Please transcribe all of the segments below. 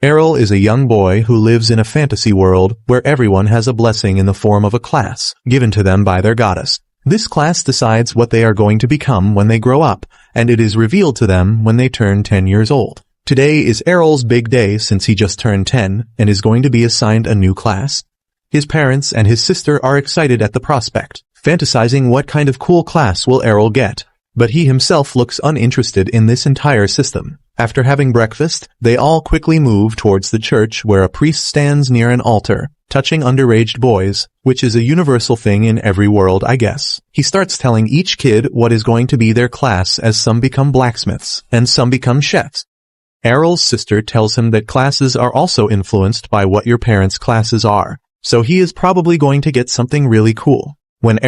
Arel is a young boy who lives in a fantasy world where everyone has a blessing in the form of a class, given to them by their goddess. This class decides what they are going to become when they grow up, and it is revealed to them when they turn 10 years old. Today is Arel's big day since he just turned 10 and is going to be assigned a new class. His parents and his sister are excited at the prospect, fantasizing what kind of cool class will Arel get, but he himself looks uninterested in this entire system. After having breakfast, they all quickly move towards the church where a priest stands near an altar, touching underage boys, which is a universal thing in every world, I guess. He starts telling each kid what is going to be their class, as some become blacksmiths, and some become chefs. Arel's sister tells him that classes are also influenced by what your parents' classes are, so he is probably going to get something really cool. When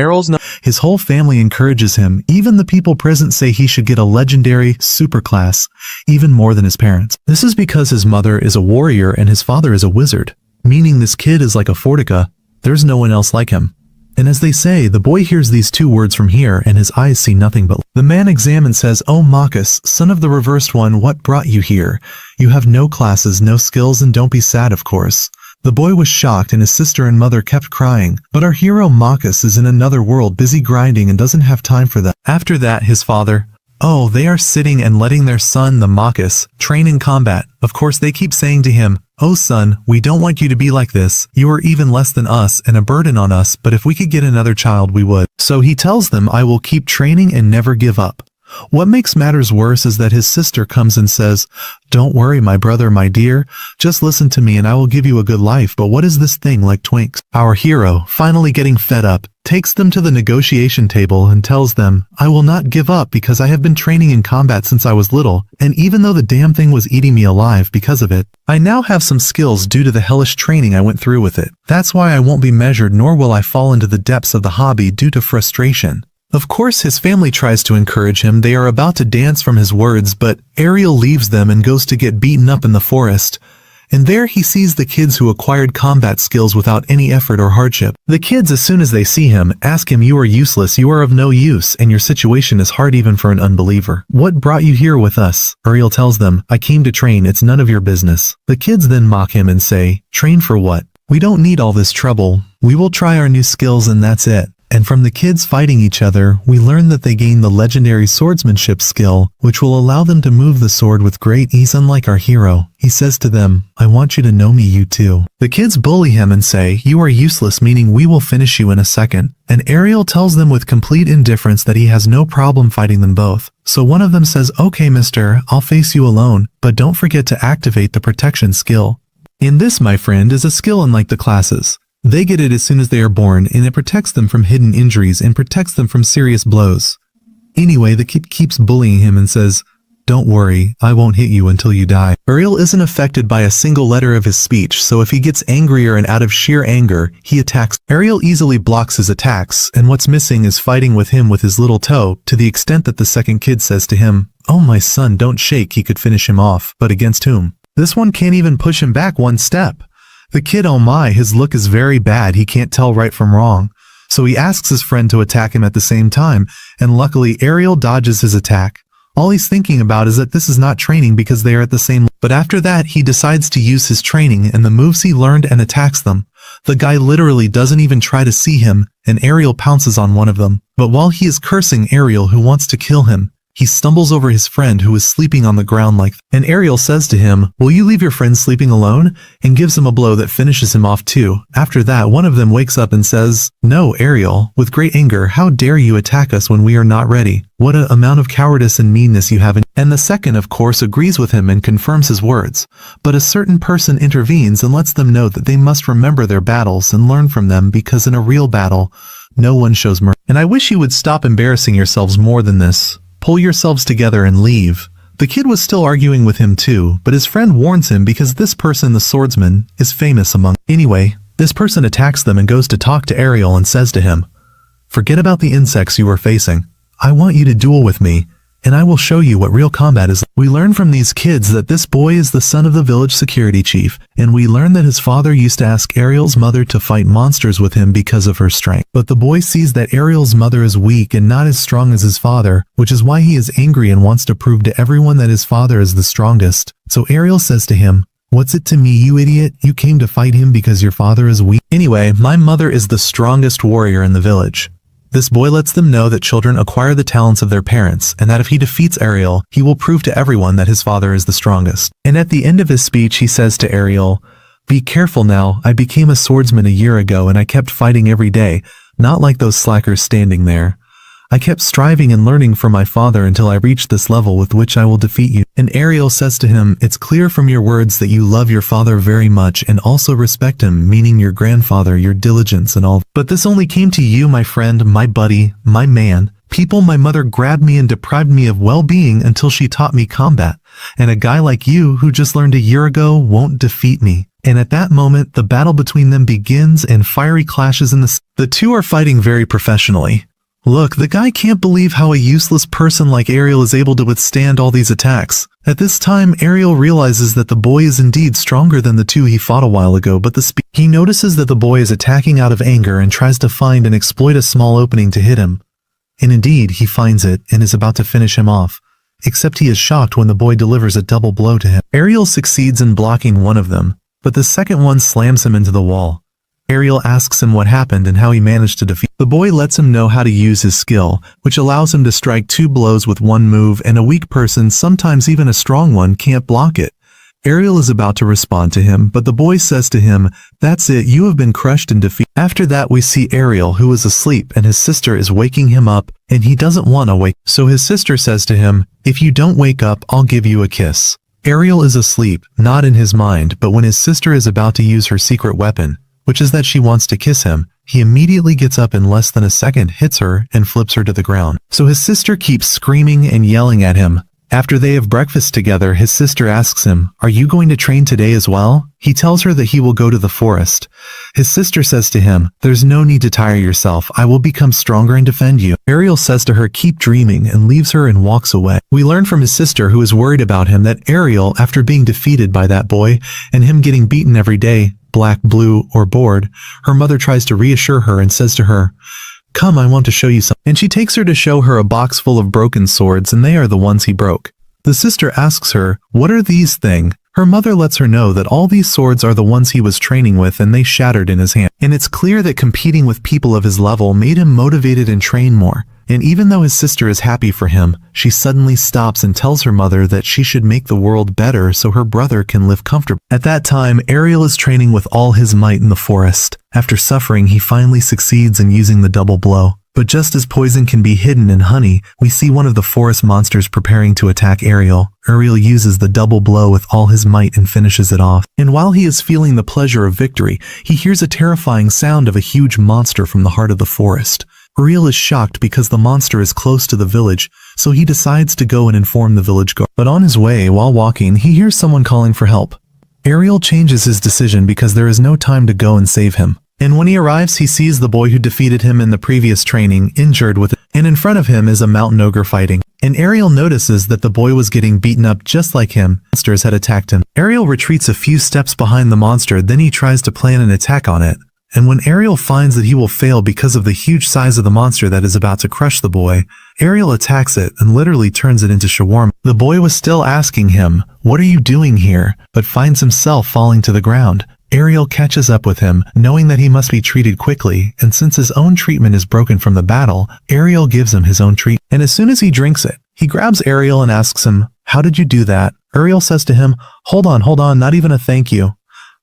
His whole family encourages him. Even the people present say he should get a legendary superclass, even more than his parents. This is because his mother is a warrior and his father is a wizard, meaning this kid is like a Fortica. There's no one else like him. And as they say, the boy hears these two words from here and his eyes see nothing but. The man examines says, "Oh Marcus, son of the reversed one, what brought you here? You have no classes, no skills, and don't be sad, of course." The boy was shocked and his sister and mother kept crying, but our hero Marcus is in another world busy grinding and doesn't have time for that. After that, his father, oh, they are sitting and letting their son, the Marcus, train in combat. Of course they keep saying to him, "Oh son, we don't want you to be like this. You are even less than us and a burden on us, but if we could get another child we would." So he tells them, "I will keep training and never give up." What makes matters worse is that his sister comes and says, "Don't worry, my brother, my dear, just listen to me and I will give you a good life, but what is this thing like Twinks?" Our hero, finally getting fed up, takes them to the negotiation table and tells them, "I will not give up because I have been training in combat since I was little, and even though the damn thing was eating me alive because of it, I now have some skills due to the hellish training I went through with it. That's why I won't be measured, nor will I fall into the depths of the hobby due to frustration." Of course, his family tries to encourage him. They are about to dance from his words, but Arel leaves them and goes to get beaten up in the forest. And there he sees the kids who acquired combat skills without any effort or hardship. The kids, as soon as they see him, ask him, "You are useless, you are of no use, and your situation is hard even for an unbeliever. What brought you here with us?" Arel tells them, "I came to train, it's none of your business." The kids then mock him and say, "Train for what? We don't need all this trouble. We will try our new skills and that's it." And from the kids fighting each other, we learn that they gain the legendary swordsmanship skill, which will allow them to move the sword with great ease. Unlike our hero, he says to them, "I want you to know me, you too." The kids bully him and say, "You are useless, meaning we will finish you in a second." And Arel tells them with complete indifference that he has no problem fighting them both. So one of them says, "Okay mister, I'll face you alone, but don't forget to activate the protection skill." In this, my friend, is a skill unlike the classes. They get it as soon as they are born, and it protects them from hidden injuries and protects them from serious blows. Anyway, the kid keeps bullying him and says, "Don't worry, I won't hit you until you die." Arel isn't affected by a single letter of his speech, so if he gets angrier and out of sheer anger, he attacks. Arel easily blocks his attacks, and what's missing is fighting with him with his little toe, to the extent that the second kid says to him, "Oh my son, don't shake," he could finish him off. But against whom? This one can't even push him back one step. The kid, oh my, his look is very bad, he can't tell right from wrong. So he asks his friend to attack him at the same time, and luckily Arel dodges his attack. All he's thinking about is that this is not training because they are at the same. But after that he decides to use his training and the moves he learned and attacks them. The guy literally doesn't even try to see him, and Arel pounces on one of them. But while he is cursing Arel, who wants to kill him, he stumbles over his friend who is sleeping on the ground and Arel says to him, "Will you leave your friend sleeping alone?" and gives him a blow that finishes him off too. After that, one of them wakes up and says, "No, Arel," with great anger, "how dare you attack us when we are not ready? What an amount of cowardice and meanness you have." And the second, of course, agrees with him and confirms his words. But a certain person intervenes and lets them know that they must remember their battles and learn from them, because in a real battle, no one shows mercy. And I wish you would stop embarrassing yourselves more than this. Pull yourselves together and leave. The kid was still arguing with him too, but his friend warns him because this person, the swordsman, is famous among. Anyway, this person attacks them and goes to talk to Arel and says to him, "Forget about the insects you are facing. I want you to duel with me, and I will show you what real combat is." We learn from these kids that this boy is the son of the village security chief, and we learn that his father used to ask Arel's mother to fight monsters with him because of her strength. But the boy sees that Arel's mother is weak and not as strong as his father, which is why he is angry and wants to prove to everyone that his father is the strongest. So Arel says to him, What's it to me, you idiot? You came to fight him because your father is weak. Anyway, my mother is the strongest warrior in the village. This boy lets them know that children acquire the talents of their parents, and that if he defeats Arel, he will prove to everyone that his father is the strongest. And at the end of his speech, he says to Arel, "Be careful now, I became a swordsman a year ago and I kept fighting every day, not like those slackers standing there. I kept striving and learning from my father until I reached this level with which I will defeat you." And Arel says to him, "It's clear from your words that you love your father very much and also respect him, meaning your grandfather, your diligence and all. But this only came to you, my friend, my buddy, my man. People, my mother grabbed me and deprived me of well-being until she taught me combat. And a guy like you, who just learned a year ago, won't defeat me." And at that moment, the battle between them begins and fiery clashes in the two are fighting very professionally. Look, the guy can't believe how a useless person like Arel is able to withstand all these attacks. At this time, Arel realizes that the boy is indeed stronger than the two he fought a while ago, but he notices that the boy is attacking out of anger and tries to find and exploit a small opening to hit him. And indeed, he finds it and is about to finish him off. Except he is shocked when the boy delivers a double blow to him. Arel succeeds in blocking one of them, but the second one slams him into the wall. Arel asks him what happened and how he managed to defeat. The boy lets him know how to use his skill, which allows him to strike 2 blows with 1 move, and a weak person, sometimes even a strong one, can't block it. Arel is about to respond to him, but the boy says to him, "That's it, you have been crushed and defeated." After that, we see Arel, who is asleep, and his sister is waking him up, and he doesn't want to wake. So his sister says to him, "If you don't wake up, I'll give you a kiss." Arel is asleep, not in his mind, but when his sister is about to use her secret weapon, which is that she wants to kiss him, he immediately gets up in less than a second, hits her, and flips her to the ground. So his sister keeps screaming and yelling at him. After they have breakfast together, his sister asks him, "Are you going to train today as well?" He tells her that he will go to the forest. His sister says to him, "There's no need to tire yourself, I will become stronger and defend you." Arel says to her, "Keep dreaming," and leaves her and walks away. We learn from his sister, who is worried about him, that Arel, after being defeated by that boy, and him getting beaten every day, black, blue, or bored, her mother tries to reassure her and says to her, "Come, I want to show you something." And she takes her to show her a box full of broken swords, and they are the ones he broke. The sister asks her, "What are these things?" Her mother lets her know that all these swords are the ones he was training with and they shattered in his hand. And it's clear that competing with people of his level made him motivated and train more. And even though his sister is happy for him, she suddenly stops and tells her mother that she should make the world better so her brother can live comfortably. At that time, Arel is training with all his might in the forest. After suffering, he finally succeeds in using the double blow. But just as poison can be hidden in honey, we see one of the forest monsters preparing to attack Arel. Arel uses the double blow with all his might and finishes it off. And while he is feeling the pleasure of victory, he hears a terrifying sound of a huge monster from the heart of the forest. Arel is shocked because the monster is close to the village, so he decides to go and inform the village guard. But on his way, while walking, he hears someone calling for help. Arel changes his decision because there is no time to go and save him. And when he arrives, he sees the boy who defeated him in the previous training, injured with it, and in front of him is a mountain ogre fighting. And Arel notices that the boy was getting beaten up just like him. Monsters had attacked him. Arel retreats a few steps behind the monster, then he tries to plan an attack on it. And when Arel finds that he will fail because of the huge size of the monster that is about to crush the boy, Arel attacks it and literally turns it into shawarma. The boy was still asking him, "What are you doing here?" but finds himself falling to the ground. Arel catches up with him, knowing that he must be treated quickly, and since his own treatment is broken from the battle, Arel gives him his own treat. And as soon as he drinks it, he grabs Arel and asks him, "How did you do that?" Arel says to him, hold on, not even a thank you."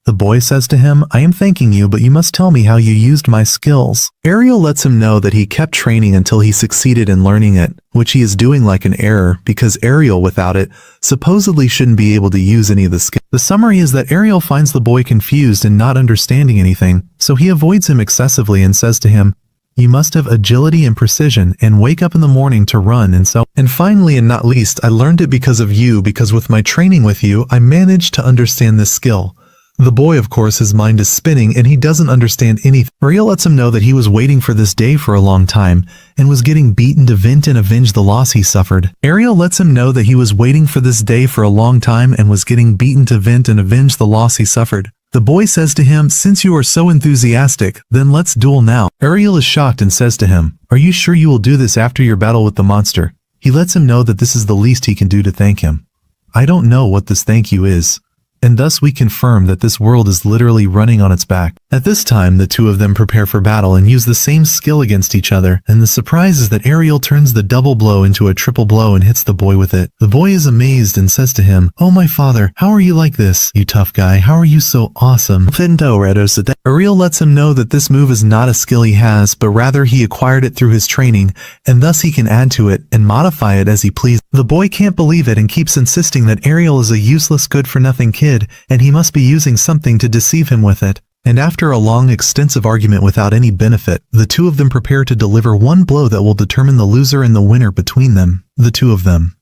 The boy says to him, "I am thanking you, but you must tell me how you used my skills." Arel lets him know that he kept training until he succeeded in learning it, which he is doing like an error, because Arel, without it, supposedly shouldn't be able to use any of the skills. The summary is that Arel finds the boy confused and not understanding anything, so he avoids him excessively and says to him, "You must have agility and precision and wake up in the morning to run and so." And finally and not least, I learned it because of you, because with my training with you, I managed to understand this skill. The boy, of course, his mind is spinning and he doesn't understand anything. Arel lets him know that he was waiting for this day for a long time and was getting beaten to vent and avenge the loss he suffered. Arel lets him know that he was waiting for this day for a long time and was getting beaten to vent and avenge the loss he suffered. The boy says to him, "Since you are so enthusiastic, then let's duel now." Arel is shocked and says to him, "Are you sure you will do this after your battle with the monster?" He lets him know that this is the least he can do to thank him. "I don't know what this thank you is." and thus we confirm that this world is literally running on its back. At this time, the two of them prepare for battle and use the same skill against each other, and the surprise is that Arel turns the double blow into a triple blow and hits the boy with it. The boy is amazed and says to him, "Oh my father, how are you like this? You tough guy, how are you so awesome?" Arel lets him know that this move is not a skill he has, but rather he acquired it through his training, and thus he can add to it and modify it as he pleases. The boy can't believe it and keeps insisting that Arel is a useless good-for-nothing kid, and he must be using something to deceive him with it. And after a long, extensive argument without any benefit, the two of them prepare to deliver one blow that will determine the loser and the winner between them, the two of them.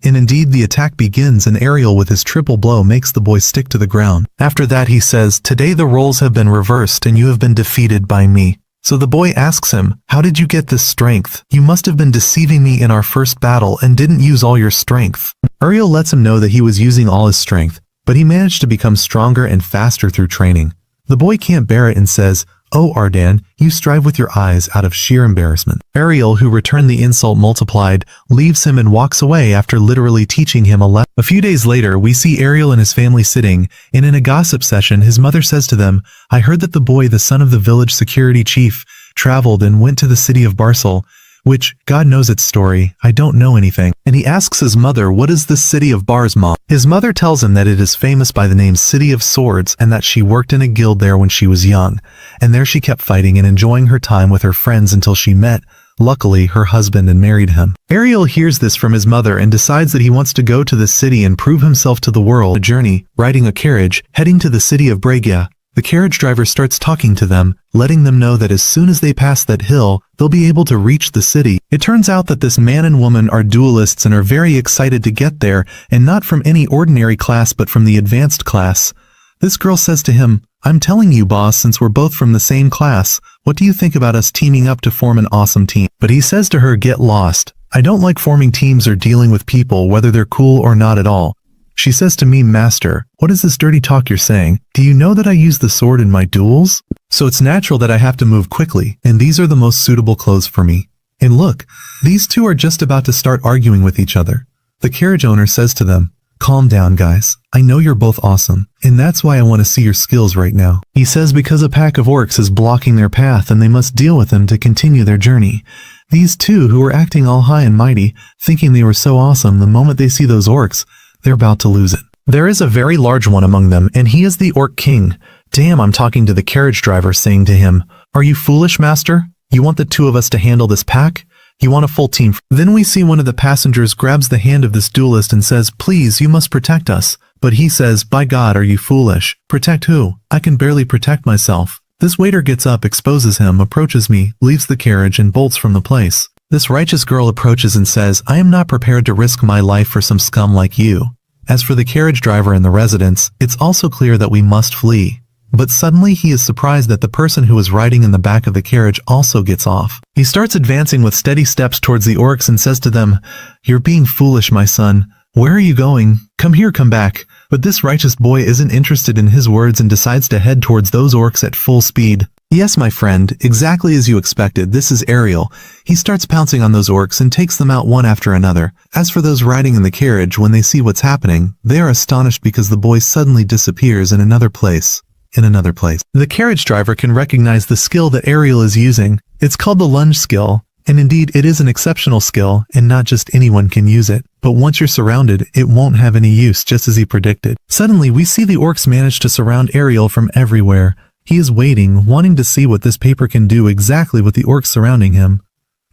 And indeed, the attack begins, and Arel with his triple blow makes the boy stick to the ground. After that he says, "Today the roles have been reversed and you have been defeated by me." So the boy asks him, "How did you get this strength? You must have been deceiving me in our first battle and didn't use all your strength." Arel lets him know that he was using all his strength, but he managed to become stronger and faster through training. The boy can't bear it and says, "Oh Ardan, you strive with your eyes," out of sheer embarrassment. Arel, who returned the insult multiplied, leaves him and walks away after literally teaching him a lesson. A few days later, we see Arel and his family sitting, and in a gossip session, his mother says to them, "I heard that the boy, the son of the village security chief, traveled and went to the city of Barsel, which, God knows its story, I don't know anything." And he asks his mother, "What is this city of Bars, Mom?" His mother tells him that it is famous by the name City of Swords and that she worked in a guild there when she was young, and there she kept fighting and enjoying her time with her friends until she met, luckily, her husband and married him. Arel hears this from his mother and decides that he wants to go to this city and prove himself to the world. A journey, riding a carriage, heading to the city of Bregia. The carriage driver starts talking to them, letting them know that as soon as they pass that hill, they'll be able to reach the city. It turns out that this man and woman are duelists and are very excited to get there, and not from any ordinary class but from the advanced class. This girl says to him, "I'm telling you, boss, since we're both from the same class, what do you think about us teaming up to form an awesome team?" But he says to her, "Get lost. I don't like forming teams or dealing with people, whether they're cool or not at all." She says to me, "Master, what is this dirty talk you're saying? Do you know that I use the sword in my duels? So it's natural that I have to move quickly, and these are the most suitable clothes for me." And look, these two are just about to start arguing with each other. The carriage owner says to them, "Calm down, guys. I know you're both awesome, and that's why I want to see your skills right now." He says because a pack of orcs is blocking their path and they must deal with them to continue their journey. These two, who were acting all high and mighty, thinking they were so awesome, the moment they see those orcs, they're about to lose it. There is a very large one among them, and he is the Orc King. Damn, I'm talking to the carriage driver, saying to him, "Are you foolish, master? You want the two of us to handle this pack? You want a full team?" Then we see one of the passengers grabs the hand of this duelist and says, "Please, you must protect us." But he says, "By God, are you foolish? Protect who? I can barely protect myself." This waiter gets up, exposes him, approaches me, leaves the carriage, and bolts from the place. This righteous girl approaches and says, "I am not prepared to risk my life for some scum like you." As for the carriage driver and the residents, it's also clear that we must flee. But suddenly he is surprised that the person who was riding in the back of the carriage also gets off. He starts advancing with steady steps towards the orcs and says to them, "You're being foolish, my son. Where are you going? Come here, come back." But this righteous boy isn't interested in his words and decides to head towards those orcs at full speed. Yes, my friend, exactly as you expected, this is Arel. He starts pouncing on those orcs and takes them out one after another. As for those riding in the carriage, when they see what's happening, they are astonished because the boy suddenly disappears in another place. The carriage driver can recognize the skill that Arel is using. It's called the lunge skill, and indeed it is an exceptional skill, and not just anyone can use it. But once you're surrounded, it won't have any use, just as he predicted. Suddenly, we see the orcs manage to surround Arel from everywhere. He is waiting, wanting to see what this paper can do exactly with the orcs surrounding him.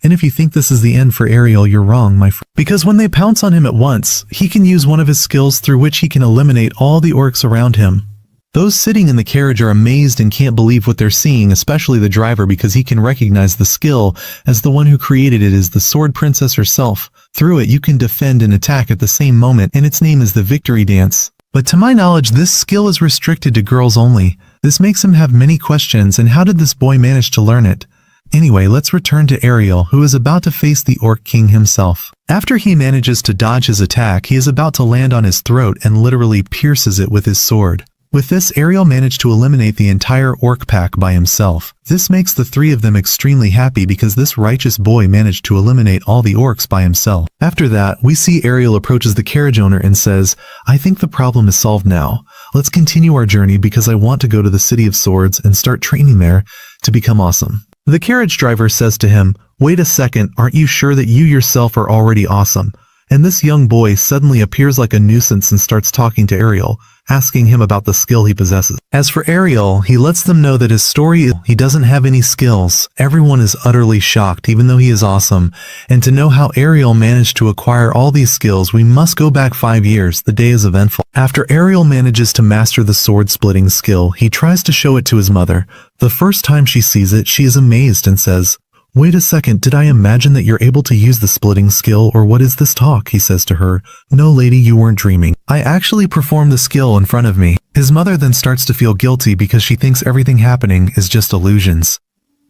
And if you think this is the end for Arel, you're wrong, my friend. Because when they pounce on him at once, he can use one of his skills through which he can eliminate all the orcs around him. Those sitting in the carriage are amazed and can't believe what they're seeing, especially the driver, because he can recognize the skill as the one who created it is the Sword Princess herself. Through it, you can defend and attack at the same moment, and its name is the Victory Dance. But to my knowledge, this skill is restricted to girls only. This makes him have many questions, and how did this boy manage to learn it? Anyway, let's return to Arel, who is about to face the Orc King himself. After he manages to dodge his attack, he is about to land on his throat and literally pierces it with his sword. With this, Arel managed to eliminate the entire orc pack by himself. This makes the three of them extremely happy because this righteous boy managed to eliminate all the orcs by himself. After that, we see Arel approaches the carriage owner and says, "I think the problem is solved now. Let's continue our journey because I want to go to the City of Swords and start training there to become awesome. The carriage driver says to him, wait a second, aren't you sure that you yourself are already awesome? And this young boy suddenly appears like a nuisance and starts talking to Arel, asking him about the skill he possesses. As for Arel, he lets them know that his story is he doesn't have any skills. Everyone is utterly shocked, even though he is awesome. And to know how Arel managed to acquire all these skills, we must go back 5 years. The day is eventful. After Arel manages to master the sword-splitting skill, he tries to show it to his mother. The first time she sees it, she is amazed and says, wait a second, did I imagine that you're able to use the splitting skill, or what is this talk? He says to her, no lady, you weren't dreaming. I actually performed the skill in front of me. His mother then starts to feel guilty because she thinks everything happening is just illusions.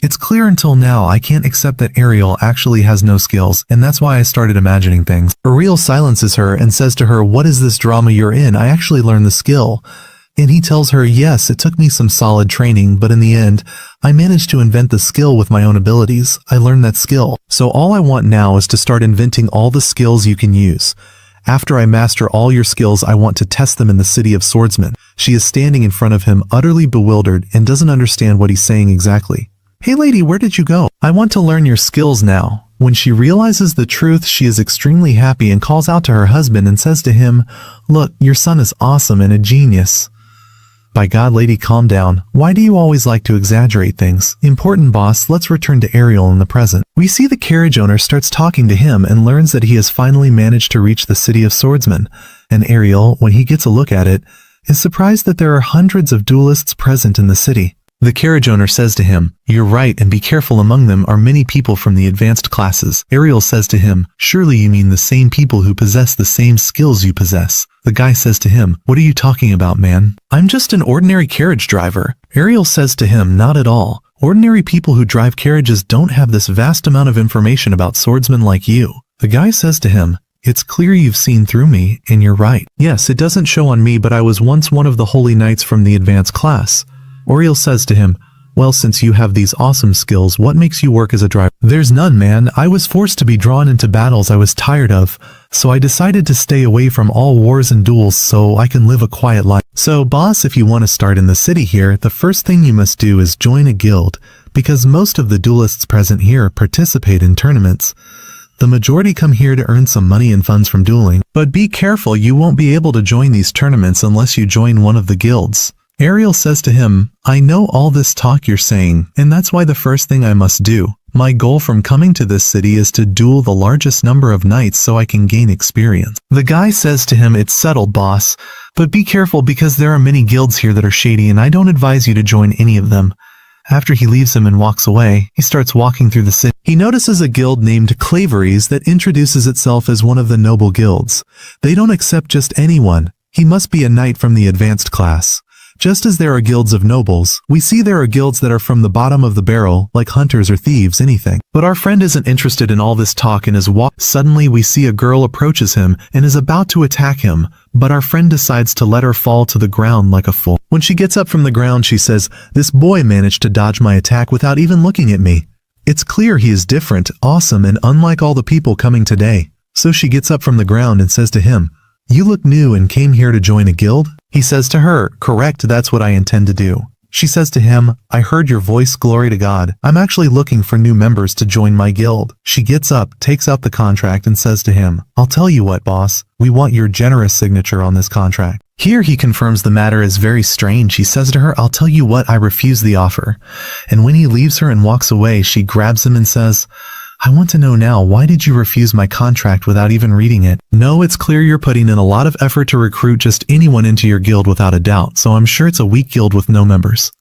It's clear until now I can't accept that Arel actually has no skills, and that's why I started imagining things. Arel silences her and says to her, what is this drama you're in? I actually learned the skill. And he tells her, yes, it took me some solid training, but in the end, I managed to invent the skill with my own abilities. I learned that skill. So all I want now is to start inventing all the skills you can use. After I master all your skills, I want to test them in the City of Swordsmen. She is standing in front of him, utterly bewildered, and doesn't understand what he's saying exactly. Hey lady, where did you go? I want to learn your skills now. When she realizes the truth, she is extremely happy and calls out to her husband and says to him, look, your son is awesome and a genius. By God, lady, calm down. Why do you always like to exaggerate things? Important boss, let's return to Arel in the present. We see the carriage owner starts talking to him and learns that he has finally managed to reach the City of Swordsmen. And Arel, when he gets a look at it, is surprised that there are hundreds of duelists present in the city. The carriage owner says to him, you're right, and be careful, among them are many people from the advanced classes. Arel says to him, surely you mean the same people who possess the same skills you possess. The guy says to him, what are you talking about, man? I'm just an ordinary carriage driver. Arel says to him, not at all. Ordinary people who drive carriages don't have this vast amount of information about swordsmen like you. The guy says to him, it's clear you've seen through me, and you're right. Yes, it doesn't show on me, but I was once one of the holy knights from the advanced class. Arel says to him, well, since you have these awesome skills, what makes you work as a driver? There's none, man. I was forced to be drawn into battles I was tired of, so I decided to stay away from all wars and duels so I can live a quiet life. So, boss, if you want to start in the city here, the first thing you must do is join a guild, because most of the duelists present here participate in tournaments. The majority come here to earn some money and funds from dueling, but be careful, you won't be able to join these tournaments unless you join one of the guilds. Arel says to him, I know all this talk you're saying, and that's why the first thing I must do. My goal from coming to this city is to duel the largest number of knights so I can gain experience. The guy says to him, it's settled, boss, but be careful because there are many guilds here that are shady and I don't advise you to join any of them. After he leaves him and walks away, he starts walking through the city. He notices a guild named Clover's that introduces itself as one of the noble guilds. They don't accept just anyone. He must be a knight from the advanced class. Just as there are guilds of nobles, we see there are guilds that are from the bottom of the barrel, like hunters or thieves, anything. But our friend isn't interested in all this talk and is Suddenly we see a girl approaches him and is about to attack him, but our friend decides to let her fall to the ground like a fool. When she gets up from the ground, she says, this boy managed to dodge my attack without even looking at me. It's clear he is different, awesome, and unlike all the people coming today. So she gets up from the ground and says to him, you look new and came here to join a guild? He says to her, correct, that's what I intend to do. She says to him, I heard your voice, glory to God. I'm actually looking for new members to join my guild. She gets up, takes out the contract and says to him, I'll tell you what, boss, we want your generous signature on this contract. Here he confirms the matter is very strange. He says to her, I'll tell you what, I refuse the offer. And when he leaves her and walks away, she grabs him and says, I want to know now, why did you refuse my contract without even reading it? No, it's clear you're putting in a lot of effort to recruit just anyone into your guild without a doubt, so I'm sure it's a weak guild with no members.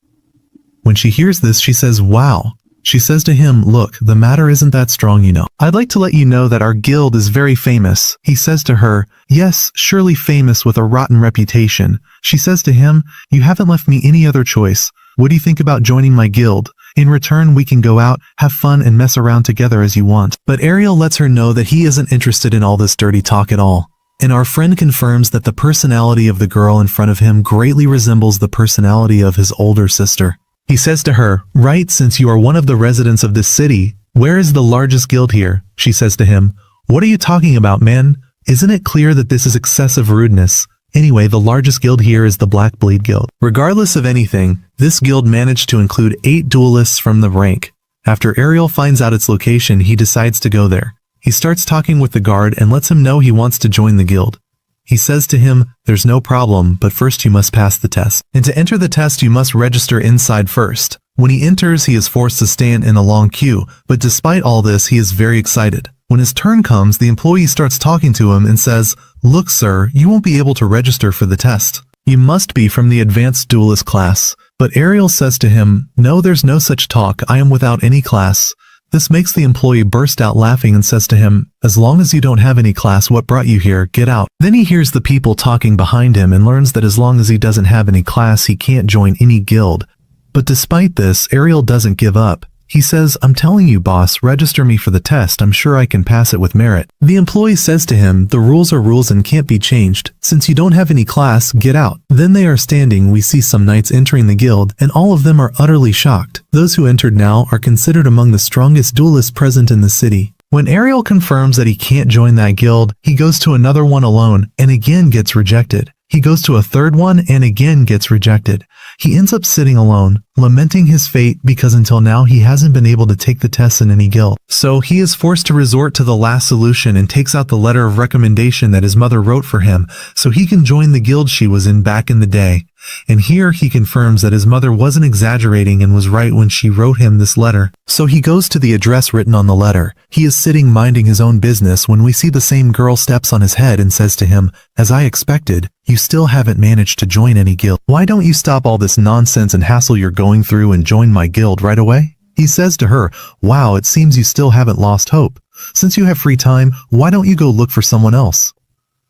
When she hears this, she says, wow. She says to him, look, the matter isn't that strong, you know. I'd like to let you know that our guild is very famous. He says to her, yes, surely famous with a rotten reputation. She says to him, you haven't left me any other choice. What do you think about joining my guild? In return, we can go out, have fun, and mess around together as you want. But Arel lets her know that he isn't interested in all this dirty talk at all. And our friend confirms that the personality of the girl in front of him greatly resembles the personality of his older sister. He says to her, right, since you are one of the residents of this city, where is the largest guild here? She says to him, what are you talking about, man? Isn't it clear that this is excessive rudeness? Anyway, the largest guild here is the Black Bleed Guild. Regardless of anything, this guild managed to include 8 duelists from the rank. After Arel finds out its location, he decides to go there. He starts talking with the guard and lets him know he wants to join the guild. He says to him, there's no problem, but first you must pass the test. And to enter the test you must register inside first. When he enters, he is forced to stand in a long queue, but despite all this, he is very excited. When his turn comes, the employee starts talking to him and says, look sir, you won't be able to register for the test. You must be from the advanced duelist class. But Arel says to him, no, there's no such talk, I am without any class. This makes the employee burst out laughing and says to him, as long as you don't have any class, what brought you here, get out. Then he hears the people talking behind him and learns that as long as he doesn't have any class, he can't join any guild. But despite this, Arel doesn't give up. He says, I'm telling you boss, register me for the test, I'm sure I can pass it with merit. The employee says to him, the rules are rules and can't be changed. Since you don't have any class, get out. Then they are standing, we see some knights entering the guild, and all of them are utterly shocked. Those who entered now are considered among the strongest duelists present in the city. When Arel confirms that he can't join that guild, he goes to another one alone, and again gets rejected. He goes to a third one and again gets rejected. He ends up sitting alone, lamenting his fate because until now he hasn't been able to take the test in any guild. So he is forced to resort to the last solution and takes out the letter of recommendation that his mother wrote for him so he can join the guild she was in back in the day. And here he confirms that his mother wasn't exaggerating and was right when she wrote him this letter. So he goes to the address written on the letter. He is sitting minding his own business when we see the same girl steps on his head and says to him, as I expected, you still haven't managed to join any guild. Why don't you stop all this nonsense and hassle you're going through and join my guild right away? He says to her, wow, it seems you still haven't lost hope. Since you have free time, why don't you go look for someone else?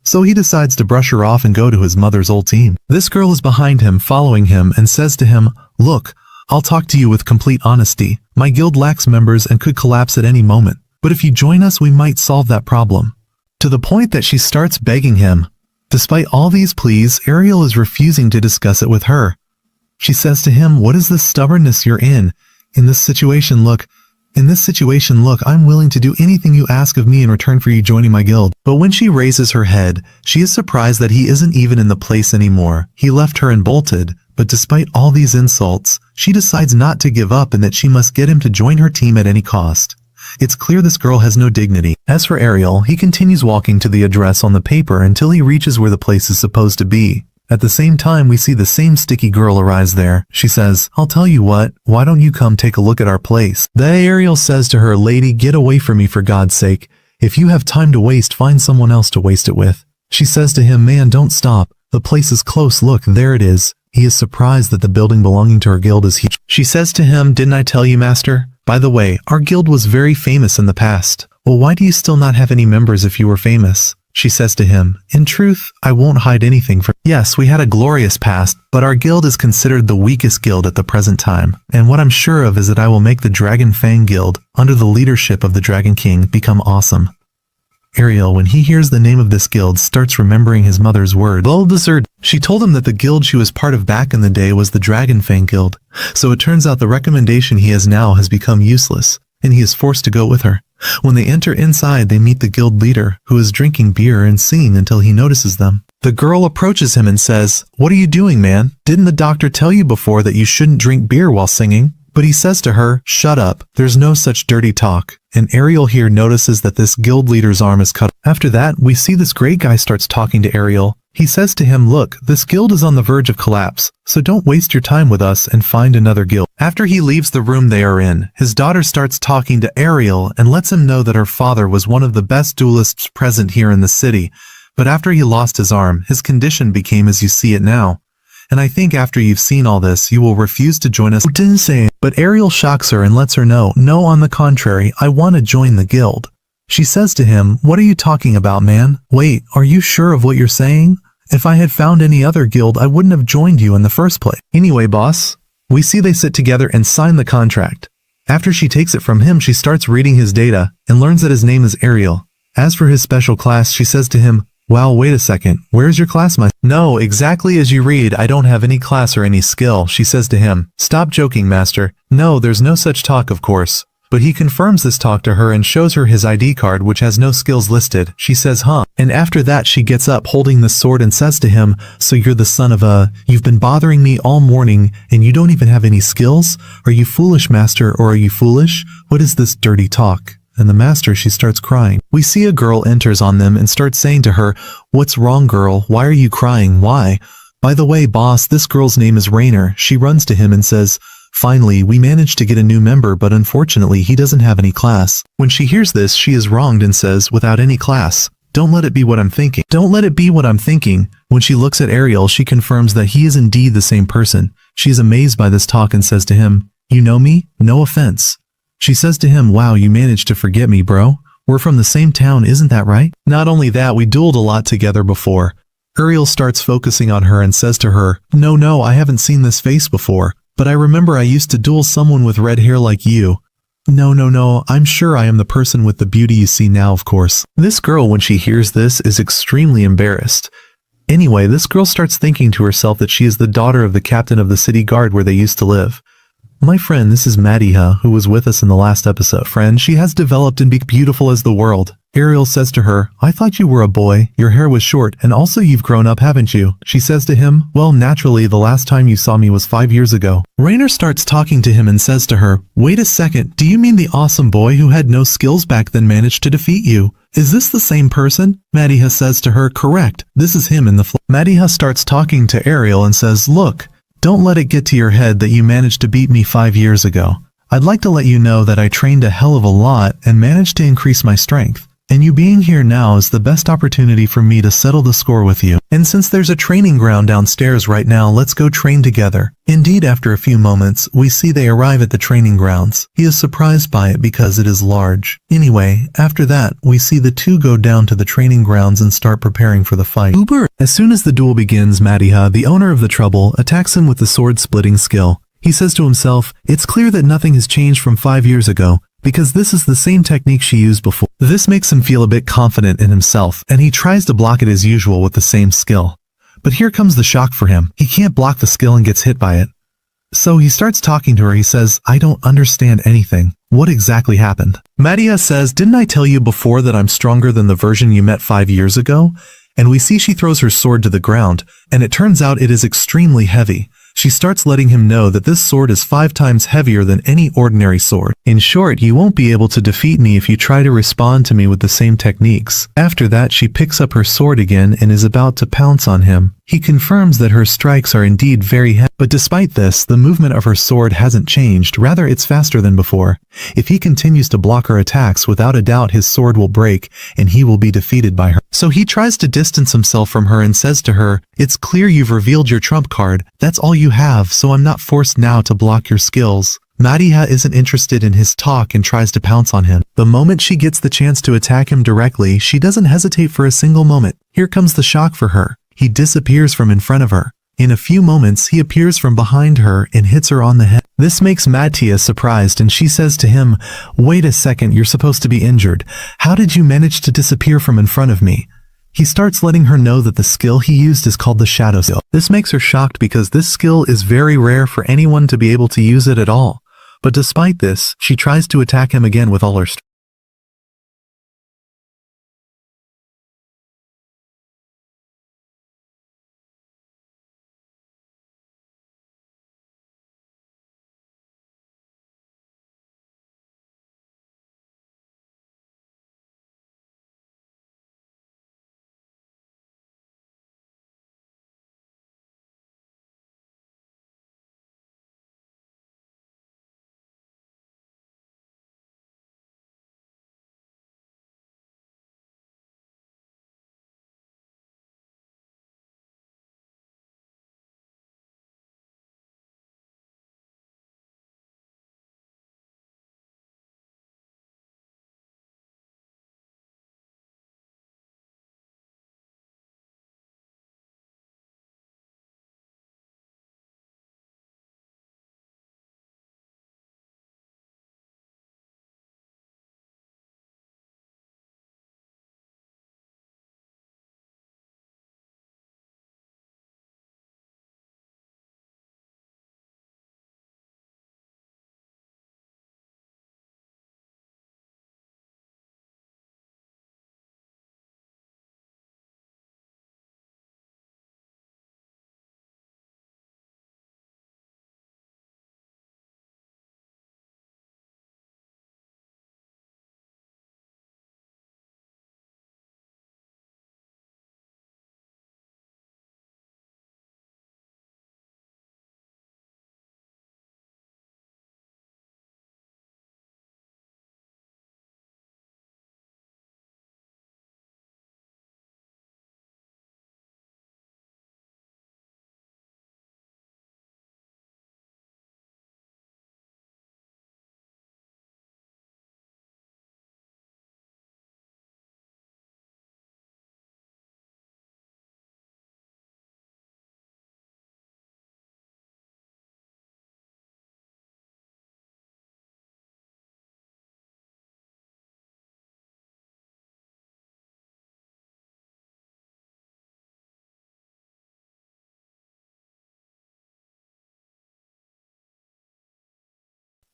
So he decides to brush her off and go to his mother's old team. This girl is behind him, following him, and says to him, look, I'll talk to you with complete honesty. My guild lacks members and could collapse at any moment. But if you join us, we might solve that problem. To the point that she starts begging him. Despite all these pleas, Arel is refusing to discuss it with her. She says to him, what is this stubbornness you're in? In this situation, look, I'm willing to do anything you ask of me in return for you joining my guild. But when she raises her head, she is surprised that he isn't even in the place anymore. He left her and bolted, but despite all these insults, she decides not to give up and that she must get him to join her team at any cost. It's clear this girl has no dignity. As for Arel, he continues walking to the address on the paper until he reaches where the place is supposed to be. At the same time, we see the same sticky girl arise there. She says, I'll tell you what, why don't you come take a look at our place? Then Arel says to her, lady, get away from me for God's sake. If you have time to waste, find someone else to waste it with. She says to him, man, don't stop. The place is close, look, there it is. He is surprised that the building belonging to her guild is huge. She says to him, didn't I tell you, master? By the way, our guild was very famous in the past. Well, why do you still not have any members if you were famous? She says to him, in truth, I won't hide anything from. Yes, we had a glorious past, but our guild is considered the weakest guild at the present time. And what I'm sure of is that I will make the Dragon Fang Guild, under the leadership of the Dragon King, become awesome. Arel, when he hears the name of this guild, starts remembering his mother's words. Well deserved. She told him that the guild she was part of back in the day was the Dragon Fang Guild. So it turns out the recommendation he has now has become useless, and he is forced to go with her. When they enter inside, they meet the guild leader, who is drinking beer and singing until he notices them. The girl approaches him and says, what are you doing, man? Didn't the doctor tell you before that you shouldn't drink beer while singing? But he says to her, shut up, there's no such dirty talk. And Arel here notices that this guild leader's arm is cut. After that, we see this great guy starts talking to Arel. He says to him, look, this guild is on the verge of collapse, so don't waste your time with us and find another guild. After he leaves the room they are in, his daughter starts talking to Arel and lets him know that her father was one of the best duelists present here in the city. But after he lost his arm, his condition became as you see it now. And I think after you've seen all this, you will refuse to join us. But Arel shocks her and lets her know, no, on the contrary, I want to join the guild. She says to him, what are you talking about, man? Wait, are you sure of what you're saying? If I had found any other guild, I wouldn't have joined you in the first place. Anyway, boss, we see they sit together and sign the contract. After she takes it from him, she starts reading his data and learns that his name is Arel. As for his special class, she says to him, wow, wait a second, where's your class, my? No, exactly as you read, I don't have any class or any skill, she says to him. Stop joking, master. No, there's no such talk, of course. But he confirms this talk to her and shows her his ID card which has no skills listed. She says, huh? And after that she gets up holding the sword and says to him, so you're the son of a, you've been bothering me all morning and you don't even have any skills? Are you foolish, master, or are you foolish? What is this dirty talk? And the master, she starts crying. We see a girl enters on them and starts saying to her, what's wrong, girl? Why are you crying? Why? By the way, boss, this girl's name is Rainer. She runs to him and says, finally, we managed to get a new member, but unfortunately he doesn't have any class. When she hears this, she is wronged and says, without any class. Don't let it be what I'm thinking. Don't let it be what I'm thinking. When she looks at Arel, she confirms that he is indeed the same person. She is amazed by this talk and says to him, you know me? No offense. She says to him, wow, you managed to forget me, bro. We're from the same town, isn't that right? Not only that, we dueled a lot together before. Arel starts focusing on her and says to her, no, I haven't seen this face before, but I remember I used to duel someone with red hair like you. No, I'm sure I am the person with the beauty you see now, of course. This girl, when she hears this, is extremely embarrassed. Anyway, this girl starts thinking to herself that she is the daughter of the captain of the city guard where they used to live. My friend, this is Madiha, who was with us in the last episode. Friend, she has developed and be beautiful as the world. Arel says to her, I thought you were a boy, your hair was short, and also you've grown up, haven't you? She says to him, well, naturally, the last time you saw me was 5 years ago. Rainer starts talking to him and says to her, wait a second, do you mean the awesome boy who had no skills back then managed to defeat you? Is this the same person? Madiha says to her, correct, this is him in the Madiha starts talking to Arel and says, look, don't let it get to your head that you managed to beat me 5 years ago. I'd like to let you know that I trained a hell of a lot and managed to increase my strength. And you being here now is the best opportunity for me to settle the score with you. And since there's a training ground downstairs right now, let's go train together. Indeed, after a few moments, we see they arrive at the training grounds. He is surprised by it because it is large. Anyway, after that, we see the two go down to the training grounds and start preparing for the fight. Uber! As soon as the duel begins, Madiha, the owner of the trouble, attacks him with the sword-splitting skill. He says to himself, it's clear that nothing has changed from 5 years ago, because this is the same technique she used before. This makes him feel a bit confident in himself, and he tries to block it as usual with the same skill. But here comes the shock for him. He can't block the skill and gets hit by it. So he starts talking to her. He says, I don't understand anything. What exactly happened? Madiha says, didn't I tell you before that I'm stronger than the version you met 5 years ago? And we see she throws her sword to the ground, and it turns out it is extremely heavy. She starts letting him know that this sword is 5 times heavier than any ordinary sword. In short, you won't be able to defeat me if you try to respond to me with the same techniques. After that, she picks up her sword again and is about to pounce on him. He confirms that her strikes are indeed very heavy, but despite this, the movement of her sword hasn't changed, rather it's faster than before. If he continues to block her attacks, without a doubt his sword will break, and he will be defeated by her. So he tries to distance himself from her and says to her, it's clear you've revealed your trump card, that's all you have, so I'm not forced now to block your skills. Madiha isn't interested in his talk and tries to pounce on him. The moment she gets the chance to attack him directly, she doesn't hesitate for a single moment. Here comes the shock for her. He disappears from in front of her. In a few moments, he appears from behind her and hits her on the head. This makes Madiha surprised, and she says to him, wait a second, you're supposed to be injured. How did you manage to disappear from in front of me? He starts letting her know that the skill he used is called the shadow skill. This makes her shocked because this skill is very rare for anyone to be able to use it at all. But despite this, she tries to attack him again with all her strength.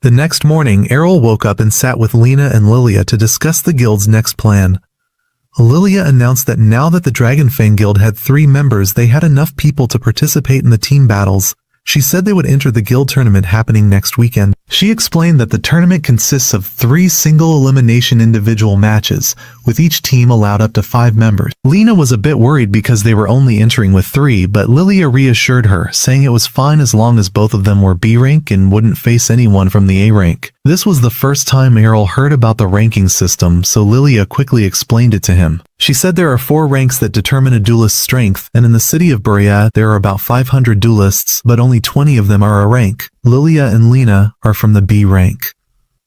The next morning, Arel woke up and sat with Lena and Lilia to discuss the guild's next plan. Lilia announced that now that the Dragonfang Guild had 3 members, they had enough people to participate in the team battles. She said they would enter the guild tournament happening next weekend. She explained that the tournament consists of 3 single-elimination individual matches, with each team allowed up to 5 members. Lena was a bit worried because they were only entering with 3, but Lilia reassured her, saying it was fine as long as both of them were B rank and wouldn't face anyone from the A rank. This was the first time Arel heard about the ranking system, so Lilia quickly explained it to him. She said there are 4 ranks that determine a duelist's strength, and in the city of Berea there are about 500 duelists, but only 20 of them are a rank. Lilia and Lena are from the B rank.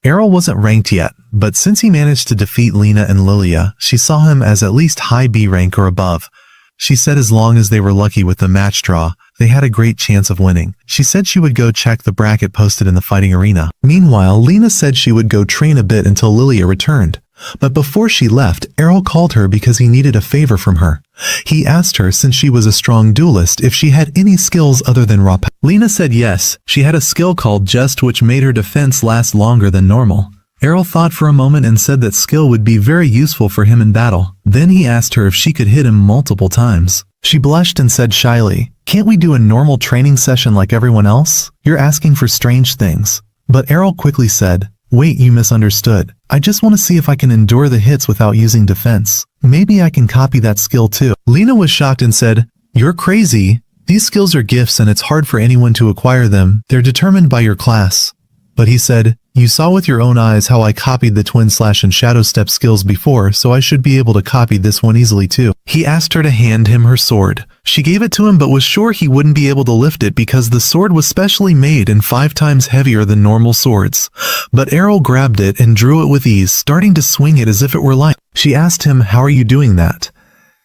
Arel wasn't ranked yet, but since he managed to defeat Lena and Lilia, she saw him as at least high B rank or above. She said as long as they were lucky with the match draw, they had a great chance of winning. She said she would go check the bracket posted in the fighting arena. Meanwhile, Lena said she would go train a bit until Lilia returned. But before she left, Arel called her because he needed a favor from her. He asked her, since she was a strong duelist, if she had any skills other than raw power. Lena said yes, she had a skill called Just, which made her defense last longer than normal. Arel thought for a moment and said that skill would be very useful for him in battle. Then he asked her if she could hit him multiple times. She blushed and said shyly, "Can't we do a normal training session like everyone else? You're asking for strange things." But Arel quickly said, "Wait, you misunderstood. I just want to see if I can endure the hits without using defense. Maybe I can copy that skill too." Lena was shocked and said, "You're crazy. These skills are gifts and it's hard for anyone to acquire them. They're determined by your class." But he said, "You saw with your own eyes how I copied the twin slash and shadow step skills before, so I should be able to copy this one easily too." He asked her to hand him her sword. She gave it to him but was sure he wouldn't be able to lift it because the sword was specially made and 5 times heavier than normal swords. But Arel grabbed it and drew it with ease, starting to swing it as if it were light. She asked him, "How are you doing that?"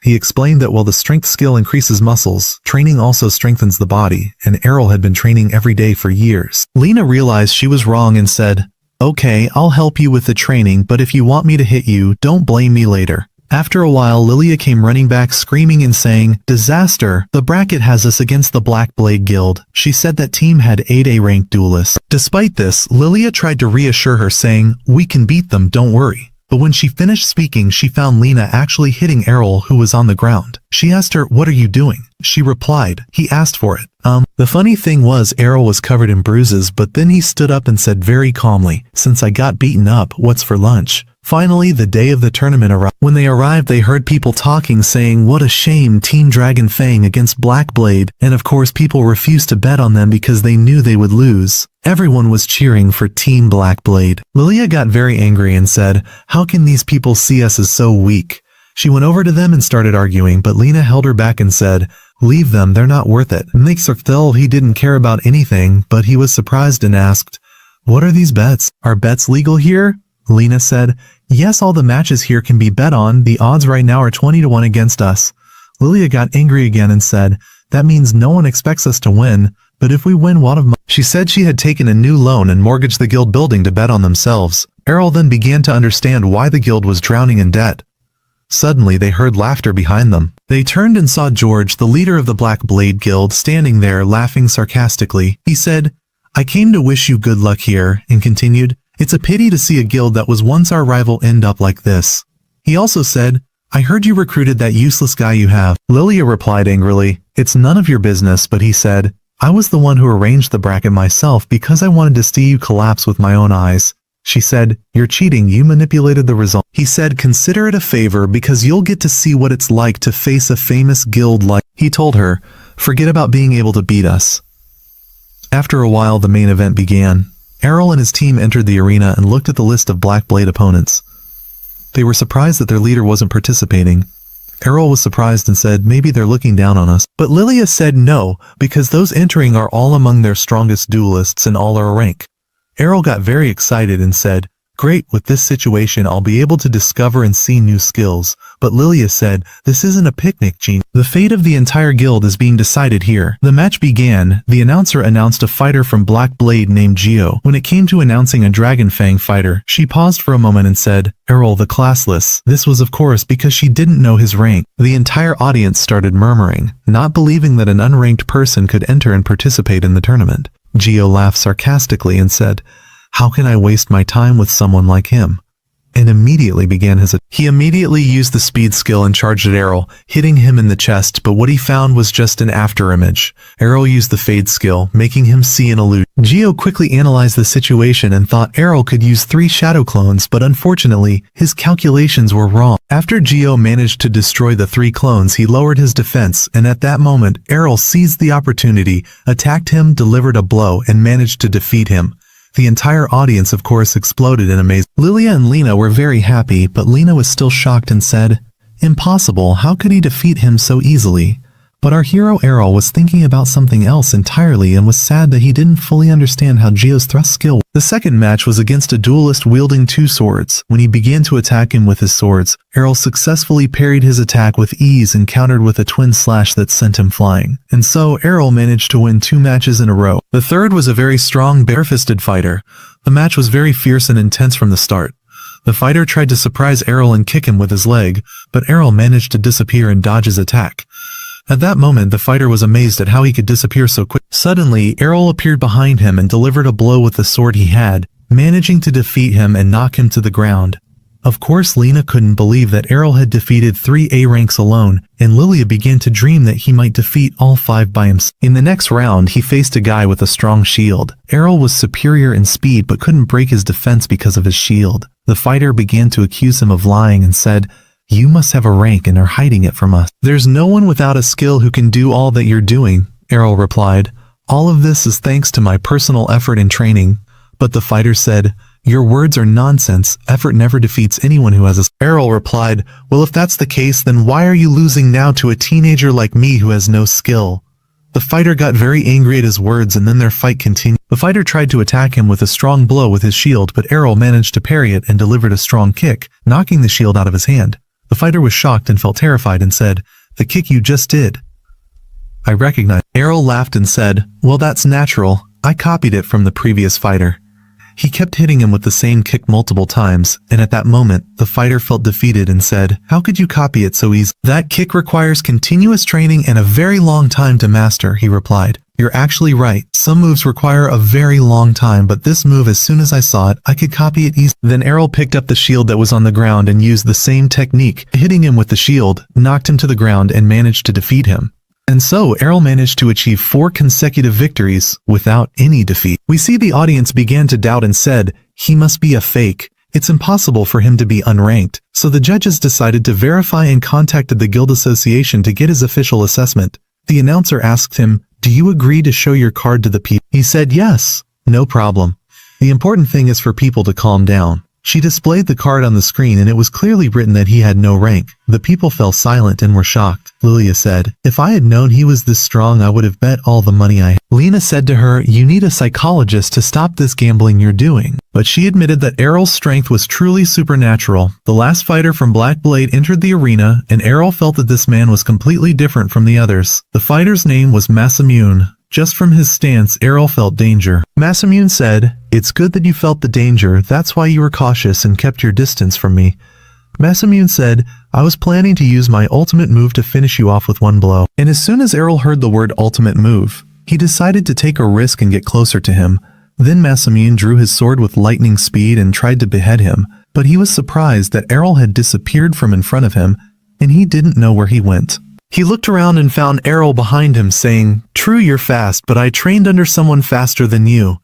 He explained that while the strength skill increases muscles, training also strengthens the body, and Arel had been training every day for years. Lena realized she was wrong and said, "Okay, I'll help you with the training, but if you want me to hit you, don't blame me later." After a while, Lilia came running back screaming and saying, "Disaster! The bracket has us against the Black Blade Guild." She said that team had 8 A-ranked duelists. Despite this, Lilia tried to reassure her saying, "We can beat them, don't worry." But when she finished speaking, she found Lena actually hitting Arel, who was on the ground. She asked her, "What are you doing?" She replied, "He asked for it." The funny thing was Arel was covered in bruises, but then he stood up and said very calmly, "Since I got beaten up, what's for lunch?" Finally, the day of the tournament arrived. When they arrived, they heard people talking, saying, "What a shame, Team Dragon Fang against Black Blade," and of course people refused to bet on them because they knew they would lose. Everyone was cheering for Team Black Blade. Lilia got very angry and said, "How can these people see us as so weak?" She went over to them and started arguing, but Lena held her back and said, "Leave them, they're not worth it." Makes her feel he didn't care about anything, but he was surprised and asked, "What are these bets? Are bets legal here?" Lena said, "Yes, all the matches here can be bet on. The odds right now are 20 to 1 against us." Lilia got angry again and said, "That means no one expects us to win, but if we win, what of money?" She said she had taken a new loan and mortgaged the guild building to bet on themselves. Arel then began to understand why the guild was drowning in debt. Suddenly, they heard laughter behind them. They turned and saw George, the leader of the Black Blade Guild, standing there laughing sarcastically. He said, "I came to wish you good luck here," and continued, "It's a pity to see a guild that was once our rival end up like this." He also said, "I heard you recruited that useless guy you have." Lilia replied angrily, "It's none of your business," but he said, "I was the one who arranged the bracket myself because I wanted to see you collapse with my own eyes." She said, "You're cheating, you manipulated the result." He said, "Consider it a favor because you'll get to see what it's like to face a famous guild like." He told her, "Forget about being able to beat us." After a while, the main event began. Arel and his team entered the arena and looked at the list of Black Blade opponents. They were surprised that their leader wasn't participating. Arel was surprised and said, "Maybe they're looking down on us." But Lilia said no, because those entering are all among their strongest duelists and all are a rank. Arel got very excited and said, "Great, with this situation I'll be able to discover and see new skills." But Lilia said, "This isn't a picnic, Jean. The fate of the entire guild is being decided here." The match began. The announcer announced a fighter from Black Blade named Gio. When it came to announcing a Dragon Fang fighter, she paused for a moment and said, "Arel the Classless." This was of course because she didn't know his rank. The entire audience started murmuring, not believing that an unranked person could enter and participate in the tournament. Gio laughed sarcastically and said, How can I waste my time with someone like him? And immediately began his attack. He immediately used the speed skill and charged at Arel, hitting him in the chest, but what he found was just an afterimage. Arel used the fade skill, making him see an illusion. Geo quickly analyzed the situation and thought Arel could use 3 shadow clones, but unfortunately, his calculations were wrong. After Geo managed to destroy the 3 clones, he lowered his defense, and at that moment, Arel seized the opportunity, attacked him, delivered a blow, and managed to defeat him. The entire audience, of course, exploded in amaze. Lilia and Lena were very happy, but Lena was still shocked and said, "Impossible, how could he defeat him so easily?" But our hero Arel was thinking about something else entirely and was sad that he didn't fully understand how Geo's thrust skill. The second match was against a duelist wielding 2 swords. When he began to attack him with his swords, Arel successfully parried his attack with ease and countered with a twin slash that sent him flying. And so Arel managed to win 2 matches in a row. The third was a very strong bare-fisted fighter. The match was very fierce and intense from the start. The fighter tried to surprise Arel and kick him with his leg, but Arel managed to disappear and dodge his attack. At that moment, the fighter was amazed at how he could disappear so quick. Suddenly, Arel appeared behind him and delivered a blow with the sword he had, managing to defeat him and knock him to the ground. Of course, Lena couldn't believe that Arel had defeated 3 A ranks alone, and Lilia began to dream that he might defeat all 5 by himself. In the next round, he faced a guy with a strong shield. Arel was superior in speed but couldn't break his defense because of his shield. The fighter began to accuse him of lying and said, "You must have a rank and are hiding it from us." "There's no one without a skill who can do all that you're doing," Arel replied. "All of this is thanks to my personal effort and training." But the fighter said, "Your words are nonsense. Effort never defeats anyone who has a..." Arel replied, "Well, if that's the case, then why are you losing now to a teenager like me who has no skill?" The fighter got very angry at his words and then their fight continued. The fighter tried to attack him with a strong blow with his shield, but Arel managed to parry it and delivered a strong kick, knocking the shield out of his hand. The fighter was shocked and felt terrified and said, "The kick you just did, I recognize." Arel laughed and said, "Well, that's natural. I copied it from the previous fighter." He kept hitting him with the same kick multiple times, and at that moment, the fighter felt defeated and said, "How could you copy it so easily?" "That kick requires continuous training and a very long time to master," he replied. "You're actually right. Some moves require a very long time, but this move, as soon as I saw it, I could copy it easily." Then Arel picked up the shield that was on the ground and used the same technique, hitting him with the shield, knocked him to the ground, and managed to defeat him. And so Arel managed to achieve 4 consecutive victories without any defeat. We see the audience began to doubt and said, "He must be a fake. It's impossible for him to be unranked." So the judges decided to verify and contacted the Guild Association to get his official assessment. The announcer asked him, "Do you agree to show your card to the people?" He said, "Yes, no problem. The important thing is for people to calm down." She displayed the card on the screen and it was clearly written that he had no rank. The people fell silent and were shocked. Lilia said, "If I had known he was this strong, I would have bet all the money I had." Lena said to her, "You need a psychologist to stop this gambling you're doing." But she admitted that Arel's strength was truly supernatural. The last fighter from Black Blade entered the arena, and Arel felt that this man was completely different from the others. The fighter's name was Masamune. Just from his stance, Arel felt danger. Masamune said, "It's good that you felt the danger. That's why you were cautious and kept your distance from me." Masamune said, "I was planning to use my ultimate move to finish you off with one blow." And as soon as Arel heard the word ultimate move, he decided to take a risk and get closer to him. Then Masamune drew his sword with lightning speed and tried to behead him, but he was surprised that Arel had disappeared from in front of him, and he didn't know where he went. He looked around and found Arel behind him saying, "True, you're fast, but I trained under someone faster than you."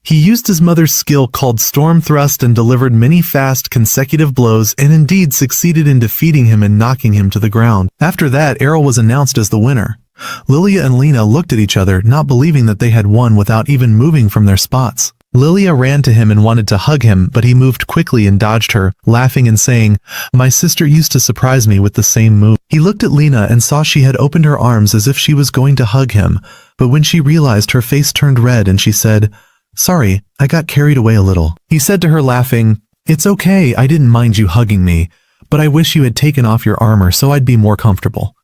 He used his mother's skill called Storm Thrust and delivered many fast, consecutive blows and indeed succeeded in defeating him and knocking him to the ground. After that, Arel was announced as the winner. Lilia and Lena looked at each other, not believing that they had won without even moving from their spots. Lilia ran to him and wanted to hug him, but he moved quickly and dodged her, laughing and saying, "My sister used to surprise me with the same move." He looked at Lena and saw she had opened her arms as if she was going to hug him, but when she realized, her face turned red and she said, "Sorry, I got carried away a little." He said to her laughing, "It's okay, I didn't mind you hugging me, but I wish you had taken off your armor so I'd be more comfortable."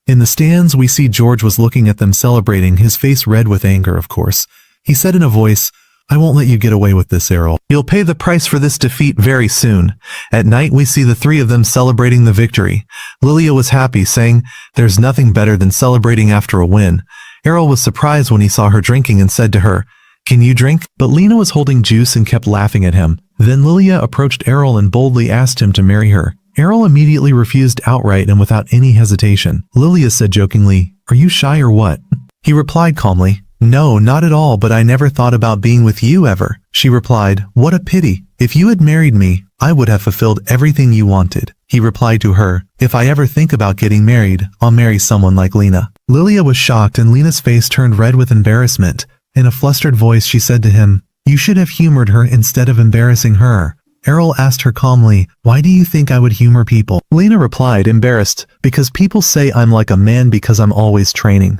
In the stands, we see George was looking at them celebrating, his face red with anger, of course. He said in a voice, "I won't let you get away with this, Arel. You'll pay the price for this defeat very soon." At night, we see the 3 of them celebrating the victory. Lilia was happy, saying, "There's nothing better than celebrating after a win." Arel was surprised when he saw her drinking and said to her, "Can you drink?" But Lena was holding juice and kept laughing at him. Then Lilia approached Arel and boldly asked him to marry her. Arel immediately refused outright and without any hesitation. Lilia said jokingly, "Are you shy or what?" He replied calmly, "No, not at all, but I never thought about being with you ever." She replied, "What a pity. If you had married me, I would have fulfilled everything you wanted." He replied to her, "If I ever think about getting married, I'll marry someone like Lena." Lilia was shocked and Lena's face turned red with embarrassment. In a flustered voice she said to him, "You should have humored her instead of embarrassing her." Arel asked her calmly, "Why do you think I would humor people?" Lena replied, embarrassed, "Because people say I'm like a man because I'm always training."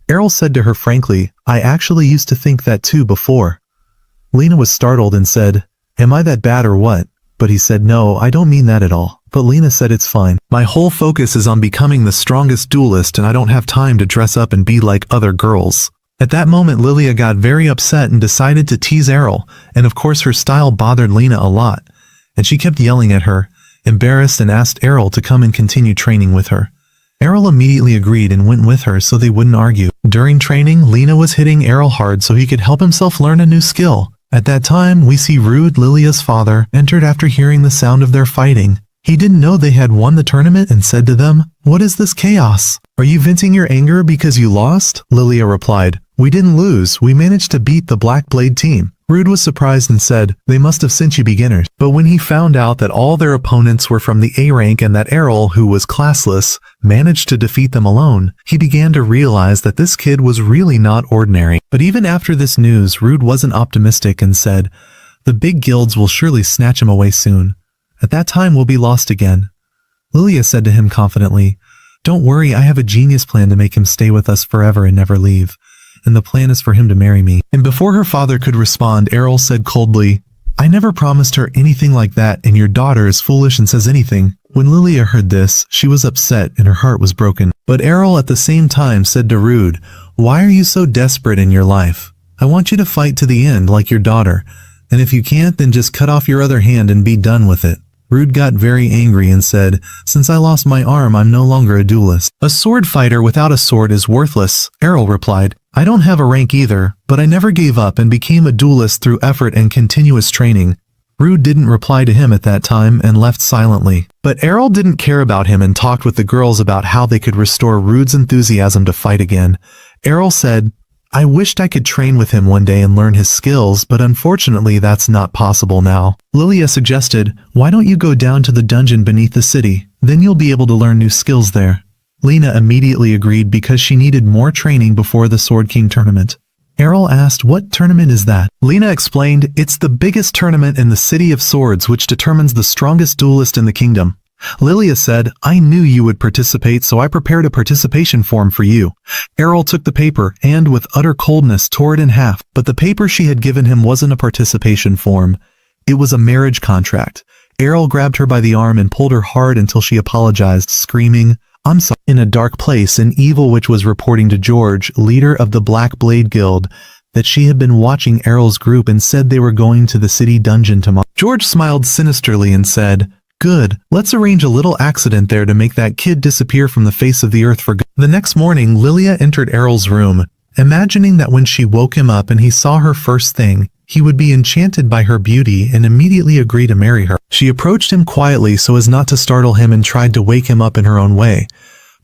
Arel said to her frankly, "I actually used to think that too before." Lena was startled and said, "Am I that bad or what?" But he said, "No, I don't mean that at all." But Lena said, "It's fine. My whole focus is on becoming the strongest duelist and I don't have time to dress up and be like other girls." At that moment Lilia got very upset and decided to tease Arel, and of course her style bothered Lena a lot, and she kept yelling at her, embarrassed, and asked Arel to come and continue training with her. Arel immediately agreed and went with her so they wouldn't argue. During training, Lena was hitting Arel hard so he could help himself learn a new skill. At that time, we see Rude, Lilia's father, entered after hearing the sound of their fighting. He didn't know they had won the tournament and said to them, "What is this chaos? Are you venting your anger because you lost?" Lilia replied, "We didn't lose, we managed to beat the Black Blade team." Rude was surprised and said, "They must have sent you beginners." But when he found out that all their opponents were from the A rank and that Arel, who was classless, managed to defeat them alone, he began to realize that this kid was really not ordinary. But even after this news, Rude wasn't optimistic and said, "The big guilds will surely snatch him away soon. At that time we'll be lost again." Lilia said to him confidently, "Don't worry, I have a genius plan to make him stay with us forever and never leave. And the plan is for him to marry me." And before her father could respond, Arel said coldly, "I never promised her anything like that, and your daughter is foolish and says anything." When Lilia heard this, she was upset and her heart was broken. But Arel at the same time said to Rude, "Why are you so desperate in your life? I want you to fight to the end like your daughter, and if you can't, then just cut off your other hand and be done with it." Rude got very angry and said, "Since I lost my arm, I'm no longer a duelist." "A sword fighter without a sword is worthless," Arel replied. "I don't have a rank either, but I never gave up and became a duelist through effort and continuous training." Rude didn't reply to him at that time and left silently. But Arel didn't care about him and talked with the girls about how they could restore Rude's enthusiasm to fight again. Arel said, "I wished I could train with him one day and learn his skills, but unfortunately that's not possible now." Lilia suggested, "Why don't you go down to the dungeon beneath the city? Then you'll be able to learn new skills there." Lena immediately agreed because she needed more training before the Sword King tournament. Arel asked, "What tournament is that?" Lena explained, "It's the biggest tournament in the City of Swords which determines the strongest duelist in the kingdom." Lilia said, "I knew you would participate, so I prepared a participation form for you." Arel took the paper and, with utter coldness, tore it in half. But the paper she had given him wasn't a participation form. It was a marriage contract. Arel grabbed her by the arm and pulled her hard until she apologized, screaming, "I'm sorry." In a dark place, an evil witch was reporting to George, leader of the Black Blade Guild, that she had been watching Arel's group and said they were going to the city dungeon tomorrow. George smiled sinisterly and said, "Good, let's arrange a little accident there to make that kid disappear from the face of the earth for good." The next morning, Lilia entered Arel's room, imagining that when she woke him up and he saw her first thing, he would be enchanted by her beauty and immediately agree to marry her. She approached him quietly so as not to startle him and tried to wake him up in her own way.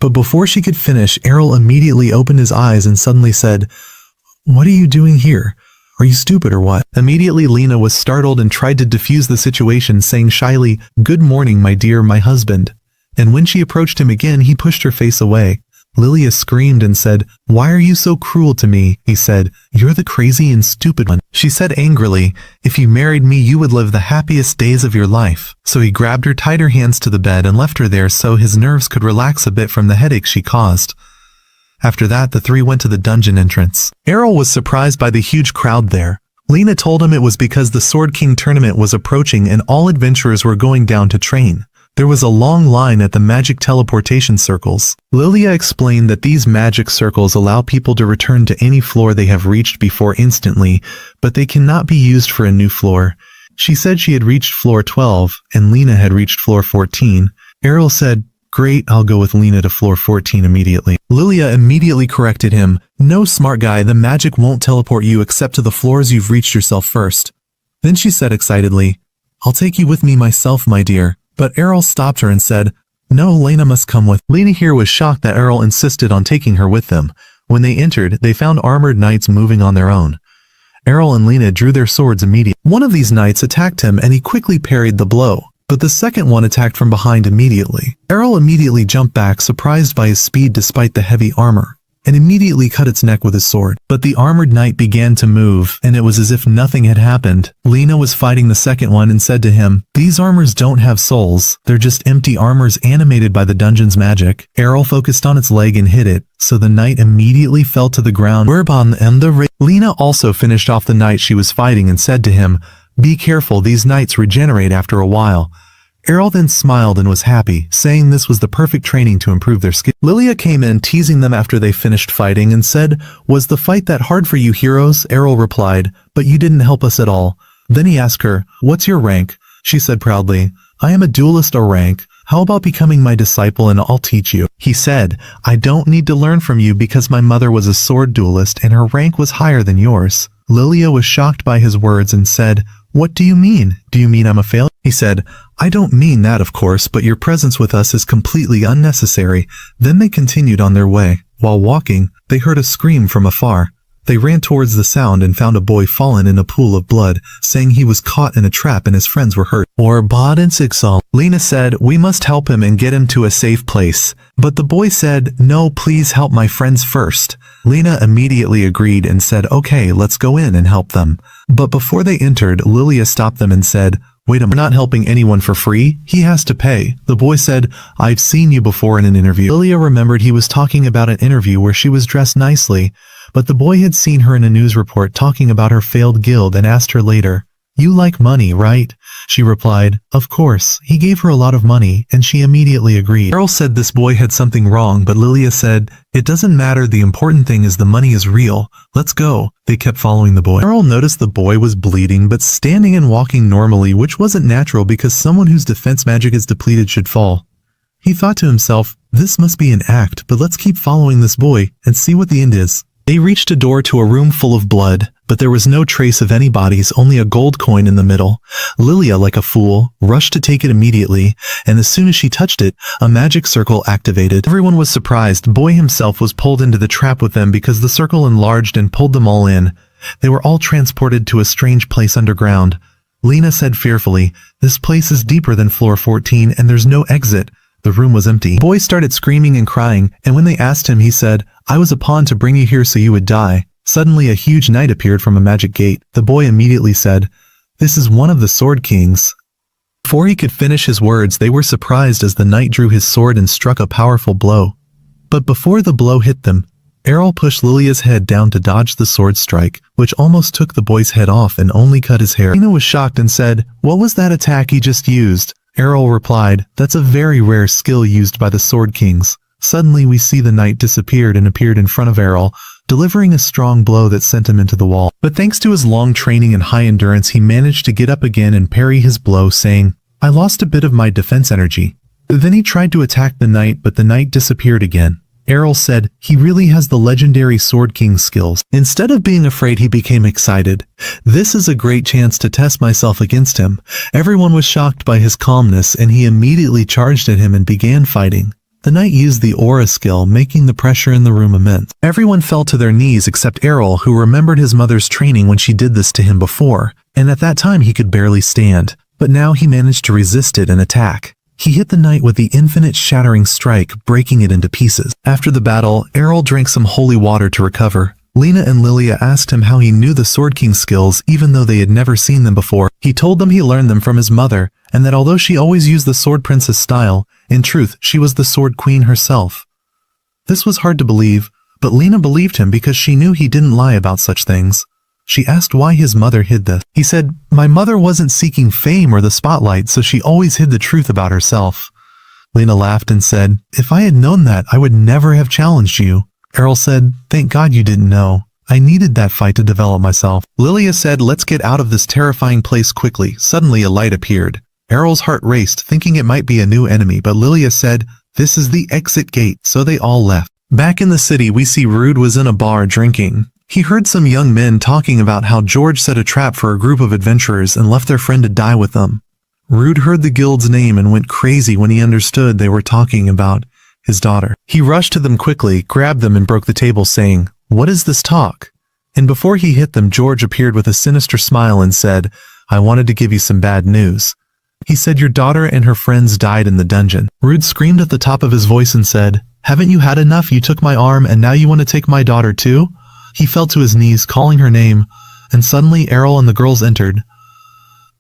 But before she could finish, Arel immediately opened his eyes and suddenly said, "What are you doing here? Are you stupid or what?" Immediately Lena was startled and tried to defuse the situation, saying shyly, "Good morning, my dear, my husband." And when she approached him again, he pushed her face away. Lilia screamed and said, "Why are you so cruel to me?" He said, "You're the crazy and stupid one." She said angrily, "If you married me, you would live the happiest days of your life." So he grabbed her, tied her hands to the bed, and left her there so his nerves could relax a bit from the headache she caused. After that, the three went to the dungeon entrance. Arel was surprised by the huge crowd there. Lena told him it was because the Sword King tournament was approaching and all adventurers were going down to train. There was a long line at the magic teleportation circles. Lilia explained that these magic circles allow people to return to any floor they have reached before instantly, but they cannot be used for a new floor. She said she had reached floor 12, and Lena had reached floor 14. Arel said, Great, I'll go with Lena to floor 14 immediately. Lilia immediately corrected him. No, smart guy, the magic won't teleport you except to the floors you've reached yourself first. Then she said excitedly, I'll take you with me myself, my dear. But Arel stopped her and said, No, Lena must come with. Lena here was shocked that Arel insisted on taking her with them. When they entered, they found armored knights moving on their own. Arel and Lena drew their swords immediately. One of these knights attacked him and he quickly parried the blow, but the second one attacked from behind immediately. Arel immediately jumped back, surprised by his speed despite the heavy armor, and immediately cut its neck with his sword. But the armored knight began to move, and it was as if nothing had happened. Lena was fighting the second one and said to him, These armors don't have souls, they're just empty armors animated by the dungeon's magic. Arel focused on its leg and hit it, so the knight immediately fell to the ground. Lena also finished off the knight she was fighting and said to him, Be careful, these knights regenerate after a while. Arel then smiled and was happy, saying this was the perfect training to improve their skill. Lilia came in teasing them after they finished fighting and said, Was the fight that hard for you heroes? Arel replied, But you didn't help us at all. Then he asked her, What's your rank? She said proudly, I am a duelist or rank. How about becoming my disciple and I'll teach you? He said, I don't need to learn from you because my mother was a sword duelist and her rank was higher than yours. Lilia was shocked by his words and said, What do you mean? Do you mean I'm a failure? He said, I don't mean that, of course, but your presence with us is completely unnecessary. Then they continued on their way. While walking, they heard a scream from afar. They ran towards the sound and found a boy fallen in a pool of blood, saying he was caught in a trap and his friends were hurt. Lena said, We must help him and get him to a safe place. But the boy said, No, please help my friends first. Lena immediately agreed and said, Okay, let's go in and help them. But before they entered, Lilia stopped them and said, Wait a minute, we're not helping anyone for free. He has to pay. The boy said, I've seen you before in an interview. Lilia remembered he was talking about an interview where she was dressed nicely, but the boy had seen her in a news report talking about her failed guild and asked her later, You like money, right? She replied, Of course. He gave her a lot of money, and she immediately agreed. Arel said this boy had something wrong, but Lilia said, It doesn't matter, the important thing is the money is real. Let's go. They kept following the boy. Arel noticed the boy was bleeding but standing and walking normally, which wasn't natural because someone whose defense magic is depleted should fall. He thought to himself, This must be an act, but let's keep following this boy and see what the end is. They reached a door to a room full of blood, but there was no trace of any bodies, only a gold coin in the middle. Lilia, like a fool, rushed to take it immediately, and as soon as she touched it, a magic circle activated. Everyone was surprised. Boy himself was pulled into the trap with them because the circle enlarged and pulled them all in. They were all transported to a strange place underground. Lena said fearfully, This place is deeper than floor 14 and there's no exit. The room was empty. The boy started screaming and crying, and when they asked him, he said, I was a pawn to bring you here so you would die. Suddenly a huge knight appeared from a magic gate. The boy immediately said, This is one of the Sword Kings. Before he could finish his words, they were surprised as the knight drew his sword and struck a powerful blow. But before the blow hit them, Arel pushed Lilia's head down to dodge the sword strike, which almost took the boy's head off and only cut his hair. Lena was shocked and said, What was that attack he just used? Arel replied, That's a very rare skill used by the Sword Kings. Suddenly we see the knight disappeared and appeared in front of Arel, delivering a strong blow that sent him into the wall. But thanks to his long training and high endurance, he managed to get up again and parry his blow, saying, I lost a bit of my defense energy. Then he tried to attack the knight, but the knight disappeared again. Arel said, He really has the legendary Sword King skills. Instead of being afraid, he became excited. This is a great chance to test myself against him. Everyone was shocked by his calmness, and he immediately charged at him and began fighting. The knight used the aura skill, making the pressure in the room immense. Everyone fell to their knees except Arel, who remembered his mother's training when she did this to him before, and at that time he could barely stand. But now he managed to resist it and attack. He hit the knight with the infinite shattering strike, breaking it into pieces. After the battle, Arel drank some holy water to recover. Lena and Lilia asked him how he knew the Sword King skills even though they had never seen them before. He told them he learned them from his mother, and that although she always used the Sword Princess style, in truth she was the Sword Queen herself. This was hard to believe, but Lena believed him because she knew he didn't lie about such things. She asked why his mother hid this. He said, My mother wasn't seeking fame or the spotlight, so she always hid the truth about herself. Lena laughed and said, If I had known that, I would never have challenged you. Arel said, Thank God you didn't know. I needed that fight to develop myself. Lilia said, Let's get out of this terrifying place quickly. Suddenly a light appeared. Arel's heart raced, thinking it might be a new enemy, but Lilia said, This is the exit gate, so they all left. Back in the city, we see Rude was in a bar drinking. He heard some young men talking about how George set a trap for a group of adventurers and left their friend to die with them. Rude heard the guild's name and went crazy when he understood they were talking about his daughter. He rushed to them quickly, grabbed them and broke the table saying, "What is this talk?" And before he hit them, George appeared with a sinister smile and said, "I wanted to give you some bad news." He said, "Your daughter and her friends died in the dungeon." Rude screamed at the top of his voice and said, "Haven't you had enough? You took my arm and now you want to take my daughter too?" He fell to his knees, calling her name, and suddenly Arel and the girls entered.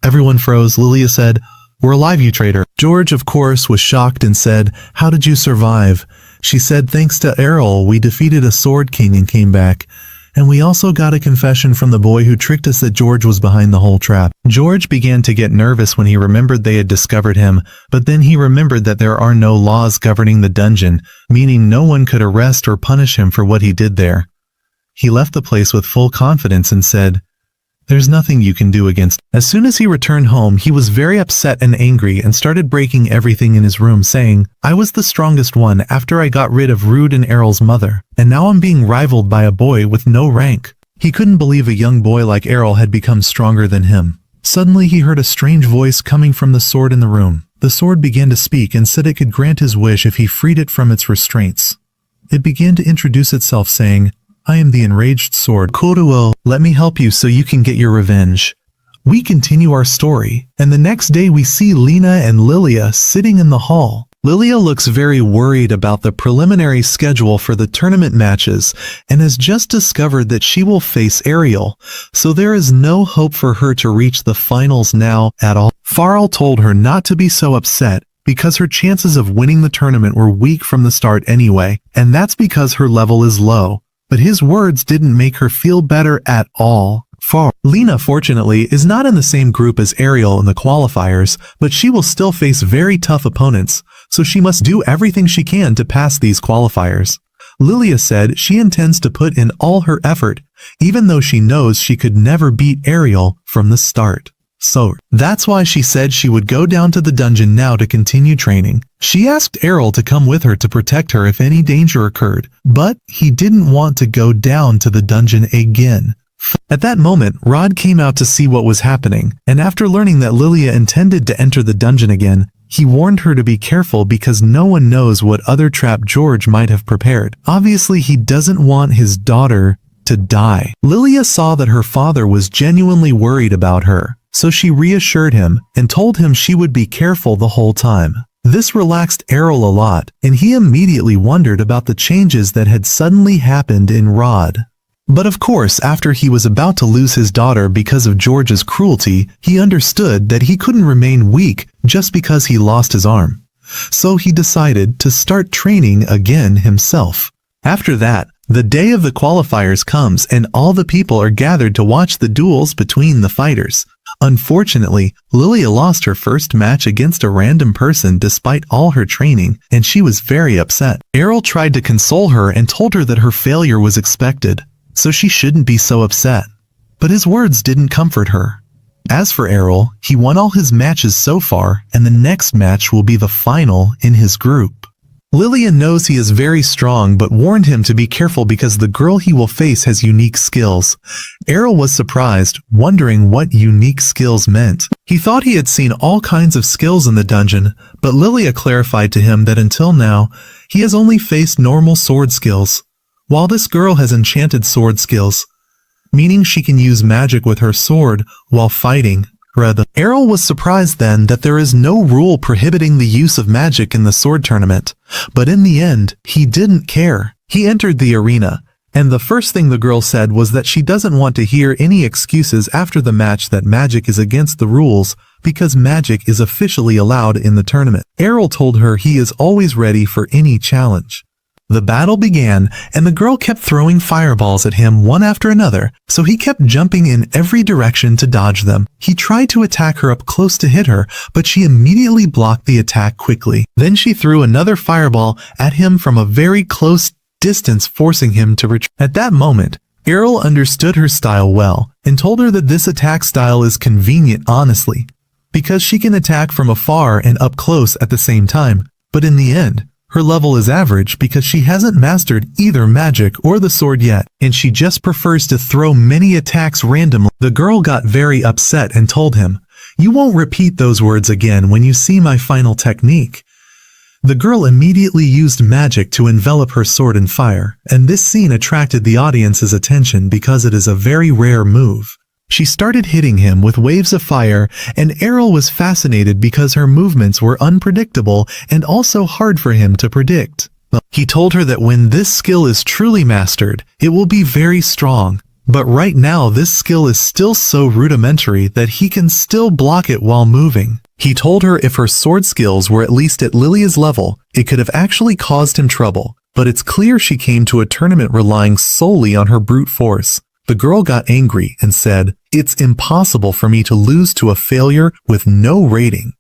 Everyone froze. Lilia said, "We're alive, you traitor." George, of course, was shocked and said, "How did you survive?" She said, "Thanks to Arel, we defeated a sword king and came back. And we also got a confession from the boy who tricked us that George was behind the whole trap." George began to get nervous when he remembered they had discovered him, but then he remembered that there are no laws governing the dungeon, meaning no one could arrest or punish him for what he did there. He left the place with full confidence and said, "There's nothing you can do against." As soon as he returned home, he was very upset and angry and started breaking everything in his room, saying, "I was the strongest one after I got rid of Rude and Arel's mother, and now I'm being rivaled by a boy with no rank." He couldn't believe a young boy like Arel had become stronger than him. Suddenly he heard a strange voice coming from the sword in the room. The sword began to speak and said it could grant his wish if he freed it from its restraints. It began to introduce itself saying, "I am the enraged sword. Koruo, let me help you so you can get your revenge." We continue our story, and the next day we see Lena and Lilia sitting in the hall. Lilia looks very worried about the preliminary schedule for the tournament matches and has just discovered that she will face Arel, so there is no hope for her to reach the finals now at all. Farrell told her not to be so upset because her chances of winning the tournament were weak from the start anyway, and that's because her level is low. But his words didn't make her feel better at all. Lena, fortunately, is not in the same group as Arel in the qualifiers, but she will still face very tough opponents, so she must do everything she can to pass these qualifiers. Lilia said she intends to put in all her effort, even though she knows she could never beat Arel from the start. So, that's why she said she would go down to the dungeon now to continue training. She asked Arel to come with her to protect her if any danger occurred, but he didn't want to go down to the dungeon again. At that moment, Rod came out to see what was happening, and after learning that Lilia intended to enter the dungeon again, he warned her to be careful because no one knows what other trap George might have prepared. Obviously, he doesn't want his daughter to die. Lilia saw that her father was genuinely worried about her, so she reassured him and told him she would be careful the whole time. This relaxed Arel a lot, and he immediately wondered about the changes that had suddenly happened in Rod. But of course, after he was about to lose his daughter because of George's cruelty, he understood that he couldn't remain weak just because he lost his arm. So he decided to start training again himself. After that, the day of the qualifiers comes and all the people are gathered to watch the duels between the fighters. Unfortunately, Lilia lost her first match against a random person despite all her training, and she was very upset. Arel tried to console her and told her that her failure was expected, so she shouldn't be so upset. But his words didn't comfort her. As for Arel, he won all his matches so far, and the next match will be the final in his group. Lilia knows he is very strong but warned him to be careful because the girl he will face has unique skills. Arel was surprised, wondering what unique skills meant. He thought he had seen all kinds of skills in the dungeon, but Lilia clarified to him that until now, he has only faced normal sword skills, while this girl has enchanted sword skills, meaning she can use magic with her sword while fighting. Arel was surprised then that there is no rule prohibiting the use of magic in the sword tournament, but in the end, he didn't care. He entered the arena, and the first thing the girl said was that she doesn't want to hear any excuses after the match that magic is against the rules because magic is officially allowed in the tournament. Arel told her he is always ready for any challenge. The battle began, and the girl kept throwing fireballs at him one after another, so he kept jumping in every direction to dodge them. He tried to attack her up close to hit her, but she immediately blocked the attack quickly. Then she threw another fireball at him from a very close distance, forcing him to retreat. At that moment, Arel understood her style well, and told her that this attack style is convenient honestly, because she can attack from afar and up close at the same time, but in the end, Her level is average because she hasn't mastered either magic or the sword yet, and she just prefers to throw many attacks randomly. The girl got very upset and told him, "You won't repeat those words again when you see my final technique." The girl immediately used magic to envelop her sword in fire, and this scene attracted the audience's attention because it is a very rare move. She started hitting him with waves of fire, and Arel was fascinated because her movements were unpredictable and also hard for him to predict. He told her that when this skill is truly mastered, it will be very strong. But right now this skill is still so rudimentary that he can still block it while moving. He told her if her sword skills were at least at Lilia's level, it could have actually caused him trouble. But it's clear she came to a tournament relying solely on her brute force. The girl got angry and said, "It's impossible for me to lose to a failure with no rating."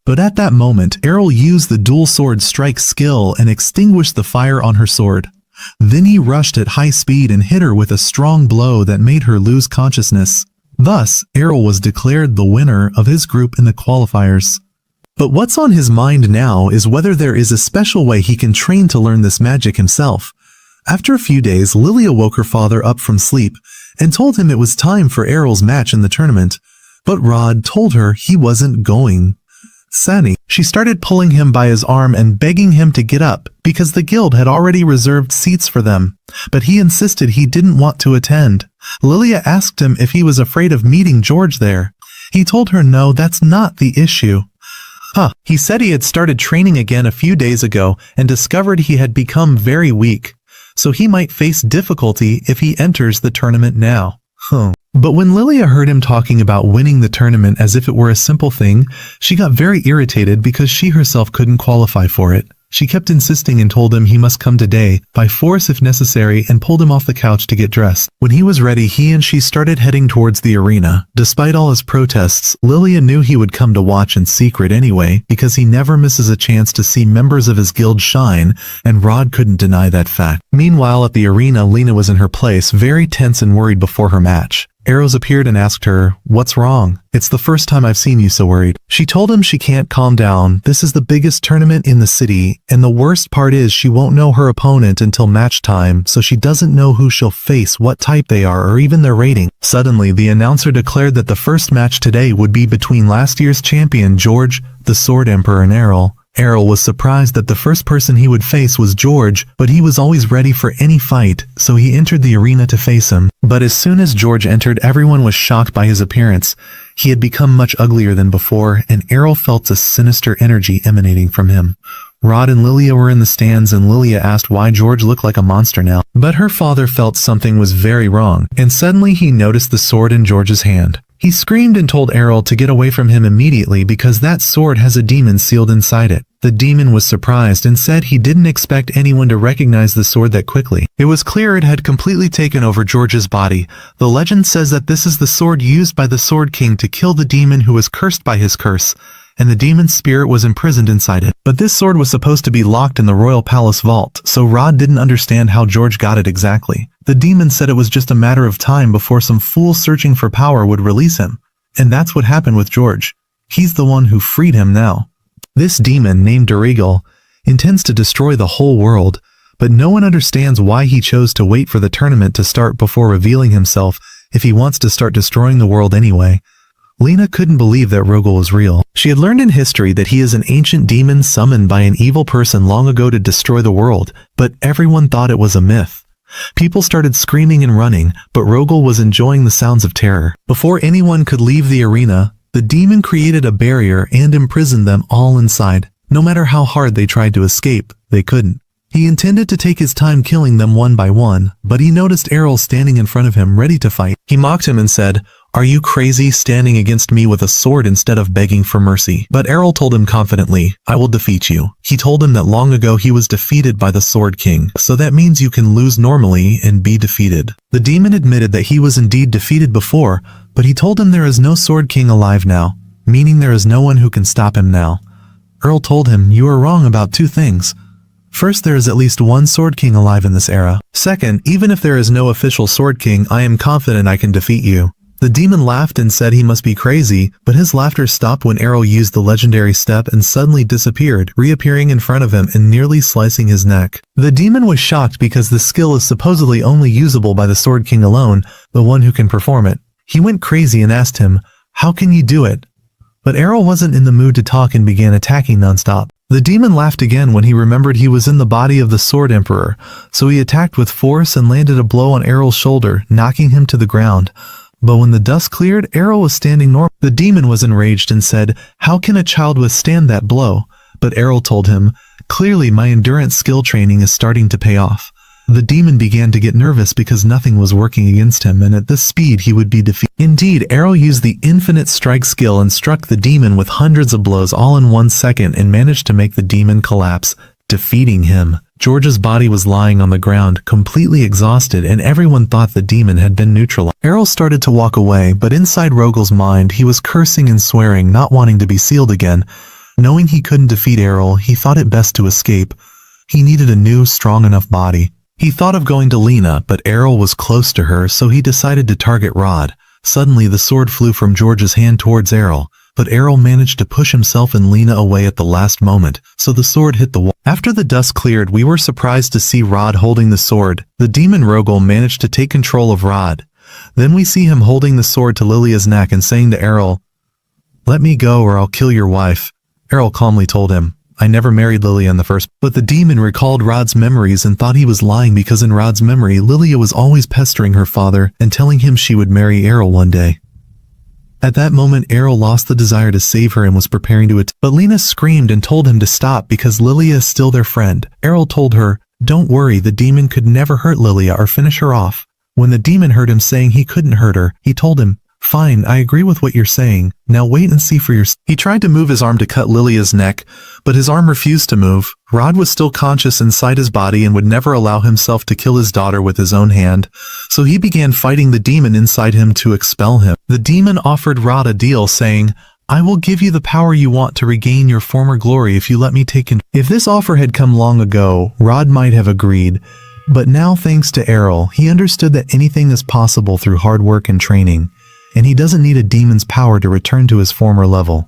But at that moment, Arel used the dual sword strike skill and extinguished the fire on her sword. Then he rushed at high speed and hit her with a strong blow that made her lose consciousness. Thus, Arel was declared the winner of his group in the qualifiers. But what's on his mind now is whether there is a special way he can train to learn this magic himself. After a few days, Lilia woke her father up from sleep and told him it was time for Arel's match in the tournament. But Rod told her he wasn't going. Sani, she started pulling him by his arm and begging him to get up because the guild had already reserved seats for them. But he insisted he didn't want to attend. Lilia asked him if he was afraid of meeting George there. He told her no, that's not the issue. He said he had started training again a few days ago and discovered he had become very weak. So he might face difficulty if he enters the tournament now. But when Lilia heard him talking about winning the tournament as if it were a simple thing, she got very irritated because she herself couldn't qualify for it. She kept insisting and told him he must come today, by force if necessary, and pulled him off the couch to get dressed. When he was ready, he and she started heading towards the arena. Despite all his protests, Lilia knew he would come to watch in secret anyway, because he never misses a chance to see members of his guild shine, and Rod couldn't deny that fact. Meanwhile, at the arena, Lena was in her place, very tense and worried before her match. Eros appeared and asked her, "What's wrong? It's the first time I've seen you so worried." She told him she can't calm down. This is the biggest tournament in the city, and the worst part is she won't know her opponent until match time, so she doesn't know who she'll face, what type they are, or even their rating. Suddenly, the announcer declared that the first match today would be between last year's champion George, the Sword Emperor, and Arel. Arel was surprised that the first person he would face was George, but he was always ready for any fight, so he entered the arena to face him. But as soon as George entered, everyone was shocked by his appearance. He had become much uglier than before, and Arel felt a sinister energy emanating from him. Rod and Lilia were in the stands, and Lilia asked why George looked like a monster now. But her father felt something was very wrong, and suddenly he noticed the sword in George's hand. He screamed and told Arel to get away from him immediately because that sword has a demon sealed inside it. The demon was surprised and said he didn't expect anyone to recognize the sword that quickly. It was clear it had completely taken over George's body. The legend says that this is the sword used by the Sword King to kill the demon who was cursed by his curse, and the demon's spirit was imprisoned inside it. But this sword was supposed to be locked in the royal palace vault, so Rod didn't understand how George got it exactly. The demon said it was just a matter of time before some fool searching for power would release him. And that's what happened with George. He's the one who freed him now. This demon, named Dirigal, intends to destroy the whole world, but no one understands why he chose to wait for the tournament to start before revealing himself if he wants to start destroying the world anyway. Lena couldn't believe that Rogel was real. She had learned in history that he is an ancient demon summoned by an evil person long ago to destroy the world, but everyone thought it was a myth. People started screaming and running, but Rogel was enjoying the sounds of terror. Before anyone could leave the arena, the demon created a barrier and imprisoned them all inside. No matter how hard they tried to escape, they couldn't. He intended to take his time killing them one by one, but he noticed Arel standing in front of him ready to fight. He mocked him and said, "Are you crazy, standing against me with a sword instead of begging for mercy?" But Arel told him confidently, "I will defeat you." He told him that long ago he was defeated by the Sword King, so that means you can lose normally and be defeated. The demon admitted that he was indeed defeated before, but he told him there is no Sword King alive now, meaning there is no one who can stop him now. Arel told him, "You are wrong about two things. First, there is at least one Sword King alive in this era. Second, even if there is no official Sword King, I am confident I can defeat you." The demon laughed and said he must be crazy, but his laughter stopped when Arel used the legendary step and suddenly disappeared, reappearing in front of him and nearly slicing his neck. The demon was shocked because the skill is supposedly only usable by the Sword King alone, the one who can perform it. He went crazy and asked him, "How can you do it?" But Arel wasn't in the mood to talk and began attacking nonstop. The demon laughed again when he remembered he was in the body of the Sword Emperor, so he attacked with force and landed a blow on Arel's shoulder, knocking him to the ground. But when the dust cleared, Arel was standing normal. The demon was enraged and said, "How can a child withstand that blow?" But Arel told him, "Clearly my endurance skill training is starting to pay off." The demon began to get nervous because nothing was working against him, and at this speed he would be defeated. Indeed, Arel used the infinite strike skill and struck the demon with hundreds of blows all in 1 second and managed to make the demon collapse, defeating him. George's body was lying on the ground, completely exhausted, and everyone thought the demon had been neutralized. Arel started to walk away, but inside Rogel's mind he was cursing and swearing, not wanting to be sealed again. Knowing he couldn't defeat Arel, he thought it best to escape. He needed a new, strong enough body. He thought of going to Lena, but Arel was close to her, so he decided to target Rod. Suddenly the sword flew from George's hand towards Arel, but Arel managed to push himself and Lena away at the last moment, so the sword hit the wall. After the dust cleared, we were surprised to see Rod holding the sword. The demon Rogel managed to take control of Rod. Then we see him holding the sword to Lilia's neck and saying to Arel, "Let me go or I'll kill your wife." Arel calmly told him, "I never married Lilia in the first." But the demon recalled Rod's memories and thought he was lying because in Rod's memory, Lilia was always pestering her father and telling him she would marry Arel one day. At that moment, Arel lost the desire to save her and was preparing to attack. But Lena screamed and told him to stop because Lilia is still their friend. Arel told her, "Don't worry, the demon could never hurt Lilia or finish her off." When the demon heard him saying he couldn't hurt her, he told him, "Fine, I agree with what you're saying. Now wait and see for yourself." He tried to move his arm to cut Lilia's neck, but his arm refused to move. Rod was still conscious inside his body and would never allow himself to kill his daughter with his own hand, so he began fighting the demon inside him to expel him. The demon offered Rod a deal, saying, "I will give you the power you want to regain your former glory if you let me take control." If this offer had come long ago, Rod might have agreed, but now thanks to Arel, he understood that anything is possible through hard work and training, and he doesn't need a demon's power to return to his former level.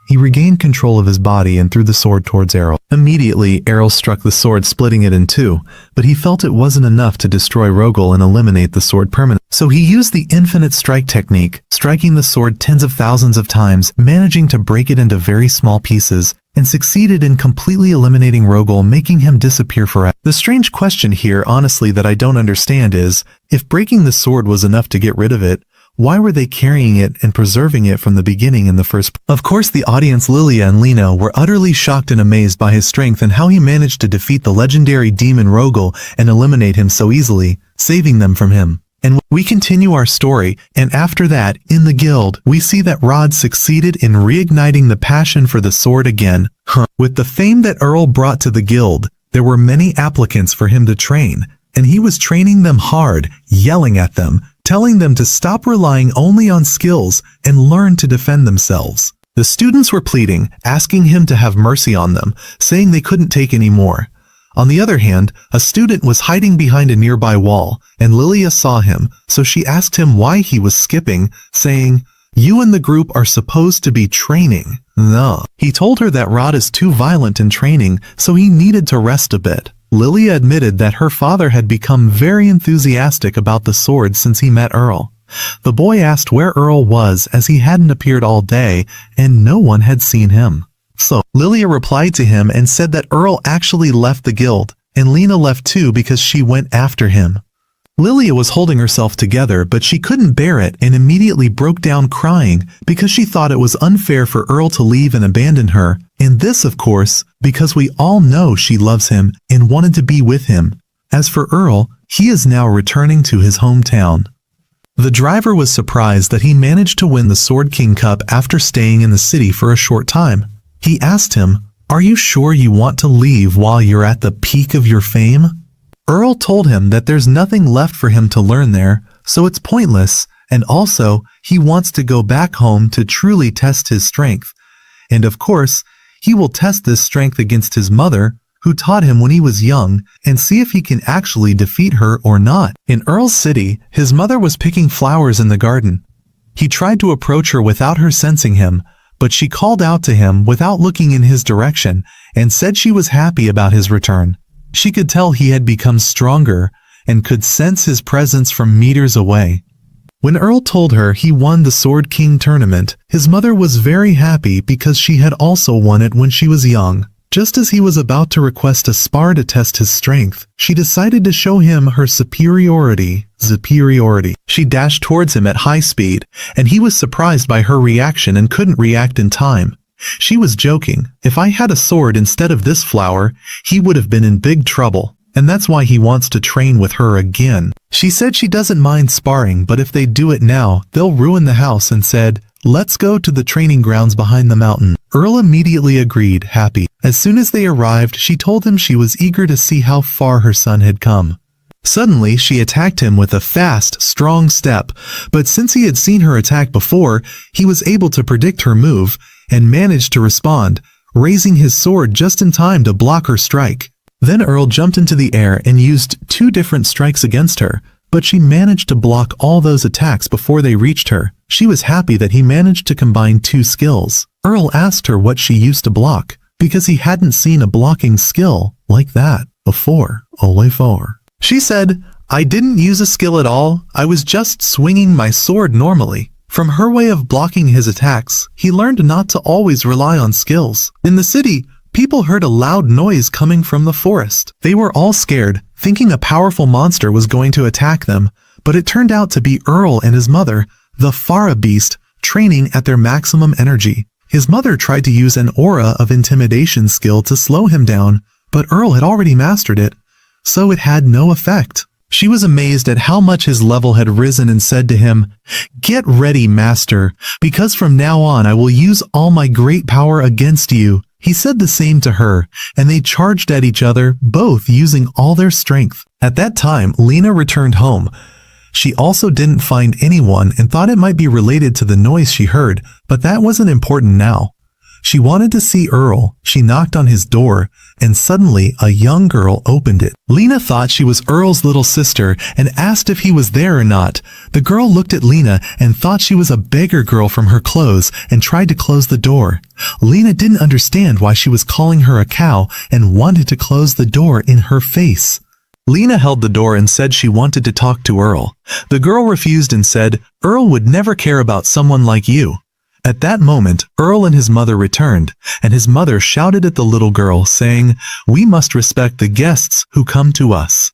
He regained control of his body and threw the sword towards Arel. Immediately, Arel struck the sword, splitting it in two, but he felt it wasn't enough to destroy Rogel and eliminate the sword permanently. So he used the infinite strike technique, striking the sword tens of thousands of times, managing to break it into very small pieces, and succeeded in completely eliminating Rogel, making him disappear forever. The strange question here, honestly, that I don't understand is, if breaking the sword was enough to get rid of it, why were they carrying it and preserving it from the beginning in the first place? Of course, the audience Lilia and Lena were utterly shocked and amazed by his strength and how he managed to defeat the legendary demon Rogel and eliminate him so easily, saving them from him. And we continue our story, and after that, in the guild, we see that Rod succeeded in reigniting the passion for the sword again. With the fame that Arel brought to the guild, there were many applicants for him to train, and he was training them hard, yelling at them, telling them to stop relying only on skills and learn to defend themselves. The students were pleading, asking him to have mercy on them, saying they couldn't take any more. On the other hand, a student was hiding behind a nearby wall, and Lilia saw him, so she asked him why he was skipping, saying, "You and the group are supposed to be training." No. He told her that Rod is too violent in training, so he needed to rest a bit. Lilia admitted that her father had become very enthusiastic about the sword since he met Arel. The boy asked where Arel was as he hadn't appeared all day and no one had seen him. So, Lilia replied to him and said that Arel actually left the guild, and Lena left too because she went after him. Lilia was holding herself together, but she couldn't bear it and immediately broke down crying because she thought it was unfair for Arel to leave and abandon her, and this, of course, because we all know she loves him and wanted to be with him. As for Arel, he is now returning to his hometown. The driver was surprised that he managed to win the Sword King Cup after staying in the city for a short time. He asked him, "Are you sure you want to leave while you're at the peak of your fame?" Arel told him that there's nothing left for him to learn there, so it's pointless, and also, he wants to go back home to truly test his strength. And of course, he will test this strength against his mother, who taught him when he was young, and see if he can actually defeat her or not. In Arel's city, his mother was picking flowers in the garden. He tried to approach her without her sensing him, but she called out to him without looking in his direction and said she was happy about his return. She could tell he had become stronger and could sense his presence from meters away. When Arel told her he won the Sword King tournament, his mother was very happy because she had also won it when she was young. Just as he was about to request a spar to test his strength, she decided to show him her superiority. She dashed towards him at high speed, and he was surprised by her reaction and couldn't react in time. She was joking. If I had a sword instead of this flower, he would have been in big trouble, and that's why he wants to train with her again. She said she doesn't mind sparring, but if they do it now, they'll ruin the house, and said, "Let's go to the training grounds behind the mountain." Arel immediately agreed, happy. As soon as they arrived, she told him she was eager to see how far her son had come. Suddenly, she attacked him with a fast, strong step, but since he had seen her attack before, he was able to predict her move and managed to respond, raising his sword just in time to block her strike. Then Arel jumped into the air and used 2 different strikes against her, but she managed to block all those attacks before they reached her. She was happy that he managed to combine 2 skills. Arel asked her what she used to block, because he hadn't seen a blocking skill like that before. She said, "I didn't use a skill at all, I was just swinging my sword normally." From her way of blocking his attacks, he learned not to always rely on skills. In the city, people heard a loud noise coming from the forest. They were all scared, thinking a powerful monster was going to attack them, but it turned out to be Arel and his mother, the Farah beast, training at their maximum energy. His mother tried to use an aura of intimidation skill to slow him down, but Arel had already mastered it, so it had no effect. She was amazed at how much his level had risen and said to him, "Get ready, master, because from now on I will use all my great power against you." He said the same to her, and they charged at each other, both using all their strength. At that time, Lena returned home. She also didn't find anyone and thought it might be related to the noise she heard, but that wasn't important now. She wanted to see Arel. She knocked on his door, and suddenly a young girl opened it. Lena thought she was Arel's little sister and asked if he was there or not. The girl looked at Lena and thought she was a beggar girl from her clothes and tried to close the door. Lena didn't understand why she was calling her a cow and wanted to close the door in her face. Lena held the door and said she wanted to talk to Arel. The girl refused and said, "Arel would never care about someone like you." At that moment, Arel and his mother returned, and his mother shouted at the little girl, saying, "We must respect the guests who come to us."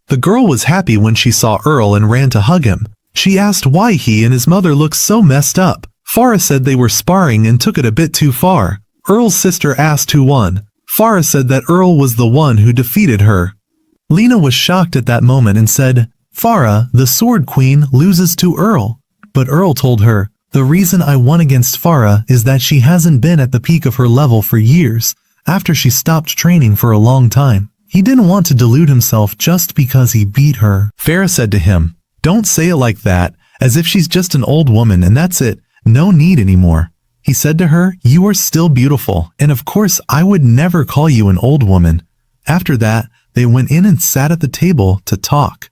The girl was happy when she saw Arel and ran to hug him. She asked why he and his mother looked so messed up. Farah said they were sparring and took it a bit too far. Arel's sister asked who won. Farah said that Arel was the one who defeated her. Lena was shocked at that moment and said, "Farah, the Sword Queen, loses to Arel." But Arel told her, "The reason I won against Farah is that she hasn't been at the peak of her level for years, after she stopped training for a long time." He didn't want to delude himself just because he beat her. Farah said to him, "Don't say it like that, as if she's just an old woman and that's it, no need anymore." He said to her, "You are still beautiful, and of course I would never call you an old woman." After that, they went in and sat at the table to talk.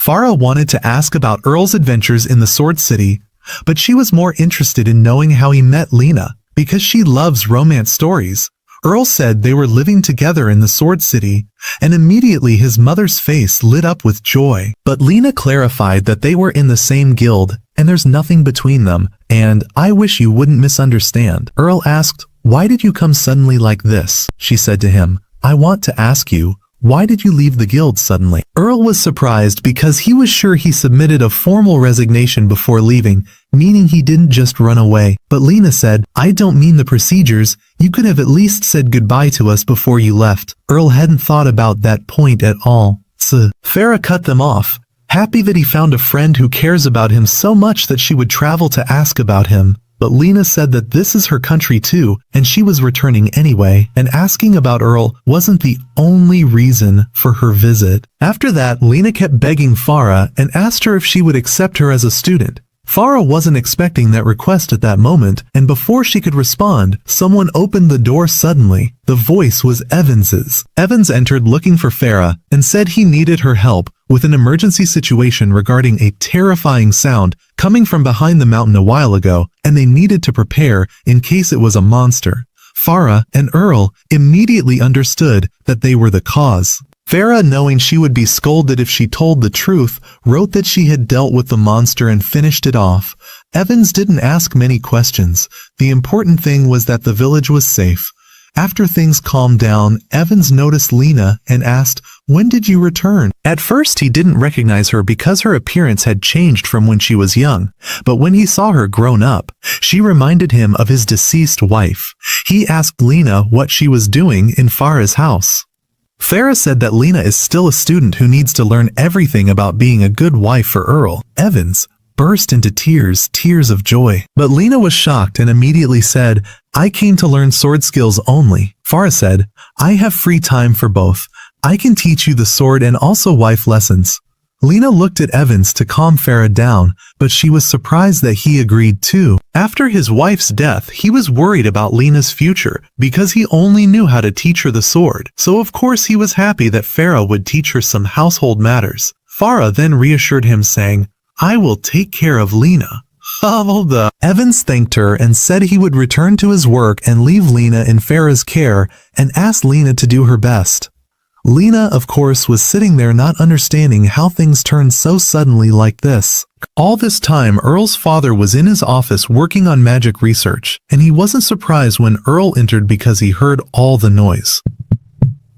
Farah wanted to ask about Arel's adventures in the Sword City, but she was more interested in knowing how he met Lena, because she loves romance stories. Arel said they were living together in the Sword City, and immediately his mother's face lit up with joy. But Lena clarified that they were in the same guild, and there's nothing between them, and "I wish you wouldn't misunderstand." Arel asked, "Why did you come suddenly like this?" She said to him, "I want to ask you, why did you leave the guild suddenly?" Arel was surprised because he was sure he submitted a formal resignation before leaving, meaning he didn't just run away. But Lena said, "I don't mean the procedures, you could have at least said goodbye to us before you left." Arel hadn't thought about that point at all. Farah cut them off, happy that he found a friend who cares about him so much that she would travel to ask about him. But Lena said that this is her country too, and she was returning anyway, and asking about Arel wasn't the only reason for her visit. After that, Lena kept begging Farah and asked her if she would accept her as a student. Farah wasn't expecting that request at that moment, and before she could respond, someone opened the door suddenly. The voice was Evans's. Evans entered looking for Farah and said he needed her help with an emergency situation regarding a terrifying sound coming from behind the mountain a while ago, and they needed to prepare in case it was a monster. Farah and Arel immediately understood that they were the cause. Farah, knowing she would be scolded if she told the truth, wrote that she had dealt with the monster and finished it off. Evans didn't ask many questions. The important thing was that the village was safe. After things calmed down, Evans noticed Lena and asked, "When did you return?" At first he didn't recognize her because her appearance had changed from when she was young, but when he saw her grown up, she reminded him of his deceased wife. He asked Lena what she was doing in Farah's house. Farah said that Lena is still a student who needs to learn everything about being a good wife for Arel. Evans burst into tears of joy. But Lena was shocked and immediately said, "I came to learn sword skills only." Farah said, "I have free time for both. I can teach you the sword and also wife lessons." Lena looked at Evans to calm Farah down, but she was surprised that he agreed too. After his wife's death, he was worried about Lena's future because he only knew how to teach her the sword. So of course he was happy that Farah would teach her some household matters. Farah then reassured him saying, "I will take care of Lena." Evans thanked her and said he would return to his work and leave Lena in Farah's care and asked Lena to do her best. Lena, of course, was sitting there not understanding how things turned so suddenly like this. All this time, Arel's father was in his office working on magic research, and he wasn't surprised when Arel entered because he heard all the noise.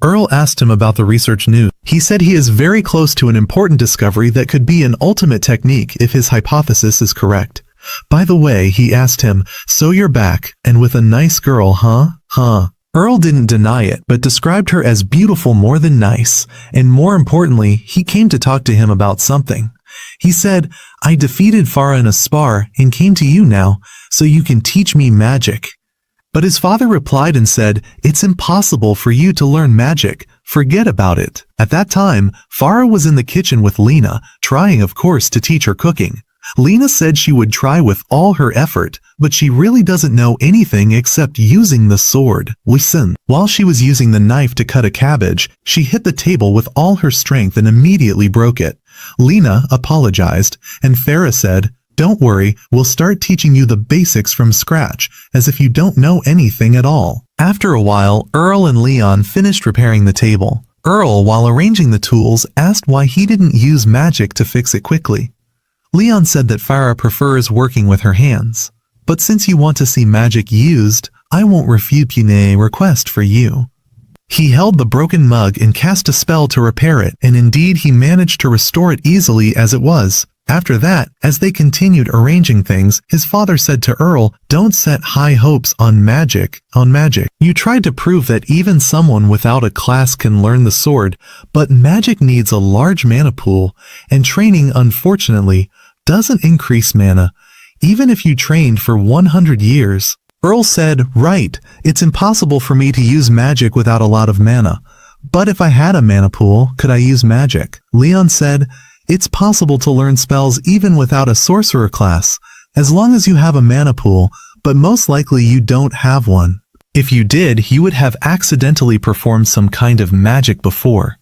Arel asked him about the research news. He said he is very close to an important discovery that could be an ultimate technique if his hypothesis is correct. By the way, he asked him, "So you're back, and with a nice girl, huh?" Arel didn't deny it, but described her as beautiful more than nice, and more importantly, he came to talk to him about something. He said, "I defeated Farah in a spar and came to you now, so you can teach me magic." But his father replied and said, "It's impossible for you to learn magic. Forget about it." At that time, Farah was in the kitchen with Lena, trying of course to teach her cooking. Lena said she would try with all her effort, but she really doesn't know anything except using the sword. Listen. While she was using the knife to cut a cabbage, she hit the table with all her strength and immediately broke it. Lena apologized, and Farah said, "Don't worry, we'll start teaching you the basics from scratch, as if you don't know anything at all." After a while, Arel and Leon finished repairing the table. Arel, while arranging the tools, asked why he didn't use magic to fix it quickly. Leon said that Farah prefers working with her hands. "But since you want to see magic used, I won't refute your request for you." He held the broken mug and cast a spell to repair it, and indeed he managed to restore it easily as it was. After that, as they continued arranging things, his father said to Arel, "Don't set high hopes on magic. You tried to prove that even someone without a class can learn the sword, but magic needs a large mana pool, and training, unfortunately, doesn't increase mana, even if you trained for 100 years. Arel said, "Right, it's impossible for me to use magic without a lot of mana. But if I had a mana pool, could I use magic?" Leon said, "It's possible to learn spells even without a sorcerer class, as long as you have a mana pool, but most likely you don't have one. If you did, you would have accidentally performed some kind of magic before."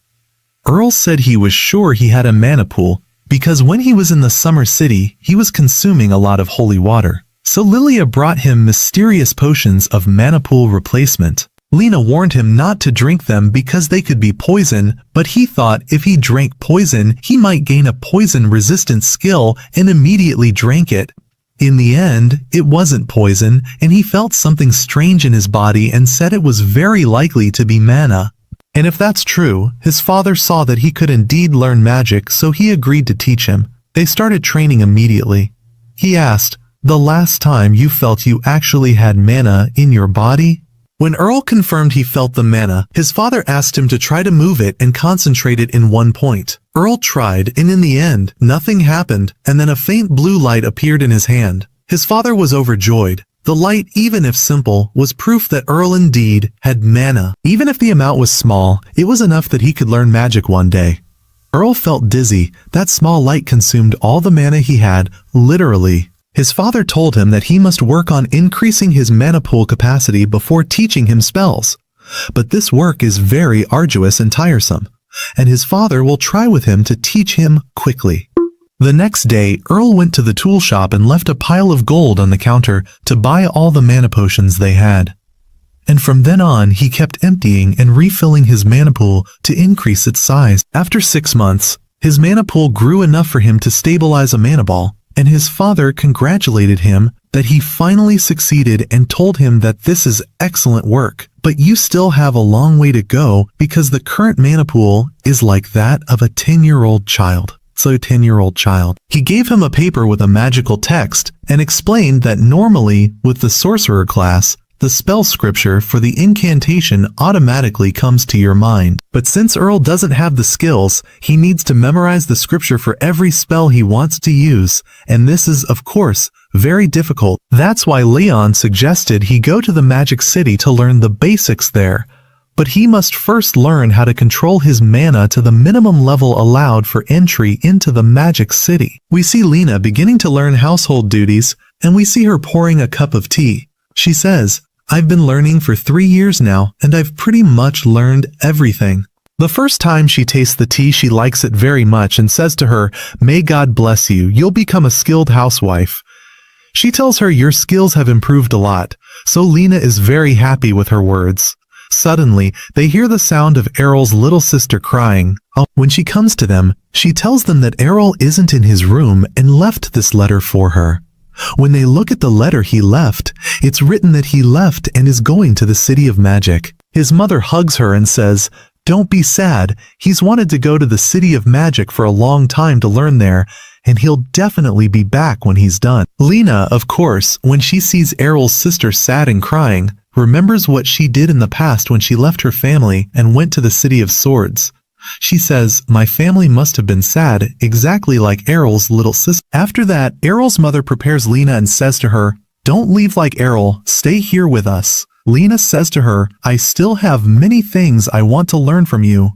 Arel said he was sure he had a mana pool, because when he was in the summer city, he was consuming a lot of holy water. So Lilia brought him mysterious potions of mana pool replacement. Lena warned him not to drink them because they could be poison, but he thought if he drank poison, he might gain a poison-resistant skill and immediately drank it. In the end, it wasn't poison, and he felt something strange in his body and said it was very likely to be mana. And if that's true, his father saw that he could indeed learn magic, so he agreed to teach him. They started training immediately. He asked, "The last time you felt you actually had mana in your body?" When Arel confirmed he felt the mana, his father asked him to try to move it and concentrate it in one point. Arel tried, and in the end, nothing happened, and then a faint blue light appeared in his hand. His father was overjoyed. The light, even if simple, was proof that Arel indeed had mana. Even if the amount was small, it was enough that he could learn magic one day. Earl felt dizzy. That small light consumed all the mana he had, literally. His father told him that he must work on increasing his mana pool capacity before teaching him spells. But this work is very arduous and tiresome, and his father will try with him to teach him quickly. The next day, Earl went to the tool shop and left a pile of gold on the counter to buy all the mana potions they had. And from then on, he kept emptying and refilling his mana pool to increase its size. After 6 months, his mana pool grew enough for him to stabilize a mana ball, and his father congratulated him that he finally succeeded and told him that this is excellent work, but you still have a long way to go because the current mana pool is like that of a 10-year-old child. So 10-year-old child. He gave him a paper with a magical text and explained that normally with the sorcerer class, the spell scripture for the incantation automatically comes to your mind. But since Earl doesn't have the skills, he needs to memorize the scripture for every spell he wants to use, and this is, of course, very difficult. That's why Leon suggested he go to the Magic City to learn the basics there. But he must first learn how to control his mana to the minimum level allowed for entry into the Magic City. We see Lena beginning to learn household duties, and we see her pouring a cup of tea. She says, "I've been learning for 3 years now, and I've pretty much learned everything." The first time she tastes the tea, she likes it very much and says to her, "May God bless you, you'll become a skilled housewife." She tells her your skills have improved a lot, so Lena is very happy with her words. Suddenly, they hear the sound of Arel's little sister crying. When she comes to them, she tells them that Arel isn't in his room and left this letter for her. When they look at the letter he left, it's written that he left and is going to the City of Magic. His mother hugs her and says, "Don't be sad, he's wanted to go to the City of Magic for a long time to learn there, and he'll definitely be back when he's done." Lena, of course, when she sees Arel's sister sad and crying, remembers what she did in the past when she left her family and went to the City of Swords. She says, "My family must have been sad, exactly like Arel's little sister." After that, Arel's mother prepares Lena and says to her, "Don't leave like Arel, stay here with us." Lena says to her, "I still have many things I want to learn from you."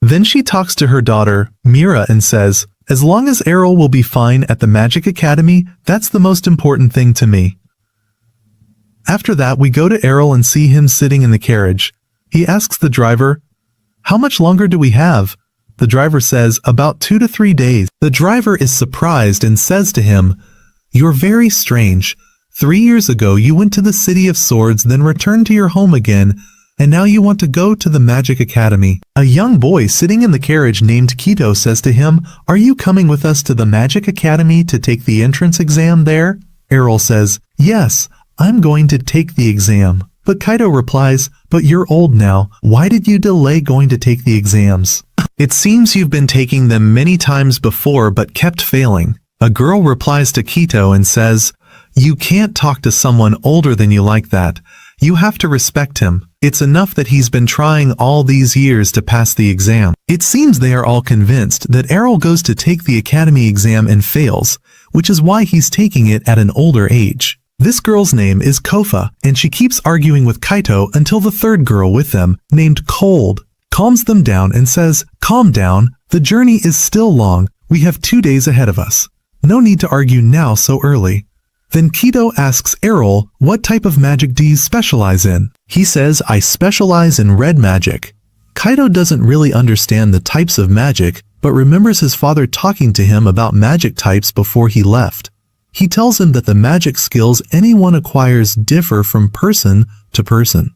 Then she talks to her daughter, Mira, and says, "As long as Arel will be fine at the Magic Academy, that's the most important thing to me." After that, we go to Arel and see him sitting in the carriage. He asks the driver, "How much longer do we have?" The driver says, "About 2 to 3 days." The driver is surprised and says to him, "You're very strange. 3 years ago you went to the City of Swords, then returned to your home again, and now you want to go to the Magic Academy." A young boy sitting in the carriage named Kito says to him, "Are you coming with us to the Magic Academy to take the entrance exam there?" Arel says, "Yes, I'm going to take the exam." But Kito replies, "But you're old now. Why did you delay going to take the exams? It seems you've been taking them many times before but kept failing." A girl replies to Kito and says, "You can't talk to someone older than you like that. You have to respect him. It's enough that he's been trying all these years to pass the exam." It seems they are all convinced that Arel goes to take the academy exam and fails, which is why he's taking it at an older age. This girl's name is Kofa, and she keeps arguing with Kito until the third girl with them, named Cold, calms them down and says, "Calm down, the journey is still long, we have 2 days ahead of us. No need to argue now so early." Then Kito asks Arel, "What type of magic do you specialize in?" He says, "I specialize in red magic." Kito doesn't really understand the types of magic, but remembers his father talking to him about magic types before he left. He tells him that the magic skills anyone acquires differ from person to person.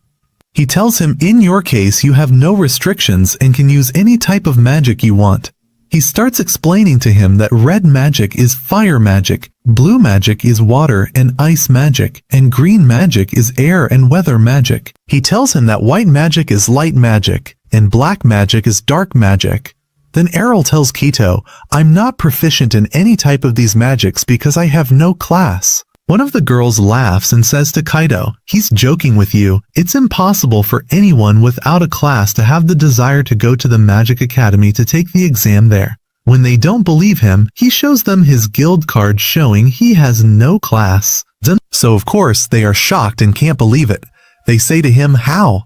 He tells him, "In your case, you have no restrictions and can use any type of magic you want." He starts explaining to him that red magic is fire magic, blue magic is water and ice magic, and green magic is air and weather magic. He tells him that white magic is light magic, and black magic is dark magic. Then Arel tells Kito, "I'm not proficient in any type of these magics because I have no class." One of the girls laughs and says to Kito, "He's joking with you. It's impossible for anyone without a class to have the desire to go to the Magic Academy to take the exam there." When they don't believe him, he shows them his guild card showing he has no class. So of course they are shocked and can't believe it. They say to him, "How?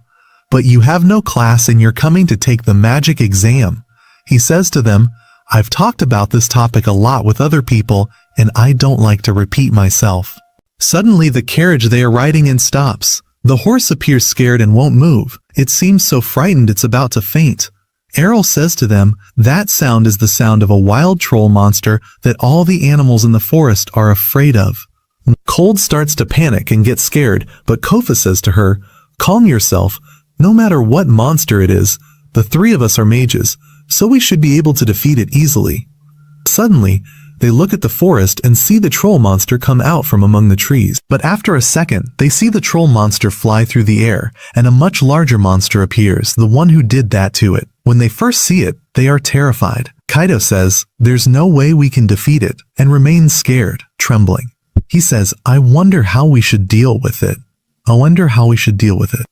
But you have no class and you're coming to take the magic exam." He says to them, "I've talked about this topic a lot with other people, and I don't like to repeat myself." Suddenly, the carriage they are riding in stops. The horse appears scared and won't move. It seems so frightened it's about to faint. Arel says to them, "That sound is the sound of a wild troll monster that all the animals in the forest are afraid of." Cold starts to panic and get scared, but Kofa says to her, "Calm yourself. No matter what monster it is, the three of us are mages, so we should be able to defeat it easily." Suddenly, they look at the forest and see the troll monster come out from among the trees. But after a second, they see the troll monster fly through the air, and a much larger monster appears, the one who did that to it. When they first see it, they are terrified. Kaido says, "There's no way we can defeat it," and remains scared, trembling. He says, "I wonder how we should deal with it.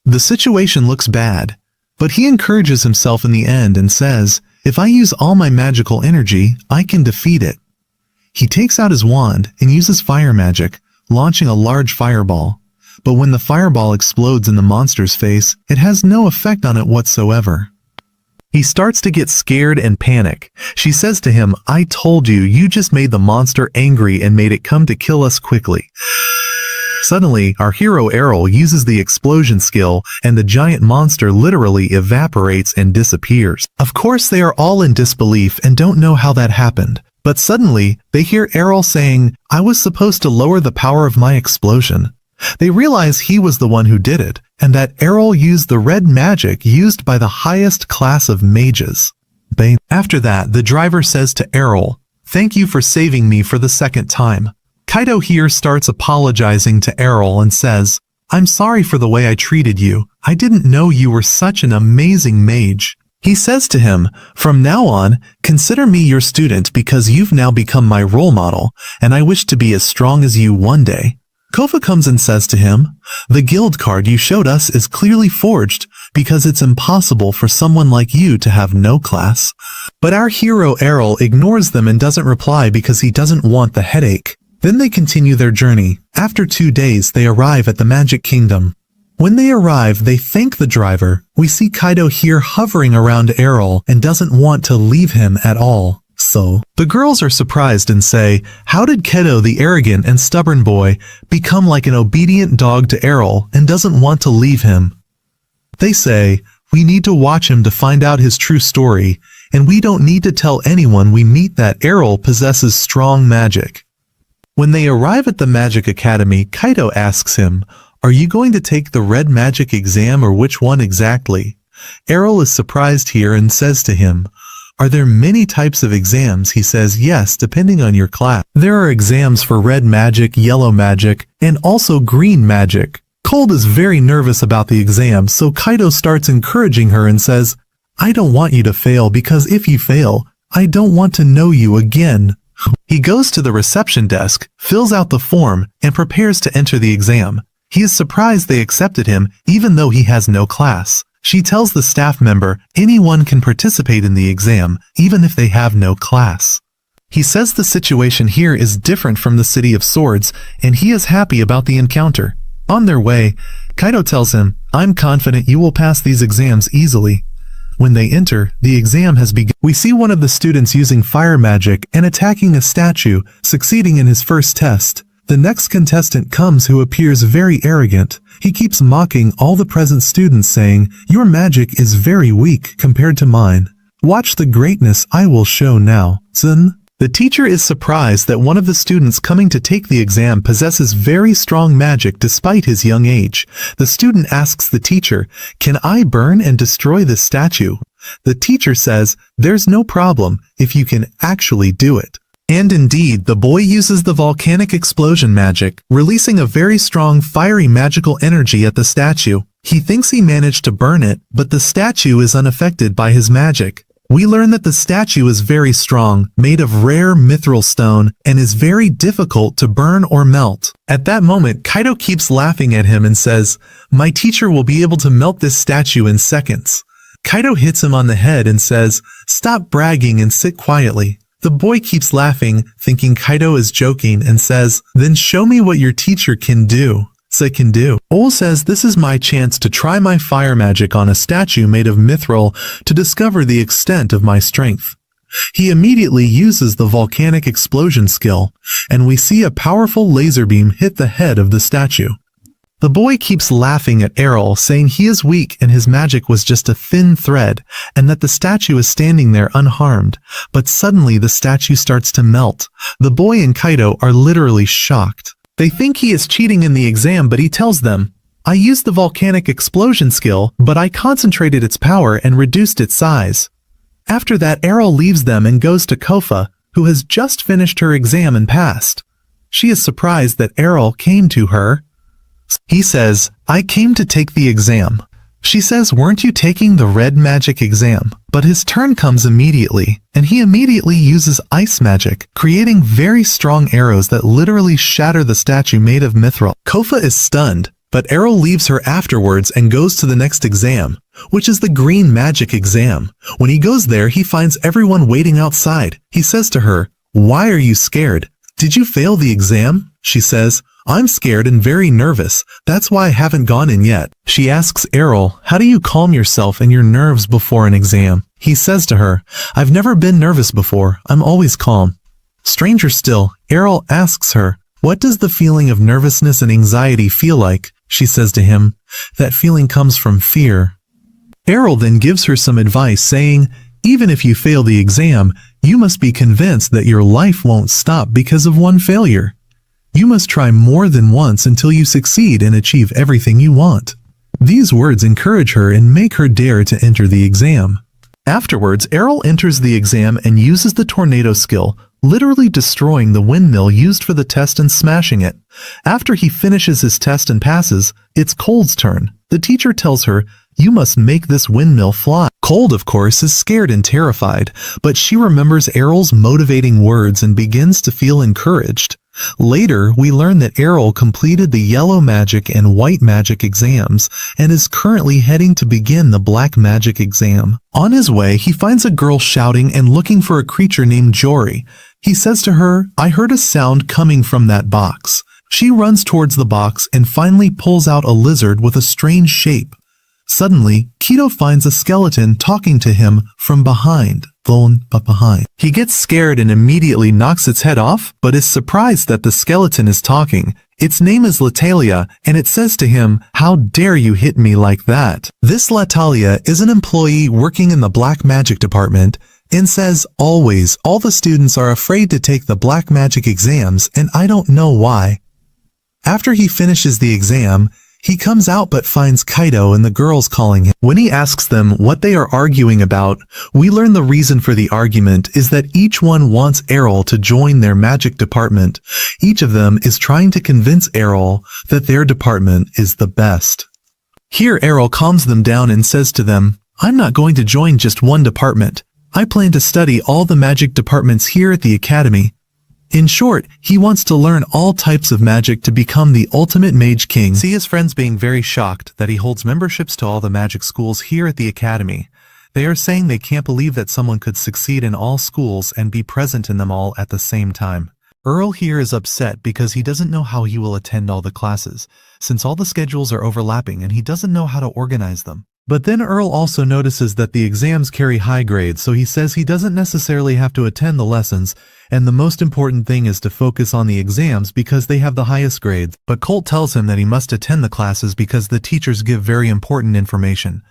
The situation looks bad, but he encourages himself in the end and says, "If I use all my magical energy, I can defeat it." He takes out his wand and uses fire magic, launching a large fireball. But when the fireball explodes in the monster's face, it has no effect on it whatsoever. He starts to get scared and panic. She says to him, "I told you, you just made the monster angry and made it come to kill us quickly." Suddenly, our hero Arel uses the explosion skill, and the giant monster literally evaporates and disappears. Of course, they are all in disbelief and don't know how that happened. But suddenly, they hear Arel saying, "I was supposed to lower the power of my explosion." They realize he was the one who did it, and that Arel used the red magic used by the highest class of mages. After that, the driver says to Arel, "Thank you for saving me for the second time." Kaido here starts apologizing to Arel and says, "I'm sorry for the way I treated you. I didn't know you were such an amazing mage." He says to him, "From now on, consider me your student because you've now become my role model, and I wish to be as strong as you one day." Kofa comes and says to him, "The guild card you showed us is clearly forged because it's impossible for someone like you to have no class." But our hero Arel ignores them and doesn't reply because he doesn't want the headache. Then they continue their journey. After 2 days, they arrive at the Magic Kingdom. When they arrive, they thank the driver. We see Kaido here hovering around Arel and doesn't want to leave him at all. So, the girls are surprised and say, "How did Kaido, the arrogant and stubborn boy, become like an obedient dog to Arel and doesn't want to leave him?" They say, "We need to watch him to find out his true story, and we don't need to tell anyone we meet that Arel possesses strong magic." When they arrive at the Magic Academy, Kaido asks him, "Are you going to take the red magic exam or which one exactly?" Arel is surprised here and says to him, "Are there many types of exams?" He says, "Yes, depending on your class. There are exams for red magic, yellow magic, and also green magic." Cold is very nervous about the exam, so Kaido starts encouraging her and says, "I don't want you to fail because if you fail, I don't want to know you again." He goes to the reception desk, fills out the form, and prepares to enter the exam. He is surprised they accepted him even though he has no class. She tells the staff member anyone can participate in the exam even if they have no class. He says the situation here is different from the City of Swords and he is happy about the encounter. On their way, Kaido tells him, "I'm confident you will pass these exams easily." When they enter, the exam has begun. We see one of the students using fire magic and attacking a statue, succeeding in his first test. The next contestant comes who appears very arrogant. He keeps mocking all the present students saying, "Your magic is very weak compared to mine. Watch the greatness I will show now." Zun. The teacher is surprised that one of the students coming to take the exam possesses very strong magic despite his young age. The student asks the teacher, "Can I burn and destroy this statue?" The teacher says, "There's no problem if you can actually do it." And indeed, the boy uses the volcanic explosion magic, releasing a very strong fiery magical energy at the statue. He thinks he managed to burn it, but the statue is unaffected by his magic. We learn that the statue is very strong, made of rare mithril stone, and is very difficult to burn or melt. At that moment, Kaido keeps laughing at him and says, "My teacher will be able to melt this statue in seconds." Kaido hits him on the head and says, "Stop bragging and sit quietly." The boy keeps laughing, thinking Kaido is joking, and says, "Then show me what your teacher can do." I can do. Ol says this is my chance to try my fire magic on a statue made of mithril to discover the extent of my strength. He immediately uses the volcanic explosion skill, and we see a powerful laser beam hit the head of the statue. The boy keeps laughing at Arel, saying he is weak and his magic was just a thin thread, and that the statue is standing there unharmed. But suddenly the statue starts to melt. The boy and Kaido are literally shocked. They think he is cheating in the exam, but he tells them, I used the volcanic explosion skill, but I concentrated its power and reduced its size. After that, Arel leaves them and goes to Kofa, who has just finished her exam and passed. She is surprised that Arel came to her. He says, I came to take the exam. She says, weren't you taking the red magic exam? But his turn comes immediately, and he immediately uses ice magic, creating very strong arrows that literally shatter the statue made of mithril. Kofa is stunned, but Arel leaves her afterwards and goes to the next exam, which is the green magic exam. When he goes there, he finds everyone waiting outside. He says to her, why are you scared? Did you fail the exam? She says, I'm scared and very nervous. That's why I haven't gone in yet. She asks Arel, how do you calm yourself and your nerves before an exam? He says to her, I've never been nervous before. I'm always calm. Stranger still, Arel asks her, what does the feeling of nervousness and anxiety feel like? She says to him, that feeling comes from fear. Arel then gives her some advice, saying, even if you fail the exam, you must be convinced that your life won't stop because of one failure. You must try more than once until you succeed and achieve everything you want. These words encourage her and make her dare to enter the exam. Afterwards, Arel enters the exam and uses the tornado skill, literally destroying the windmill used for the test and smashing it. After he finishes his test and passes, it's Cold's turn. The teacher tells her, you must make this windmill fly. Cold, of course, is scared and terrified, but she remembers Arel's motivating words and begins to feel encouraged. Later, we learn that Arel completed the yellow magic and white magic exams and is currently heading to begin the black magic exam. On his way, he finds a girl shouting and looking for a creature named Jory. He says to her, I heard a sound coming from that box. She runs towards the box and finally pulls out a lizard with a strange shape. Suddenly, Kido finds a skeleton talking to him from behind. He gets scared and immediately knocks its head off, but is surprised that the skeleton is talking. Its name is Latalia, and it says to him, how dare you hit me like that? This Latalia is an employee working in the black magic department, and says, always, all the students are afraid to take the black magic exams, and I don't know why. After he finishes the exam, he comes out but finds Kaido and the girls calling him. When he asks them what they are arguing about, we learn the reason for the argument is that each one wants Arel to join their magic department. Each of them is trying to convince Arel that their department is the best. Here Arel calms them down and says to them, I'm not going to join just one department. I plan to study all the magic departments here at the academy. In short, he wants to learn all types of magic to become the ultimate mage king. See his friends being very shocked that he holds memberships to all the magic schools here at the academy. They are saying they can't believe that someone could succeed in all schools and be present in them all at the same time. Arel here is upset because he doesn't know how he will attend all the classes, since all the schedules are overlapping and he doesn't know how to organize them. But then Arel also notices that the exams carry high grades, so he says he doesn't necessarily have to attend the lessons, and the most important thing is to focus on the exams because they have the highest grades. But Colt tells him that he must attend the classes because the teachers give very important information,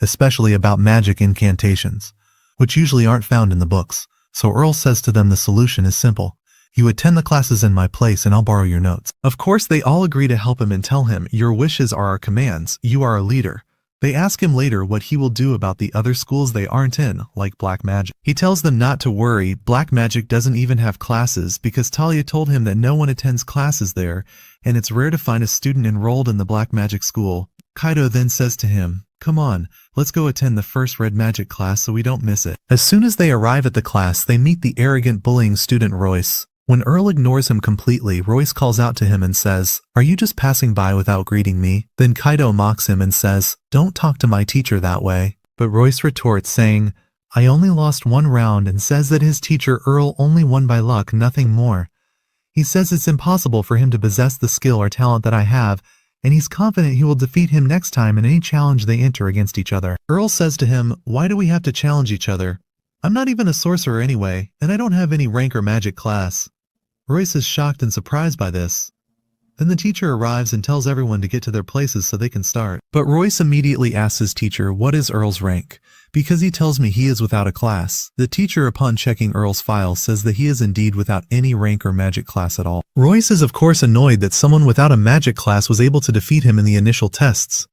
especially about magic incantations, which usually aren't found in the books. So Arel says to them the solution is simple. You attend the classes in my place and I'll borrow your notes. Of course, they all agree to help him and tell him, your wishes are our commands, you are a leader. They ask him later what he will do about the other schools they aren't in, like black magic. He tells them not to worry, black magic doesn't even have classes because Talia told him that no one attends classes there, and it's rare to find a student enrolled in the black magic school. Kaido then says to him, come on, let's go attend the first red magic class so we don't miss it. As soon as they arrive at the class, they meet the arrogant bullying student Royce. When Arel ignores him completely, Royce calls out to him and says, are you just passing by without greeting me? Then Kaido mocks him and says, don't talk to my teacher that way. But Royce retorts saying, I only lost one round, and says that his teacher Arel only won by luck, nothing more. He says it's impossible for him to possess the skill or talent that I have, and he's confident he will defeat him next time in any challenge they enter against each other. Arel says to him, "Why do we have to challenge each other? I'm not even a sorcerer anyway, and I don't have any rank or magic class." Royce is shocked and surprised by this. Then the teacher arrives and tells everyone to get to their places so they can start. But Royce immediately asks his teacher, "What is Earl's rank?" "Because he tells me he is without a class." The teacher, upon checking Earl's file, says that he is indeed without any rank or magic class at all. Royce is of course annoyed that someone without a magic class was able to defeat him in the initial tests.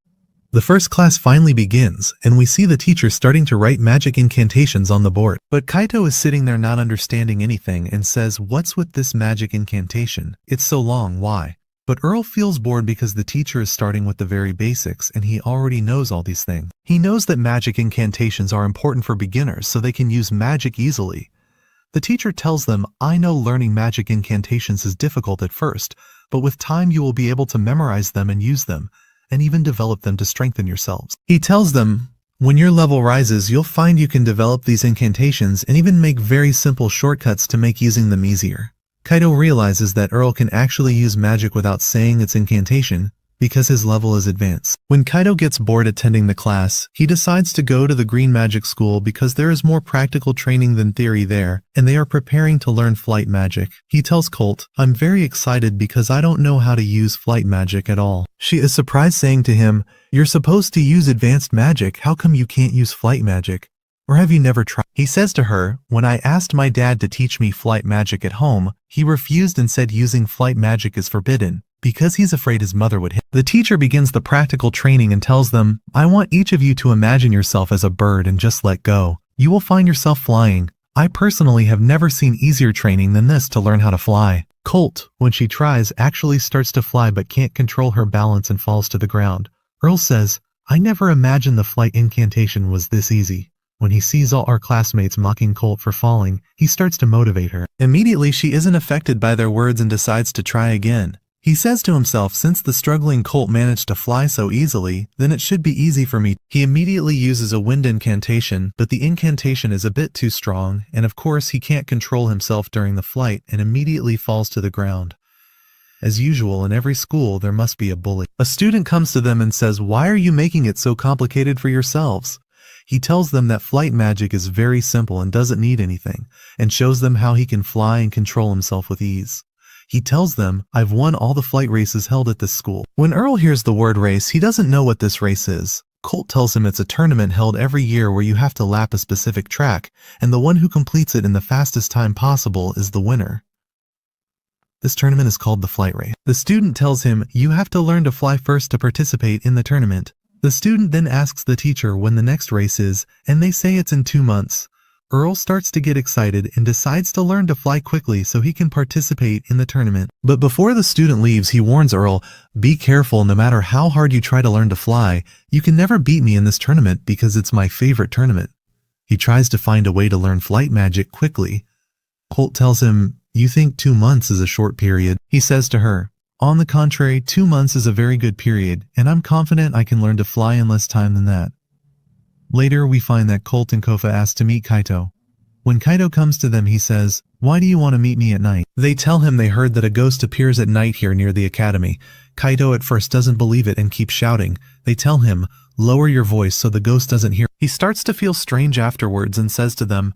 The first class finally begins, and we see the teacher starting to write magic incantations on the board. But Kaito is sitting there not understanding anything and says, "What's with this magic incantation? It's so long, why?" But Earl feels bored because the teacher is starting with the very basics and he already knows all these things. He knows that magic incantations are important for beginners so they can use magic easily. The teacher tells them, "I know learning magic incantations is difficult at first, but with time you will be able to memorize them and use them, and even develop them to strengthen yourselves." He tells them, "When your level rises, you'll find you can develop these incantations and even make very simple shortcuts to make using them easier." Kaito realizes that Earl can actually use magic without saying its incantation because his level is advanced. When Kaito gets bored attending the class, he decides to go to the Green Magic School because there is more practical training than theory there, and they are preparing to learn flight magic. He tells Colt, "I'm very excited because I don't know how to use flight magic at all." She is surprised, saying to him, "You're supposed to use advanced magic, how come you can't use flight magic? Or have you never tried?" He says to her, "When I asked my dad to teach me flight magic at home, he refused and said using flight magic is forbidden, because he's afraid his mother would hit." The teacher begins the practical training and tells them, "I want each of you to imagine yourself as a bird and just let go. You will find yourself flying. I personally have never seen easier training than this to learn how to fly." Colt, when she tries, actually starts to fly but can't control her balance and falls to the ground. Earl says, "I never imagined the flight incantation was this easy." When he sees all our classmates mocking Colt for falling, he starts to motivate her. Immediately she isn't affected by their words and decides to try again. He says to himself, since the struggling Colt managed to fly so easily, then it should be easy for me. He immediately uses a wind incantation, but the incantation is a bit too strong, and of course he can't control himself during the flight and immediately falls to the ground. As usual, in every school there must be a bully. A student comes to them and says, "Why are you making it so complicated for yourselves?" He tells them that flight magic is very simple and doesn't need anything, and shows them how he can fly and control himself with ease. He tells them, "I've won all the flight races held at this school." When Earl hears the word race, he doesn't know what this race is. Colt tells him it's a tournament held every year where you have to lap a specific track, and the one who completes it in the fastest time possible is the winner. This tournament is called the flight race. The student tells him, "You have to learn to fly first to participate in the tournament." The student then asks the teacher when the next race is, and they say it's in 2 months. Earl starts to get excited and decides to learn to fly quickly so he can participate in the tournament. But before the student leaves, he warns Earl, "Be careful, no matter how hard you try to learn to fly, you can never beat me in this tournament because it's my favorite tournament." He tries to find a way to learn flight magic quickly. Colt tells him, "You think 2 months is a short period?" He says to her, "On the contrary, 2 months is a very good period, and I'm confident I can learn to fly in less time than that." Later, we find that Colt and Kofa ask to meet Kaito. When Kaito comes to them, he says, "Why do you want to meet me at night?" They tell him they heard that a ghost appears at night here near the academy. Kaito at first doesn't believe it and keeps shouting. They tell him, "Lower your voice so the ghost doesn't hear." He starts to feel strange afterwards and says to them,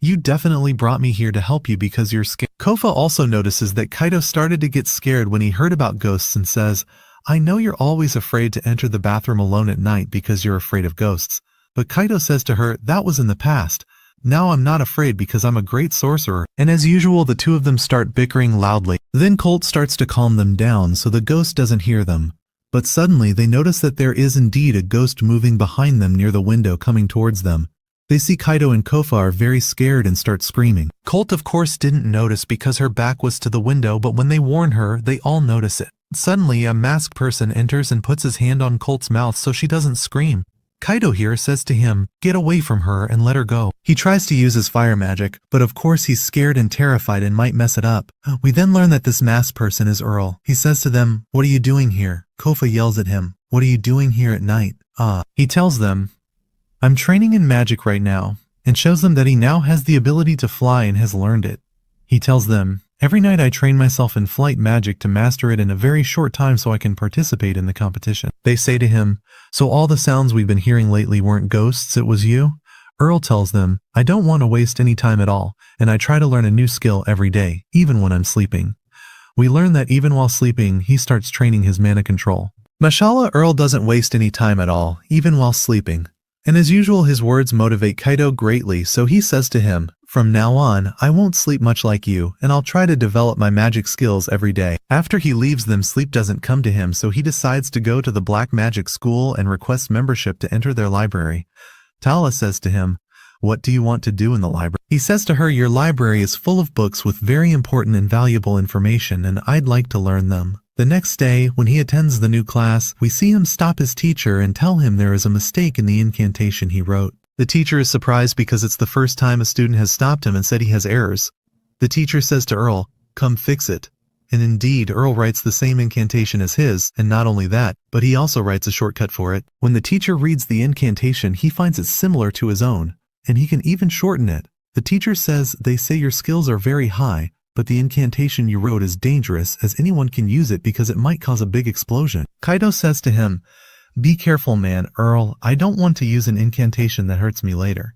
"You definitely brought me here to help you because you're scared." Kofa also notices that Kaito started to get scared when he heard about ghosts and says, "I know you're always afraid to enter the bathroom alone at night because you're afraid of ghosts." But Kaito says to her, "That was in the past. Now I'm not afraid because I'm a great sorcerer." And as usual, the two of them start bickering loudly. Then Colt starts to calm them down so the ghost doesn't hear them. But suddenly they notice that there is indeed a ghost moving behind them near the window coming towards them. They see Kaito and Kofa are very scared and start screaming. Colt of course didn't notice because her back was to the window, but when they warn her, they all notice it. Suddenly a masked person enters and puts his hand on Colt's mouth so she doesn't scream. Kaito here says to him, "Get away from her and let her go." He tries to use his fire magic, but of course he's scared and terrified and might mess it up. We then learn that this masked person is Earl. He says to them, "What are you doing here?" Kofa yells at him, "What are you doing here at night?" He tells them, "I'm training in magic right now," and shows them that he now has the ability to fly and has learned it. He tells them, Every night I train myself in flight magic to master it in a very short time so I can participate in the competition. They say to him, so all the sounds we've been hearing lately weren't ghosts, it was you? Arel tells them, I don't want to waste any time at all, and I try to learn a new skill every day, even when I'm sleeping. We learn that even while sleeping, he starts training his mana control. Mashallah, Arel doesn't waste any time at all, even while sleeping. And as usual, his words motivate Kaido greatly, so he says to him, from now on, I won't sleep much like you, and I'll try to develop my magic skills every day. After he leaves them, sleep doesn't come to him, so he decides to go to the Black Magic School and request membership to enter their library. Tala says to him, what do you want to do in the library? He says to her, your library is full of books with very important and valuable information, and I'd like to learn them. The next day, when he attends the new class, we see him stop his teacher and tell him there is a mistake in the incantation he wrote. The teacher is surprised because it's the first time a student has stopped him and said he has errors. The teacher says to Arel, come fix it. And indeed, Arel writes the same incantation as his, and not only that, but he also writes a shortcut for it. When the teacher reads the incantation, he finds it similar to his own, and he can even shorten it. The teacher says, they say your skills are very high, but the incantation you wrote is dangerous as anyone can use it because it might cause a big explosion. Kaido says to him, be careful man, Arel, I don't want to use an incantation that hurts me later.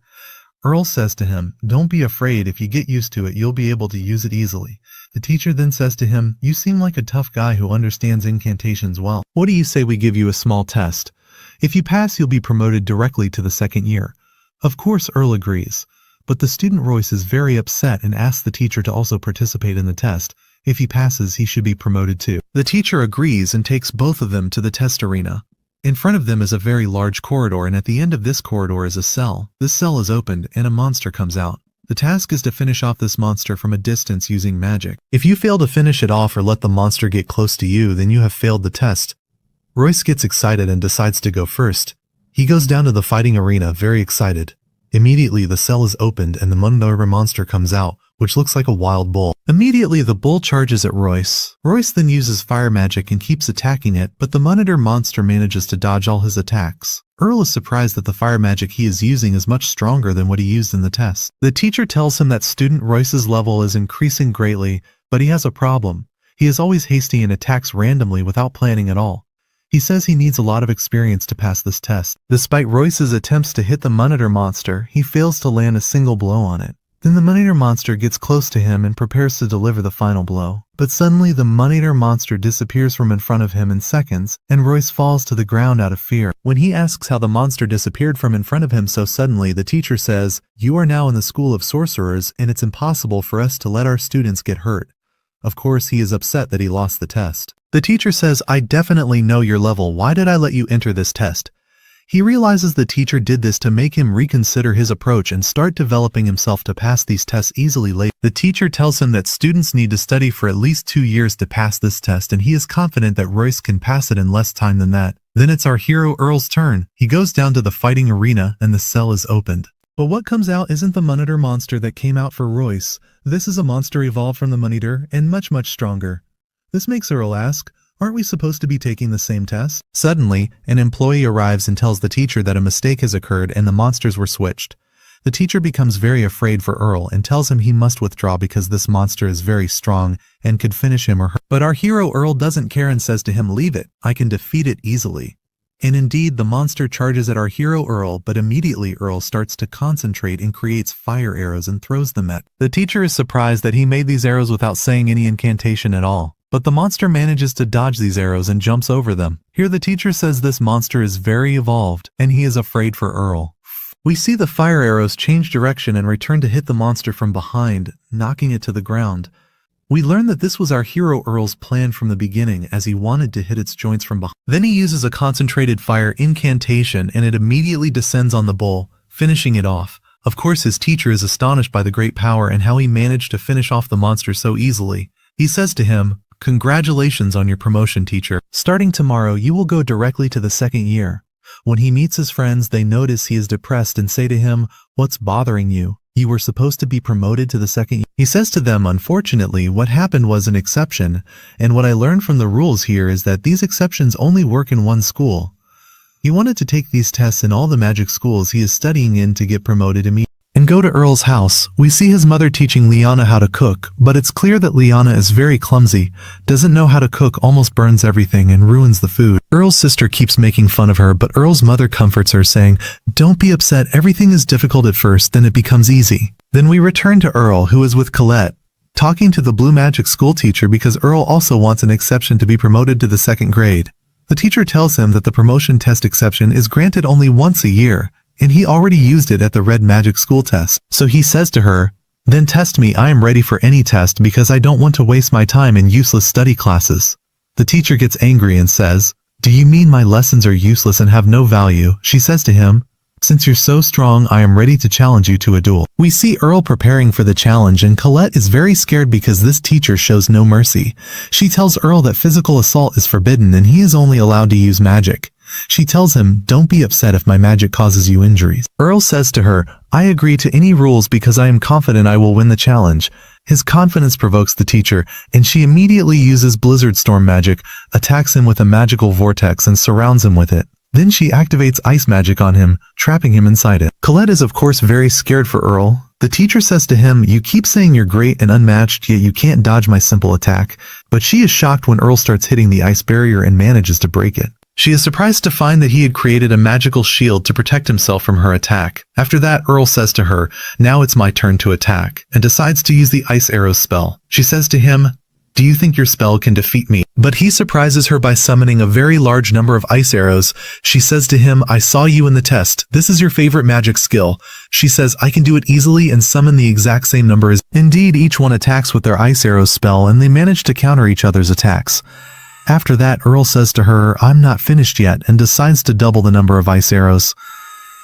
Arel says to him, don't be afraid, if you get used to it you'll be able to use it easily. The teacher then says to him, you seem like a tough guy who understands incantations well. What do you say we give you a small test? If you pass you'll be promoted directly to the second year. Of course Arel agrees. But the student Royce is very upset and asks the teacher to also participate in the test. If he passes, he should be promoted too. The teacher agrees and takes both of them to the test arena. In front of them is a very large corridor, and at the end of this corridor is a cell. This cell is opened and a monster comes out. The task is to finish off this monster from a distance using magic. If you fail to finish it off or let the monster get close to you, then you have failed the test. Royce gets excited and decides to go first. He goes down to the fighting arena very excited. Immediately the cell is opened and the Mundara monster comes out, which looks like a wild bull. Immediately the bull charges at Royce. Royce then uses fire magic and keeps attacking it, but the Monitor monster manages to dodge all his attacks. Arel is surprised that the fire magic he is using is much stronger than what he used in the test. The teacher tells him that student Royce's level is increasing greatly, but he has a problem. He is always hasty and attacks randomly without planning at all. He says he needs a lot of experience to pass this test. Despite Royce's attempts to hit the Monitor monster, he fails to land a single blow on it. Then the Monitor monster gets close to him and prepares to deliver the final blow. But suddenly the Monitor monster disappears from in front of him in seconds, and Royce falls to the ground out of fear. When he asks how the monster disappeared from in front of him so suddenly, the teacher says, you are now in the school of sorcerers, and it's impossible for us to let our students get hurt. Of course, he is upset that he lost the test. The teacher says, I definitely know your level, why did I let you enter this test? He realizes the teacher did this to make him reconsider his approach and start developing himself to pass these tests easily later. The teacher tells him that students need to study for at least 2 years to pass this test, and he is confident that Royce can pass it in less time than that. Then it's our hero Arel's turn. He goes down to the fighting arena and the cell is opened. But what comes out isn't the Monitor monster that came out for Royce. This is a monster evolved from the Monitor and much stronger. This makes Arel ask, aren't we supposed to be taking the same test? Suddenly, an employee arrives and tells the teacher that a mistake has occurred and the monsters were switched. The teacher becomes very afraid for Arel and tells him he must withdraw because this monster is very strong and could finish him or her. But our hero Arel doesn't care and says to him, leave it, I can defeat it easily. And indeed, the monster charges at our hero Arel, but immediately Arel starts to concentrate and creates fire arrows and throws them at. The teacher is surprised that he made these arrows without saying any incantation at all. But the monster manages to dodge these arrows and jumps over them. Here the teacher says this monster is very evolved, and he is afraid for Arel. We see the fire arrows change direction and return to hit the monster from behind, knocking it to the ground. We learn that this was our hero Arel's plan from the beginning, as he wanted to hit its joints from behind. Then he uses a concentrated fire incantation and it immediately descends on the bull, finishing it off. Of course his teacher is astonished by the great power and how he managed to finish off the monster so easily. He says to him, congratulations on your promotion, teacher. Starting tomorrow, you will go directly to the second year. When he meets his friends, they notice he is depressed and say to him, what's bothering you? You were supposed to be promoted to the second year. He says to them, unfortunately, what happened was an exception, and what I learned from the rules here is that these exceptions only work in one school. He wanted to take these tests in all the magic schools he is studying in to get promoted immediately. And go to Earl's house. We see his mother teaching Liana how to cook, but it's clear that Liana is very clumsy, doesn't know how to cook, almost burns everything and ruins the food. Earl's sister keeps making fun of her, but Earl's mother comforts her, saying, "Don't be upset, everything is difficult at first, then it becomes easy." Then we return to Earl, who is with Colette, talking to the Blue Magic school teacher because Earl also wants an exception to be promoted to the 2nd grade. The teacher tells him that the promotion test exception is granted only once a year, and he already used it at the Red Magic School test. So he says to her, "Then test me, I am ready for any test because I don't want to waste my time in useless study classes." The teacher gets angry and says, "Do you mean my lessons are useless and have no value?" She says to him, "Since you're so strong, I am ready to challenge you to a duel." We see Earl preparing for the challenge, and Colette is very scared because this teacher shows no mercy. She tells Earl that physical assault is forbidden and he is only allowed to use magic. She tells him, "Don't be upset if my magic causes you injuries." Earl says to her, "I agree to any rules because I am confident I will win the challenge." His confidence provokes the teacher, and she immediately uses Blizzard Storm magic, attacks him with a magical vortex and surrounds him with it. Then she activates ice magic on him, trapping him inside it. Colette is of course very scared for Earl. The teacher says to him, "You keep saying you're great and unmatched, yet you can't dodge my simple attack." But she is shocked when Earl starts hitting the ice barrier and manages to break it. She is surprised to find that he had created a magical shield to protect himself from her attack. After that, Earl says to her, "Now it's my turn to attack," and decides to use the Ice Arrow spell. She says to him, "Do you think your spell can defeat me?" But he surprises her by summoning a very large number of ice arrows. She says to him, "I saw you in the test. This is your favorite magic skill." She says, "I can do it easily and summon the exact same number as..." Indeed, each one attacks with their ice arrow spell, and they manage to counter each other's attacks. After that, Earl says to her, "I'm not finished yet," and decides to double the number of ice arrows.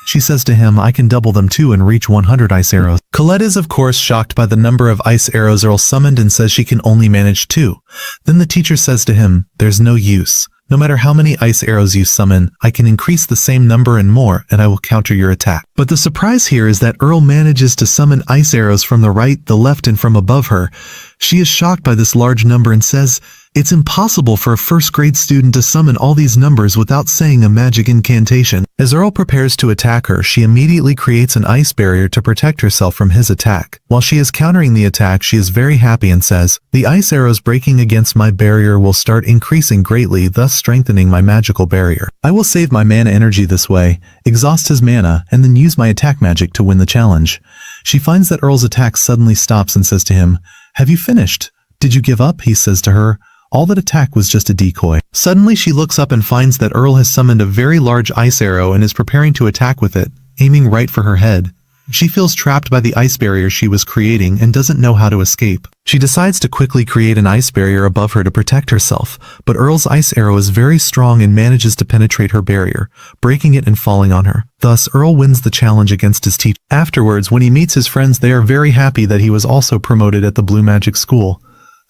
She says to him, "I can double them too and reach 100 ice arrows." Colette is of course shocked by the number of ice arrows Earl summoned and says she can only manage 2. Then the teacher says to him, "There's no use. No matter how many ice arrows you summon, I can increase the same number and more, and I will counter your attack." But the surprise here is that Earl manages to summon ice arrows from the right, the left, and from above her. She is shocked by this large number and says, "It's impossible for a 1st grade student to summon all these numbers without saying a magic incantation." As Earl prepares to attack her, she immediately creates an ice barrier to protect herself from his attack. While she is countering the attack, she is very happy and says, "The ice arrows breaking against my barrier will start increasing greatly, thus strengthening my magical barrier. I will save my mana energy this way, exhaust his mana, and then use my attack magic to win the challenge." She finds that Earl's attack suddenly stops and says to him, "Have you finished? Did you give up?" He says to her, "All that attack was just a decoy." Suddenly she looks up and finds that Earl has summoned a very large ice arrow and is preparing to attack with it, aiming right for her head. She feels trapped by the ice barrier she was creating and doesn't know how to escape. She decides to quickly create an ice barrier above her to protect herself, but Earl's ice arrow is very strong and manages to penetrate her barrier, breaking it and falling on her. Thus, Earl wins the challenge against his teacher. Afterwards, when he meets his friends, they are very happy that he was also promoted at the Blue Magic School.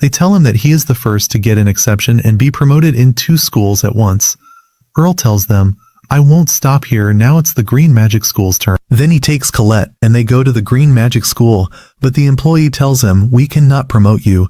They tell him that he is the first to get an exception and be promoted in 2 schools at once. Earl tells them, "I won't stop here, now it's the Green Magic School's turn." Then he takes Colette, and they go to the Green Magic School, but the employee tells him, "We cannot promote you.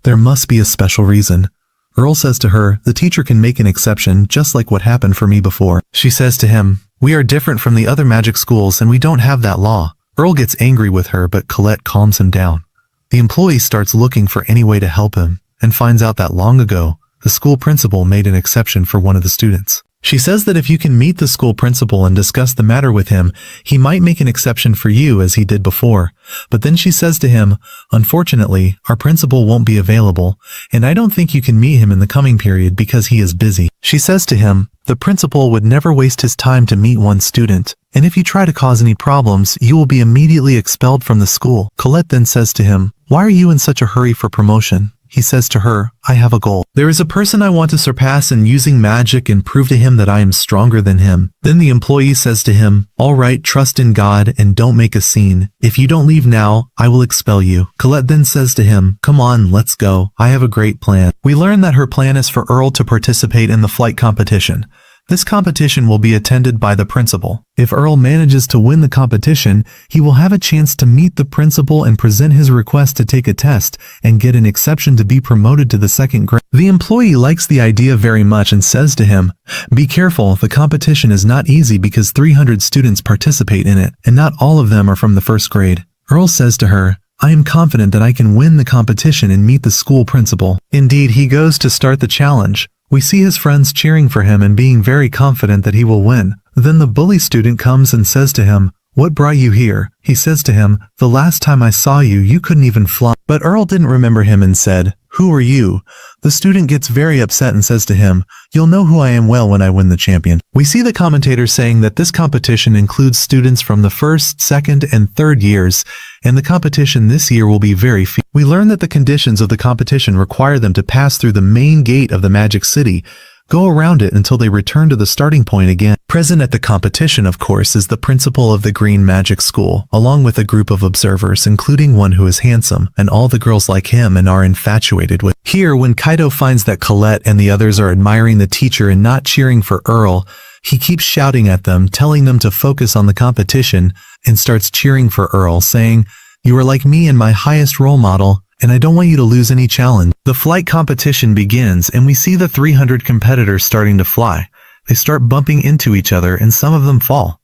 There must be a special reason." Earl says to her, "The teacher can make an exception, just like what happened for me before." She says to him, "We are different from the other magic schools and we don't have that law." Earl gets angry with her, but Colette calms him down. The employee starts looking for any way to help him, and finds out that long ago, the school principal made an exception for one of the students. She says that if you can meet the school principal and discuss the matter with him, he might make an exception for you as he did before. But then she says to him, "Unfortunately, our principal won't be available, and I don't think you can meet him in the coming period because he is busy." She says to him, "The principal would never waste his time to meet one student, and if you try to cause any problems, you will be immediately expelled from the school." Colette then says to him, "Why are you in such a hurry for promotion?" He says to her, "I have a goal. There is a person I want to surpass in using magic and prove to him that I am stronger than him." Then the employee says to him, "All right, trust in God and don't make a scene. If you don't leave now, I will expel you." Colette then says to him, "Come on, let's go. I have a great plan." We learn that her plan is for Earl to participate in the flight competition. This competition will be attended by the principal. If Arel manages to win the competition, he will have a chance to meet the principal and present his request to take a test and get an exception to be promoted to the second grade. The employee likes the idea very much and says to him, "Be careful, the competition is not easy because 300 students participate in it, and not all of them are from the first grade." Arel says to her, "I am confident that I can win the competition and meet the school principal." Indeed, he goes to start the challenge. We see his friends cheering for him and being very confident that he will win. Then the bully student comes and says to him, "What brought you here?" He says to him, "The last time I saw you, you couldn't even fly." But Arel didn't remember him and said, "Who are you?" The student gets very upset and says to him, "You'll know who I am well when I win the champion." We see the commentator saying that this competition includes students from the first, second, and third years, and the competition this year will be very few. We learn that the conditions of the competition require them to pass through the main gate of the Magic City, go around it until they return to the starting point again. Present at the competition, of course, is the principal of the Green Magic School, along with a group of observers, including one who is handsome, and all the girls like him and are infatuated with. Here, when Kaido finds that Colette and the others are admiring the teacher and not cheering for Arel, he keeps shouting at them, telling them to focus on the competition, and starts cheering for Arel, saying, "You are like me and my highest role model, and I don't want you to lose any challenge." The flight competition begins, and we see the 300 competitors starting to fly. They start bumping into each other, and some of them fall.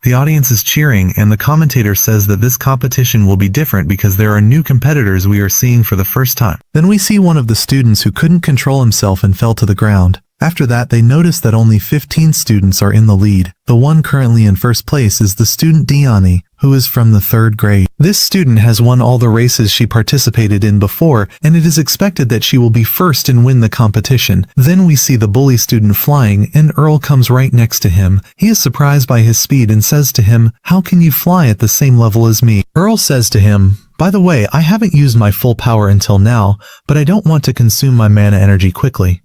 The audience is cheering, and the commentator says that this competition will be different because there are new competitors we are seeing for the first time. Then we see one of the students who couldn't control himself and fell to the ground. After that, they notice that only 15 students are in the lead. The one currently in first place is the student Diani, who is from the third grade. This student has won all the races she participated in before, and it is expected that she will be first and win the competition. Then we see the bully student flying, and Arel comes right next to him. He is surprised by his speed and says to him, "How can you fly at the same level as me?" Arel says to him, "By the way, I haven't used my full power until now, but I don't want to consume my mana energy quickly."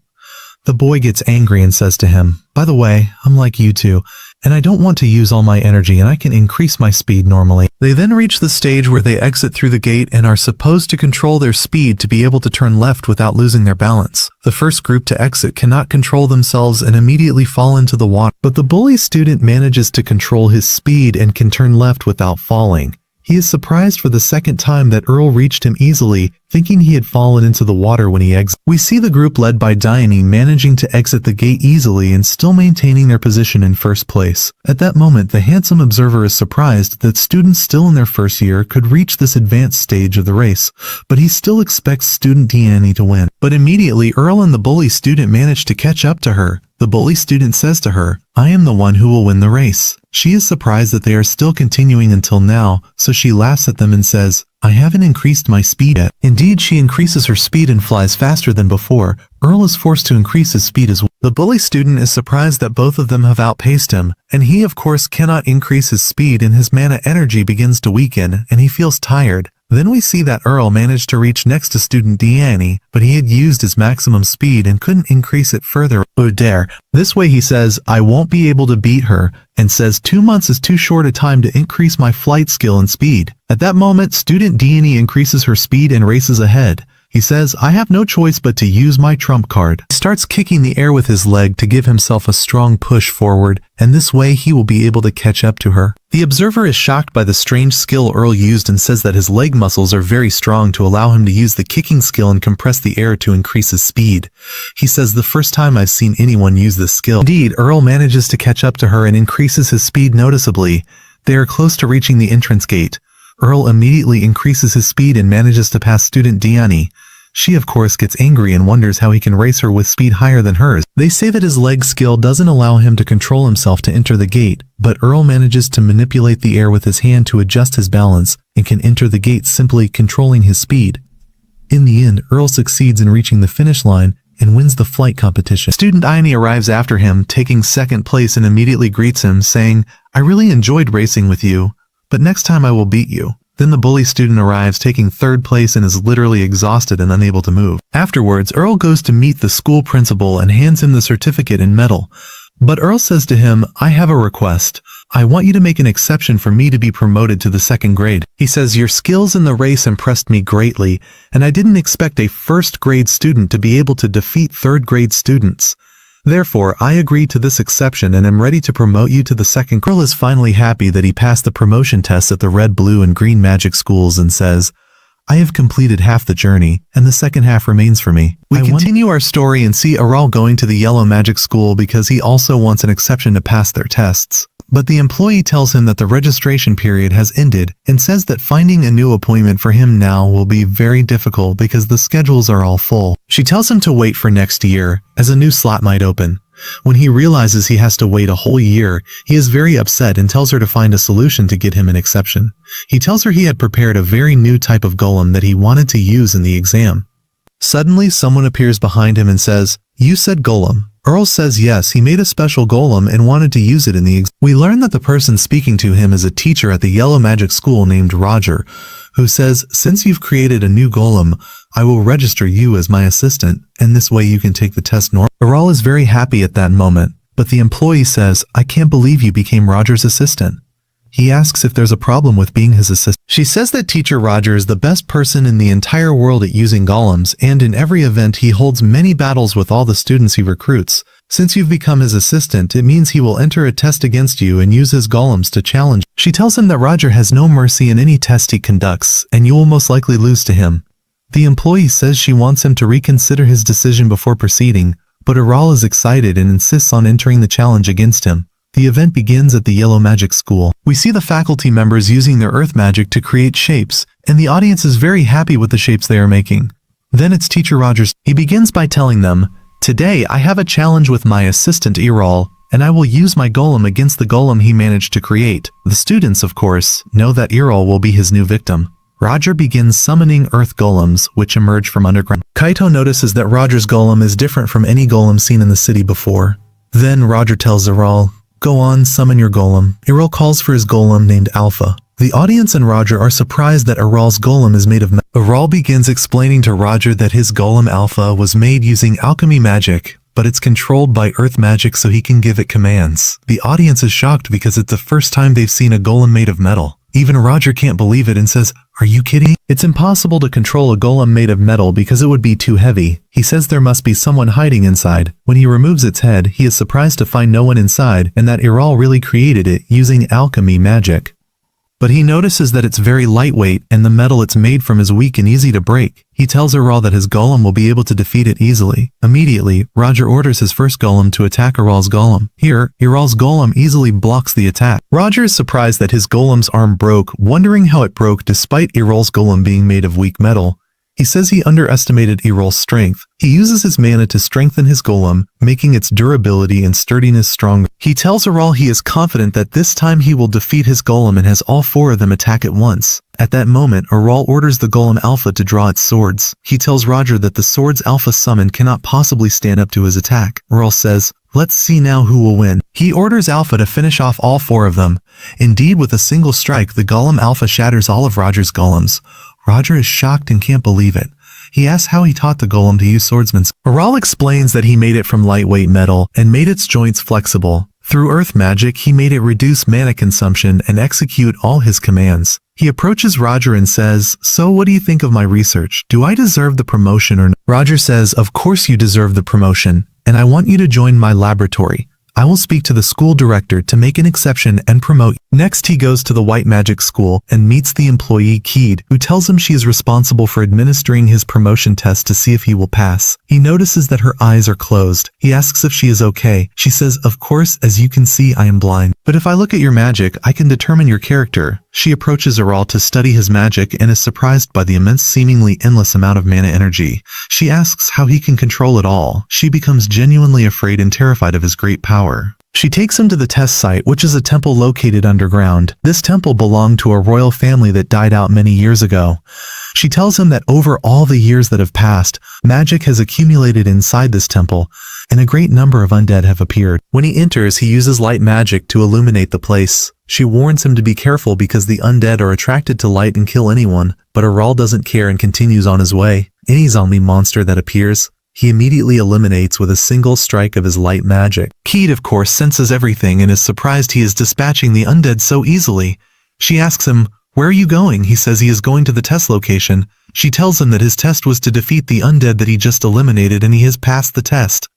The boy gets angry and says to him, "By the way, I'm like you two, and I don't want to use all my energy and I can increase my speed normally." They then reach the stage where they exit through the gate and are supposed to control their speed to be able to turn left without losing their balance. The first group to exit cannot control themselves and immediately fall into the water, but the bully student manages to control his speed and can turn left without falling. He is surprised for the second time that Arel reached him easily, thinking he had fallen into the water when he exited. We see the group led by Diani managing to exit the gate easily and still maintaining their position in first place. At that moment, the handsome observer is surprised that students still in their first year could reach this advanced stage of the race, but he still expects student Diani to win. But immediately, Arel and the bully student manage to catch up to her. The bully student says to her, "I am the one who will win the race." She is surprised that they are still continuing until now, so she laughs at them and says, "I haven't increased my speed yet." Indeed, she increases her speed and flies faster than before. Arel is forced to increase his speed as well. The bully student is surprised that both of them have outpaced him, and he of course cannot increase his speed and his mana energy begins to weaken, and he feels tired. Then we see that Arel managed to reach next to student Diani, but he had used his maximum speed and couldn't increase it further. Oh dare. This way he says, "I won't be able to beat her," and says 2 months is too short a time to increase my flight skill and speed. At that moment, student Diani increases her speed and races ahead. He says, "I have no choice but to use my trump card." He starts kicking the air with his leg to give himself a strong push forward, and this way he will be able to catch up to her. The observer is shocked by the strange skill Arel used and says that his leg muscles are very strong to allow him to use the kicking skill and compress the air to increase his speed. He says, "The first time I've seen anyone use this skill." Indeed, Arel manages to catch up to her and increases his speed noticeably. They are close to reaching the entrance gate. Arel immediately increases his speed and manages to pass student Diani. She of course gets angry and wonders how he can race her with speed higher than hers. They say that his leg skill doesn't allow him to control himself to enter the gate, but Arel manages to manipulate the air with his hand to adjust his balance and can enter the gate simply controlling his speed. In the end, Arel succeeds in reaching the finish line and wins the flight competition. Student Diani arrives after him, taking second place and immediately greets him, saying, "I really enjoyed racing with you, but next time I will beat you." Then the bully student arrives, taking third place and is literally exhausted and unable to move. Afterwards, Arel goes to meet the school principal and hands him the certificate and medal. But Arel says to him, "I have a request. I want you to make an exception for me to be promoted to the second grade." He says, "Your skills in the race impressed me greatly, and I didn't expect a first grade student to be able to defeat third grade students. Therefore, I agree to this exception and am ready to promote you to the second. Arel is finally happy that he passed the promotion tests at the red, blue, and green magic schools and says, I have completed half the journey, and the second half remains for me. We continue our story and see Arel going to the yellow magic school because he also wants an exception to pass their tests. But the employee tells him that the registration period has ended and says that finding a new appointment for him now will be very difficult because the schedules are all full. She tells him to wait for next year, as a new slot might open. When he realizes he has to wait a whole year, he is very upset and tells her to find a solution to get him an exception. He tells her he had prepared a very new type of golem that he wanted to use in the exam. Suddenly, someone appears behind him and says, "You said golem." Arel says yes, he made a special golem and wanted to use it in the exam. We learn that the person speaking to him is a teacher at the yellow magic school named Roger, who says, since you've created a new golem, I will register you as my assistant, and this way you can take the test normally. Arel is very happy at that moment, but the employee says, I can't believe you became Roger's assistant. He asks if there's a problem with being his assistant. She says that teacher Roger is the best person in the entire world at using golems, and in every event he holds many battles with all the students he recruits. Since you've become his assistant, it means he will enter a test against you and use his golems to challenge. She tells him that Roger has no mercy in any test he conducts, and you will most likely lose to him. The employee says she wants him to reconsider his decision before proceeding, but Arel is excited and insists on entering the challenge against him. The event begins at the Yellow Magic School. We see the faculty members using their earth magic to create shapes, and the audience is very happy with the shapes they are making. Then it's teacher Rogers. He begins by telling them, today I have a challenge with my assistant Arel, and I will use my golem against the golem he managed to create. The students, of course, know that Arel will be his new victim. Roger begins summoning earth golems, which emerge from underground. Kaito notices that Roger's golem is different from any golem seen in the city before. Then Roger tells Arel, go on, summon your golem. Arel calls for his golem named Alpha. The audience and Roger are surprised that Arel's golem is made of metal. Arel begins explaining to Roger that his golem Alpha was made using alchemy magic, but it's controlled by earth magic so he can give it commands. The audience is shocked because it's the first time they've seen a golem made of metal. Even Roger can't believe it and says, are you kidding? It's impossible to control a golem made of metal because it would be too heavy. He says there must be someone hiding inside. When he removes its head, he is surprised to find no one inside and that Arel really created it using alchemy magic. But he notices that it's very lightweight and the metal it's made from is weak and easy to break. He tells Arel that his golem will be able to defeat it easily. Immediately, Roger orders his first golem to attack Arel's golem. Here, Arel's golem easily blocks the attack. Roger is surprised that his golem's arm broke, wondering how it broke despite Arel's golem being made of weak metal. He says he underestimated Arel's strength. He uses his mana to strengthen his golem, making its durability and sturdiness stronger. He tells Arel he is confident that this time he will defeat his golem and has all four of them attack at once. At that moment, Arel orders the golem Alpha to draw its swords. He tells Roger that the swords Alpha summoned cannot possibly stand up to his attack. Arel says, let's see now who will win. He orders Alpha to finish off all four of them. Indeed, with a single strike, the golem Alpha shatters all of Roger's golems. Roger is shocked and can't believe it. He asks how he taught the golem to use swordsman's. Arel explains that he made it from lightweight metal and made its joints flexible. Through earth magic, he made it reduce mana consumption and execute all his commands. He approaches Roger and says, so what do you think of my research? Do I deserve the promotion or not? Roger says, of course you deserve the promotion, and I want you to join my laboratory. I will speak to the school director to make an exception and promote you. Next, he goes to the white magic school and meets the employee Keed, who tells him she is responsible for administering his promotion test to see if he will pass. He notices that her eyes are closed. He asks if she is okay. She says, of course, as you can see, I am blind. But if I look at your magic, I can determine your character. She approaches Arel to study his magic and is surprised by the immense, seemingly endless amount of mana energy. She asks how he can control it all. She becomes genuinely afraid and terrified of his great power. She takes him to the test site, which is a temple located underground. This temple belonged to a royal family that died out many years ago. She tells him that over all the years that have passed, magic has accumulated inside this temple, and a great number of undead have appeared. When he enters, he uses light magic to illuminate the place. She warns him to be careful because the undead are attracted to light and kill anyone, but Arel doesn't care and continues on his way. Any zombie monster that appears, he immediately eliminates with a single strike of his light magic. Keed, of course, senses everything and is surprised he is dispatching the undead so easily. She asks him, where are you going? He says he is going to the test location. She tells him that his test was to defeat the undead that he just eliminated and he has passed the test.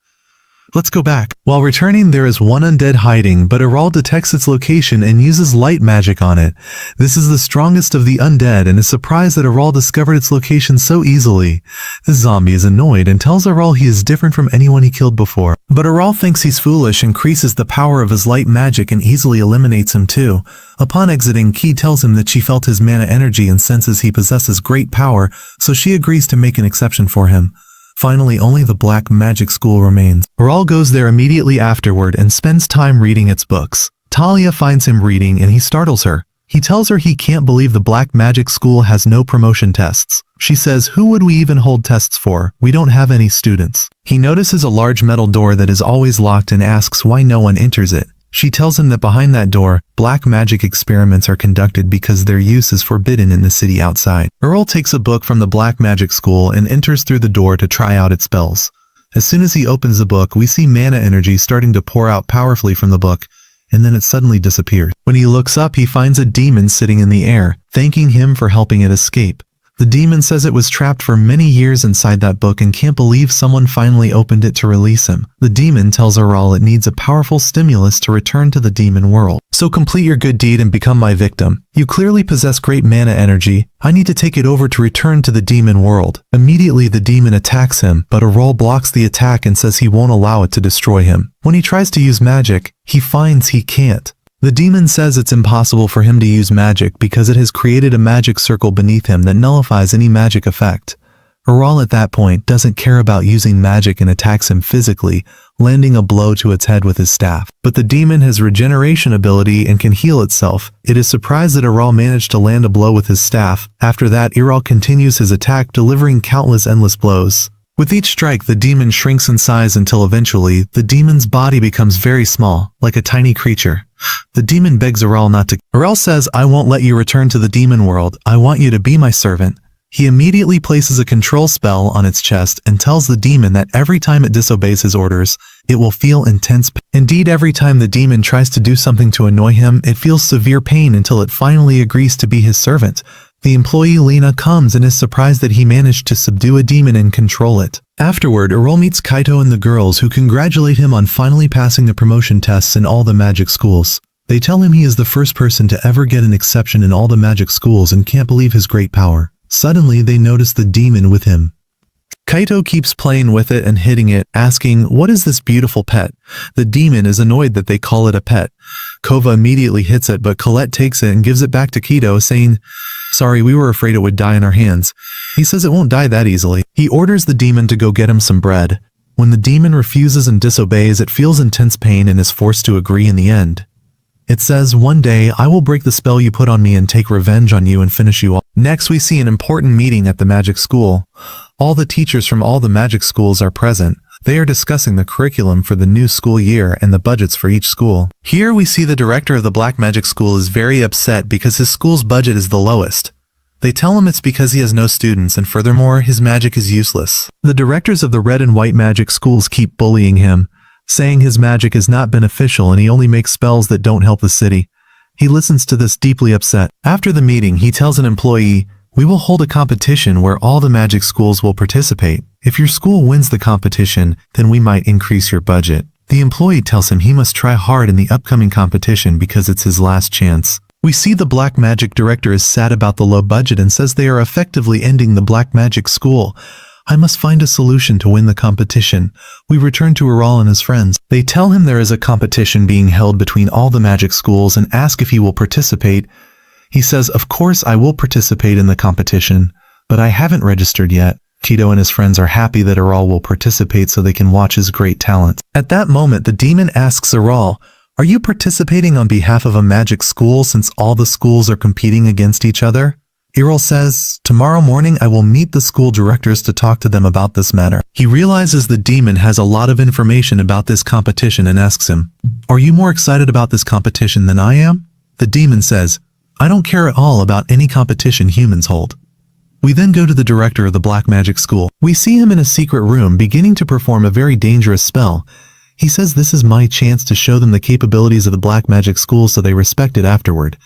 Let's go back. While returning, there is one undead hiding, but Arel detects its location and uses light magic on it. This is the strongest of the undead and is surprised that Arel discovered its location so easily. The zombie is annoyed and tells Arel he is different from anyone he killed before. But Arel thinks he's foolish, increases the power of his light magic and easily eliminates him too. Upon exiting, Ki tells him that she felt his mana energy and senses he possesses great power, so she agrees to make an exception for him. Finally, only the Black Magic School remains. Arel goes there immediately afterward and spends time reading its books. Talia finds him reading and he startles her. He tells her he can't believe the Black Magic School has no promotion tests. She says, "Who would we even hold tests for? We don't have any students." He notices a large metal door that is always locked and asks why no one enters it. She tells him that behind that door, black magic experiments are conducted because their use is forbidden in the city outside. Arel takes a book from the Black Magic School and enters through the door to try out its spells. As soon as he opens the book, we see mana energy starting to pour out powerfully from the book, and then it suddenly disappears. When he looks up, he finds a demon sitting in the air, thanking him for helping it escape. The demon says it was trapped for many years inside that book and can't believe someone finally opened it to release him. The demon tells Arel it needs a powerful stimulus to return to the demon world. "So complete your good deed and become my victim. You clearly possess great mana energy. I need to take it over to return to the demon world." Immediately the demon attacks him, but Arel blocks the attack and says he won't allow it to destroy him. When he tries to use magic, he finds he can't. The demon says it's impossible for him to use magic because it has created a magic circle beneath him that nullifies any magic effect. Arel at that point doesn't care about using magic and attacks him physically, landing a blow to its head with his staff. But the demon has regeneration ability and can heal itself. It is surprised that Arel managed to land a blow with his staff. After that, Arel continues his attack, delivering countless endless blows. With each strike, the demon shrinks in size until eventually, the demon's body becomes very small, like a tiny creature. The demon begs Arel not to. Arel says, "I won't let you return to the demon world. I want you to be my servant." He immediately places a control spell on its chest and tells the demon that every time it disobeys his orders, it will feel intense pain. Indeed, every time the demon tries to do something to annoy him, it feels severe pain until it finally agrees to be his servant. The employee Lena comes and is surprised that he managed to subdue a demon and control it. Afterward, Arel meets Kaito and the girls, who congratulate him on finally passing the promotion tests in all the magic schools. They tell him he is the first person to ever get an exception in all the magic schools and can't believe his great power. Suddenly, they notice the demon with him. Kaito keeps playing with it and hitting it, asking, "What is this beautiful pet?" The demon is annoyed that they call it a pet. Kova immediately hits it, but Colette takes it and gives it back to Kaito, saying, "Sorry, we were afraid it would die in our hands." He says it won't die that easily. He orders the demon to go get him some bread. When the demon refuses and disobeys, it feels intense pain and is forced to agree in the end. It says, "One day, I will break the spell you put on me and take revenge on you and finish you all." Next, we see an important meeting at the magic school. All the teachers from all the magic schools are present. They are discussing the curriculum for the new school year and the budgets for each school. Here we see the director of the Black Magic School is very upset because his school's budget is the lowest. They tell him it's because he has no students, and furthermore, his magic is useless. The directors of the Red and White Magic Schools keep bullying him, saying his magic is not beneficial and he only makes spells that don't help the city. He listens to this deeply upset. After the meeting, he tells an employee, "We will hold a competition where all the magic schools will participate. If your school wins the competition, then we might increase your budget." The employee tells him he must try hard in the upcoming competition because it's his last chance. We see the Black Magic Director is sad about the low budget and says they are effectively ending the Black Magic School. "I must find a solution to win the competition." We return to Arel and his friends. They tell him there is a competition being held between all the magic schools and ask if he will participate. He says, "Of course I will participate in the competition, but I haven't registered yet." Kaito and his friends are happy that Arel will participate so they can watch his great talent. At that moment, the demon asks Arel, "Are you participating on behalf of a magic school since all the schools are competing against each other?" Arel says, "Tomorrow morning I will meet the school directors to talk to them about this matter." He realizes the demon has a lot of information about this competition and asks him, "Are you more excited about this competition than I am?" The demon says, "I don't care at all about any competition humans hold." We then go to the director of the Black Magic School. We see him in a secret room beginning to perform a very dangerous spell. He says this is my chance to show them the capabilities of the Black Magic School so they respect it afterward.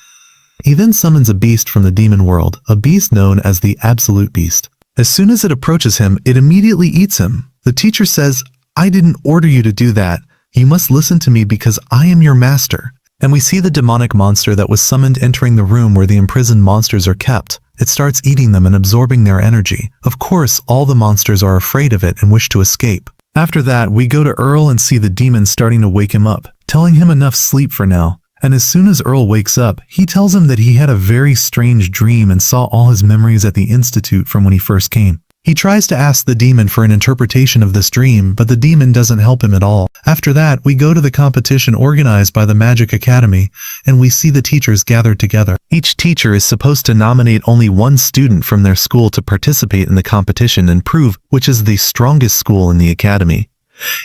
He then summons a beast from the demon world, a beast known as the Absolute Beast. As soon as it approaches him, it immediately eats him. The teacher says, I didn't order you to do that. You must listen to me because I am your master. And we see the demonic monster that was summoned entering the room where the imprisoned monsters are kept. It starts eating them and absorbing their energy. Of course, all the monsters are afraid of it and wish to escape. After that, we go to Arel and see the demon starting to wake him up, telling him enough sleep for now. And as soon as Arel wakes up, he tells him that he had a very strange dream and saw all his memories at the institute from when he first came. He tries to ask the demon for an interpretation of this dream, but the demon doesn't help him at all. After that, we go to the competition organized by the Magic Academy, and we see the teachers gathered together. Each teacher is supposed to nominate only one student from their school to participate in the competition and prove which is the strongest school in the academy.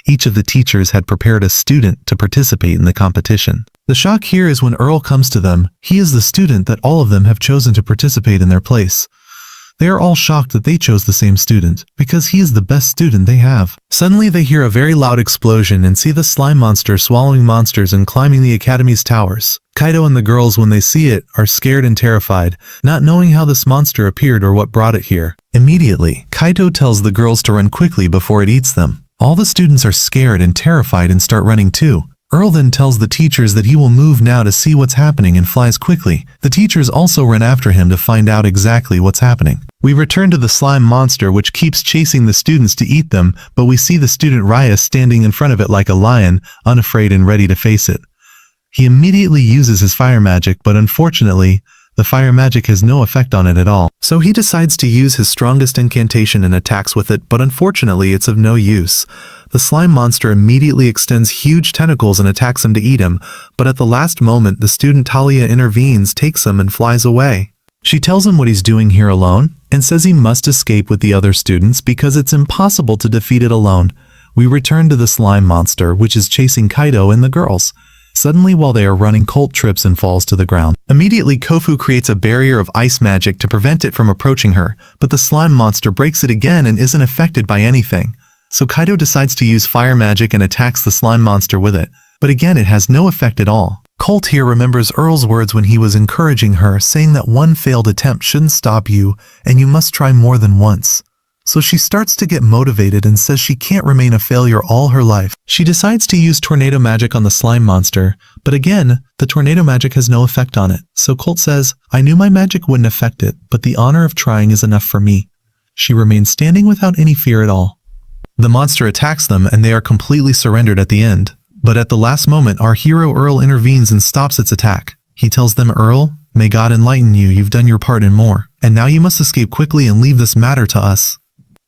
Each of the teachers had prepared a student to participate in the competition. The shock here is when Arel comes to them. He is the student that all of them have chosen to participate in their place. They are all shocked that they chose the same student, because he is the best student they have. Suddenly they hear a very loud explosion and see the slime monster swallowing monsters and climbing the academy's towers. Kaido and the girls, when they see it, are scared and terrified, not knowing how this monster appeared or what brought it here. Immediately, Kaido tells the girls to run quickly before it eats them. All the students are scared and terrified and start running too. Arel then tells the teachers that he will move now to see what's happening and flies quickly. The teachers also run after him to find out exactly what's happening. We return to the slime monster, which keeps chasing the students to eat them, but we see the student Ryo standing in front of it like a lion, unafraid and ready to face it. He immediately uses his fire magic, but unfortunately, the fire magic has no effect on it at all. So he decides to use his strongest incantation and attacks with it, but unfortunately it's of no use. The slime monster immediately extends huge tentacles and attacks him to eat him, but at the last moment the student Talia intervenes, takes him and flies away. She tells him what he's doing here alone, and says he must escape with the other students because it's impossible to defeat it alone. We return to the slime monster, which is chasing Kaido and the girls. Suddenly, while they are running, Colt trips and falls to the ground. Immediately, Kofu creates a barrier of ice magic to prevent it from approaching her, but the slime monster breaks it again and isn't affected by anything. So Kaido decides to use fire magic and attacks the slime monster with it, but again it has no effect at all. Colt here remembers Arel's words when he was encouraging her, saying that one failed attempt shouldn't stop you, and you must try more than once. So she starts to get motivated and says she can't remain a failure all her life. She decides to use tornado magic on the slime monster, but again, the tornado magic has no effect on it. So Colt says, I knew my magic wouldn't affect it, but the honor of trying is enough for me. She remains standing without any fear at all. The monster attacks them and they are completely surrendered at the end. But at the last moment, our hero Arel intervenes and stops its attack. He tells them, Arel, may God enlighten you, you've done your part and more. And now you must escape quickly and leave this matter to us.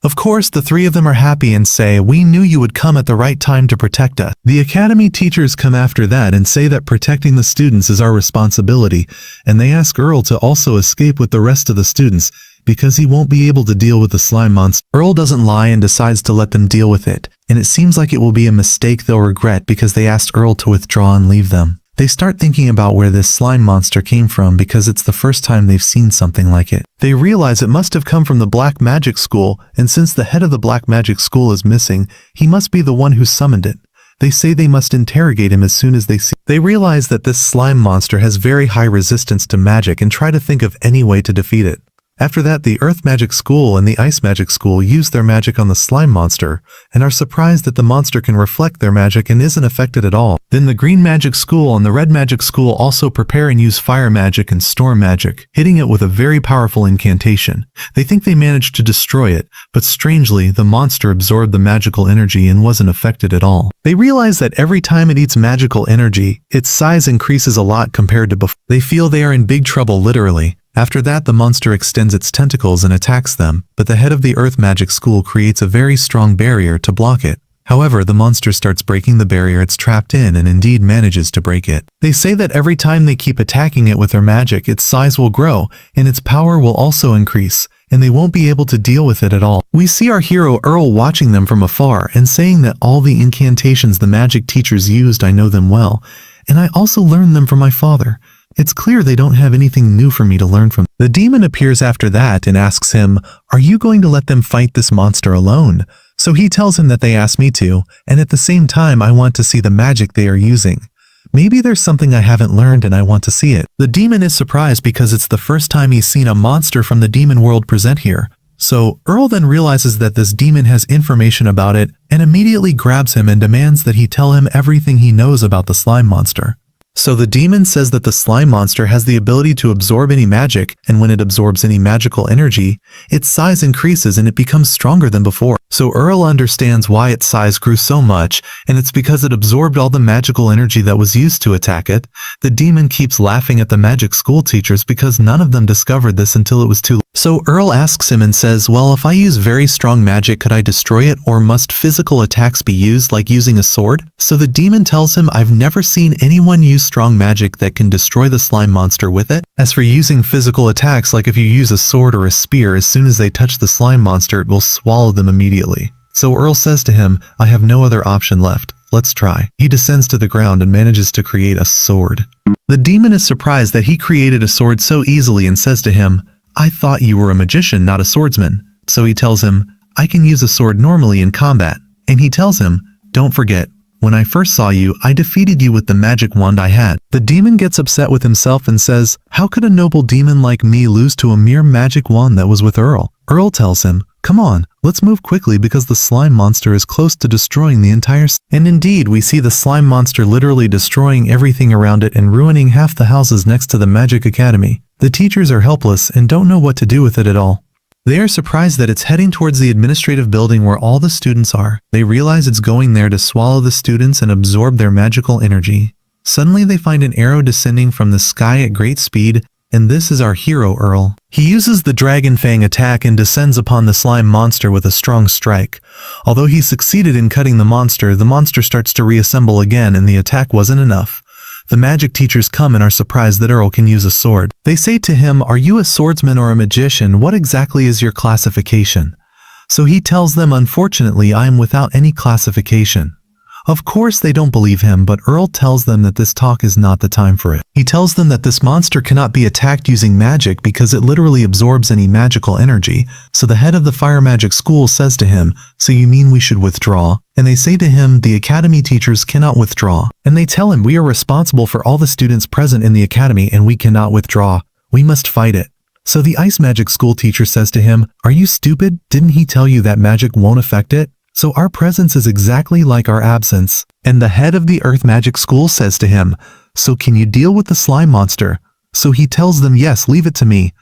Of course, the three of them are happy and say, we knew you would come at the right time to protect us. The academy teachers come after that and say that protecting the students is our responsibility, and they ask Arel to also escape with the rest of the students, because he won't be able to deal with the slime monster. Arel doesn't lie and decides to let them deal with it, and it seems like it will be a mistake they'll regret because they asked Arel to withdraw and leave them. They start thinking about where this slime monster came from because it's the first time they've seen something like it. They realize it must have come from the Black Magic School, and since the head of the Black Magic School is missing, he must be the one who summoned it. They say they must interrogate him as soon as they see. They realize that this slime monster has very high resistance to magic and try to think of any way to defeat it. After that, the Earth Magic School and the Ice Magic School use their magic on the slime monster and are surprised that the monster can reflect their magic and isn't affected at all. Then the Green Magic School and the Red Magic School also prepare and use fire magic and storm magic, hitting it with a very powerful incantation. They think they managed to destroy it, but strangely, the monster absorbed the magical energy and wasn't affected at all. They realize that every time it eats magical energy, its size increases a lot compared to before. They feel they are in big trouble literally. After that, the monster extends its tentacles and attacks them, but the head of the Earth Magic School creates a very strong barrier to block it. However, the monster starts breaking the barrier it's trapped in and indeed manages to break it. They say that every time they keep attacking it with their magic, its size will grow, and its power will also increase, and they won't be able to deal with it at all. We see our hero Arel watching them from afar and saying that all the incantations the magic teachers used, I know them well, and I also learned them from my father. It's clear they don't have anything new for me to learn from. The demon appears after that and asks him, are you going to let them fight this monster alone? So he tells him that they asked me to, and at the same time I want to see the magic they are using. Maybe there's something I haven't learned and I want to see it. The demon is surprised because it's the first time he's seen a monster from the demon world present here. So Earl then realizes that this demon has information about it and immediately grabs him and demands that he tell him everything he knows about the slime monster. So the demon says that the slime monster has the ability to absorb any magic, and when it absorbs any magical energy, its size increases and it becomes stronger than before. So Earl understands why its size grew so much, and it's because it absorbed all the magical energy that was used to attack it. The demon keeps laughing at the magic school teachers because none of them discovered this until it was too late. So Earl asks him and says, well, if I use very strong magic, could I destroy it, or must physical attacks be used like using a sword? So the demon tells him, I've never seen anyone use strong magic that can destroy the slime monster with it. As for using physical attacks, like if you use a sword or a spear, as soon as they touch the slime monster, it will swallow them immediately. So Earl says to him, I have no other option left. Let's try. He descends to the ground and manages to create a sword. The demon is surprised that he created a sword so easily and says to him, I thought you were a magician, not a swordsman. So he tells him, I can use a sword normally in combat. And he tells him, don't forget, when I first saw you, I defeated you with the magic wand I had. The demon gets upset with himself and says, how could a noble demon like me lose to a mere magic wand that was with Earl? Earl tells him, come on, let's move quickly because the slime monster is close to destroying the entire And indeed, we see the slime monster literally destroying everything around it and ruining half the houses next to the Magic Academy. The teachers are helpless and don't know what to do with it at all. They are surprised that it's heading towards the administrative building where all the students are. They realize it's going there to swallow the students and absorb their magical energy. Suddenly they find an arrow descending from the sky at great speed, and this is our hero Earl. He uses the Dragon Fang attack and descends upon the slime monster with a strong strike. Although he succeeded in cutting the monster starts to reassemble again, and the attack wasn't enough. The magic teachers come and are surprised that Earl can use a sword. They say to him, are you a swordsman or a magician? What exactly is your classification? So he tells them, unfortunately, I am without any classification. Of course they don't believe him, but Earl tells them that this talk is not the time for it. He tells them that this monster cannot be attacked using magic because it literally absorbs any magical energy. So the head of the fire magic school says to him, so you mean we should withdraw? And they say to him, the academy teachers cannot withdraw. And they tell him, we are responsible for all the students present in the academy and we cannot withdraw. We must fight it. So the ice magic school teacher says to him, are you stupid? Didn't he tell you that magic won't affect it? So our presence is exactly like our absence. And the head of the earth magic school says to him, so can you deal with the slime monster? So he tells them, yes, leave it to me.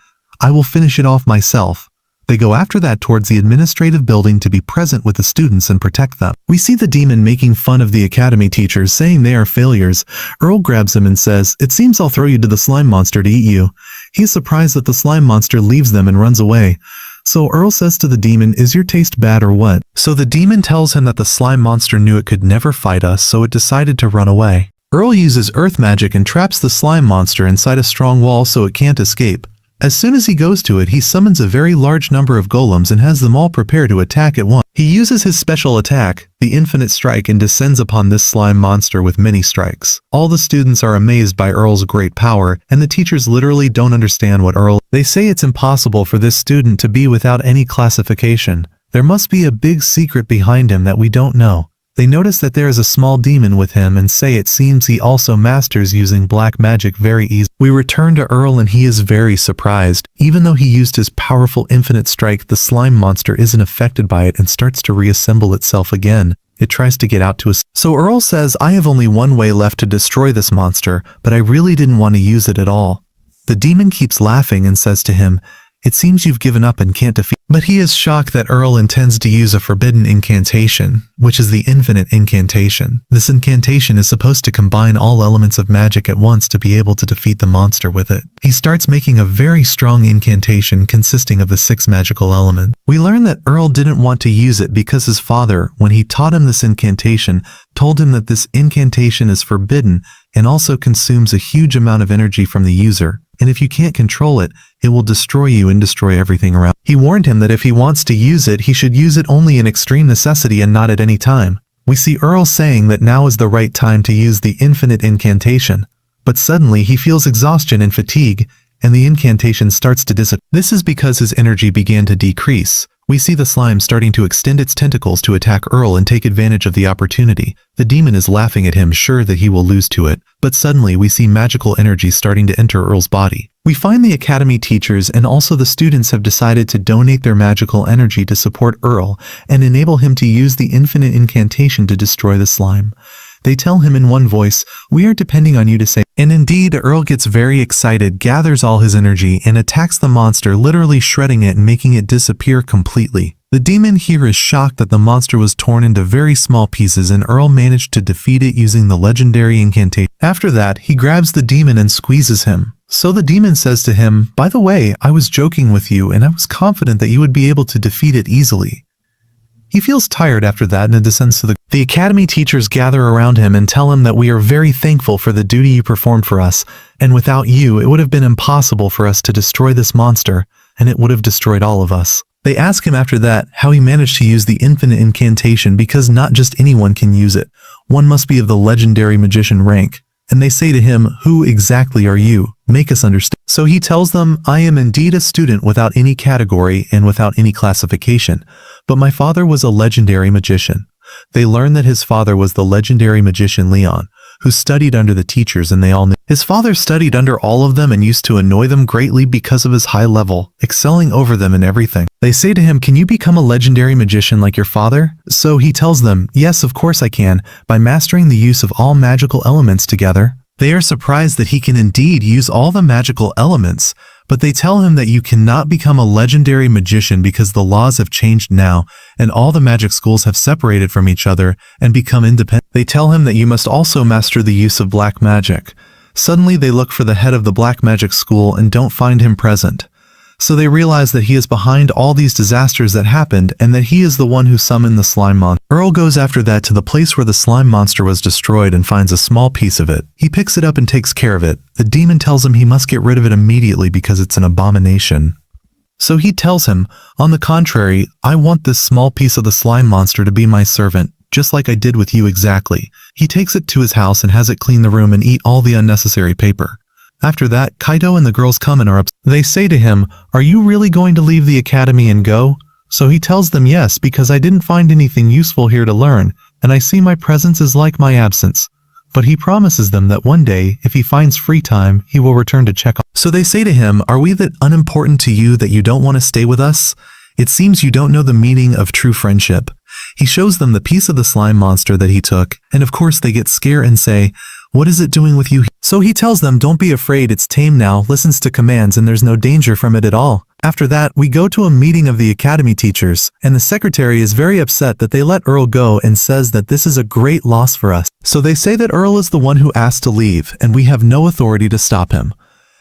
I will finish it off myself. They go after that towards the administrative building to be present with the students and protect them. We see the demon making fun of the academy teachers, saying they are failures. Earl grabs him and says, it seems I'll throw you to the slime monster to eat you. He is surprised that the slime monster leaves them and runs away. So Earl says to the demon, is your taste bad or what? So the demon tells him that the slime monster knew it could never fight us, so it decided to run away. Earl uses earth magic and traps the slime monster inside a strong wall so it can't escape. As soon as he goes to it, he summons a very large number of golems and has them all prepare to attack at once. He uses his special attack, the infinite strike, and descends upon this slime monster with many strikes. All the students are amazed by Earl's great power, and the teachers literally don't understand what Earl. They say it's impossible for this student to be without any classification. There must be a big secret behind him that we don't know. They notice that there is a small demon with him and say it seems he also masters using black magic very easily. We return to Earl and he is very surprised. Even though he used his powerful infinite strike, the slime monster isn't affected by it and starts to reassemble itself again. It tries to get out to us. So Earl says, I have only one way left to destroy this monster, but I really didn't want to use it at all. The demon keeps laughing and says to him, it seems you've given up and can't defeat. But he is shocked that Earl intends to use a forbidden incantation, which is the infinite incantation. This incantation is supposed to combine all elements of magic at once to be able to defeat the monster with it. He starts making a very strong incantation consisting of the 6 magical elements. We learn that Earl didn't want to use it because his father, when he taught him this incantation, told him that this incantation is forbidden and also consumes a huge amount of energy from the user. And if you can't control it, it will destroy you and destroy everything around. He warned him that if he wants to use it, he should use it only in extreme necessity and not at any time. We see Earl saying that now is the right time to use the infinite incantation. But suddenly he feels exhaustion and fatigue, and the incantation starts to disappear. This is because his energy began to decrease. We see the slime starting to extend its tentacles to attack Earl and take advantage of the opportunity. The demon is laughing at him, sure that he will lose to it. But suddenly we see magical energy starting to enter Earl's body. We find the academy teachers and also the students have decided to donate their magical energy to support Arel and enable him to use the infinite incantation to destroy the slime. They tell him in one voice, "We are depending on you to save." And indeed, Arel gets very excited, gathers all his energy, and attacks the monster, literally shredding it and making it disappear completely. The demon here is shocked that the monster was torn into very small pieces and Arel managed to defeat it using the legendary incantation. After that, he grabs the demon and squeezes him. So the demon says to him, "By the way, I was joking with you and I was confident that you would be able to defeat it easily." He feels tired after that and descends to the academy teachers gather around him and tell him that we are very thankful for the duty you performed for us, and without you it would have been impossible for us to destroy this monster, and it would have destroyed all of us. They ask him after that how he managed to use the infinite incantation because not just anyone can use it. One must be of the legendary magician rank. And they say to him, "Who exactly are you? Make us understand." So he tells them, "I am indeed a student without any category and without any classification, but my father was a legendary magician." They learn that his father was the legendary magician Leon, who studied under the teachers, and they all knew. His father studied under all of them and used to annoy them greatly because of his high level, excelling over them in everything. They say to him, "Can you become a legendary magician like your father?" So he tells them, "Yes, of course I can, by mastering the use of all magical elements together." They are surprised that he can indeed use all the magical elements, but they tell him that you cannot become a legendary magician because the laws have changed now, and all the magic schools have separated from each other and become independent. They tell him that you must also master the use of black magic. Suddenly they look for the head of the black magic school and don't find him present. So they realize that he is behind all these disasters that happened and that he is the one who summoned the slime monster. Arel goes after that to the place where the slime monster was destroyed and finds a small piece of it. He picks it up and takes care of it. The demon tells him he must get rid of it immediately because it's an abomination. So he tells him, "On the contrary, I want this small piece of the slime monster to be my servant, just like I did with you exactly." He takes it to his house and has it clean the room and eat all the unnecessary paper. After that, Kaido and the girls come and are upset. They say to him, "Are you really going to leave the academy and go?" So he tells them, "Yes, because I didn't find anything useful here to learn, and I see my presence is like my absence." But he promises them that one day, if he finds free time, he will return to check on. So they say to him, "Are we that unimportant to you that you don't want to stay with us? It seems you don't know the meaning of true friendship." He shows them the piece of the slime monster that he took, and of course they get scared and say, "What is it doing with you?" So he tells them, "Don't be afraid, it's tame now, listens to commands, and there's no danger from it at all." After that, we go to a meeting of the academy teachers, and the secretary is very upset that they let Arel go and says that this is a great loss for us. So they say that Arel is the one who asked to leave, and we have no authority to stop him.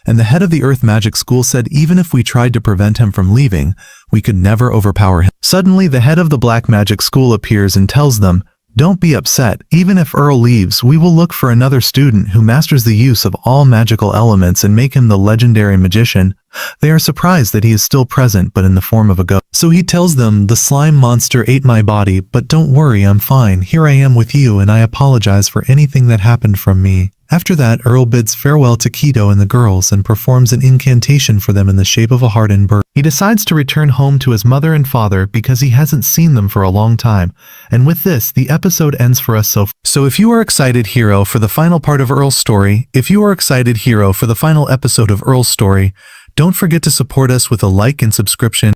And the head of the Earth Magic School said even if we tried to prevent him from leaving, we could never overpower him. Suddenly, the head of the Black Magic School appears and tells them, "Don't be upset. Even if Arel leaves, we will look for another student who masters the use of all magical elements and make him the legendary magician." They are surprised that he is still present, but in the form of a ghost. So he tells them, "The slime monster ate my body, but don't worry, I'm fine. Here I am with you, and I apologize for anything that happened from me." After that, Arel bids farewell to Kido and the girls and performs an incantation for them in the shape of a hardened bird. He decides to return home to his mother and father because he hasn't seen them for a long time. And with this, the episode ends for us So if you are excited, hero, for the final part of Arel's story, if you are excited, hero, for the final episode of Arel's story, don't forget to support us with a like and subscription.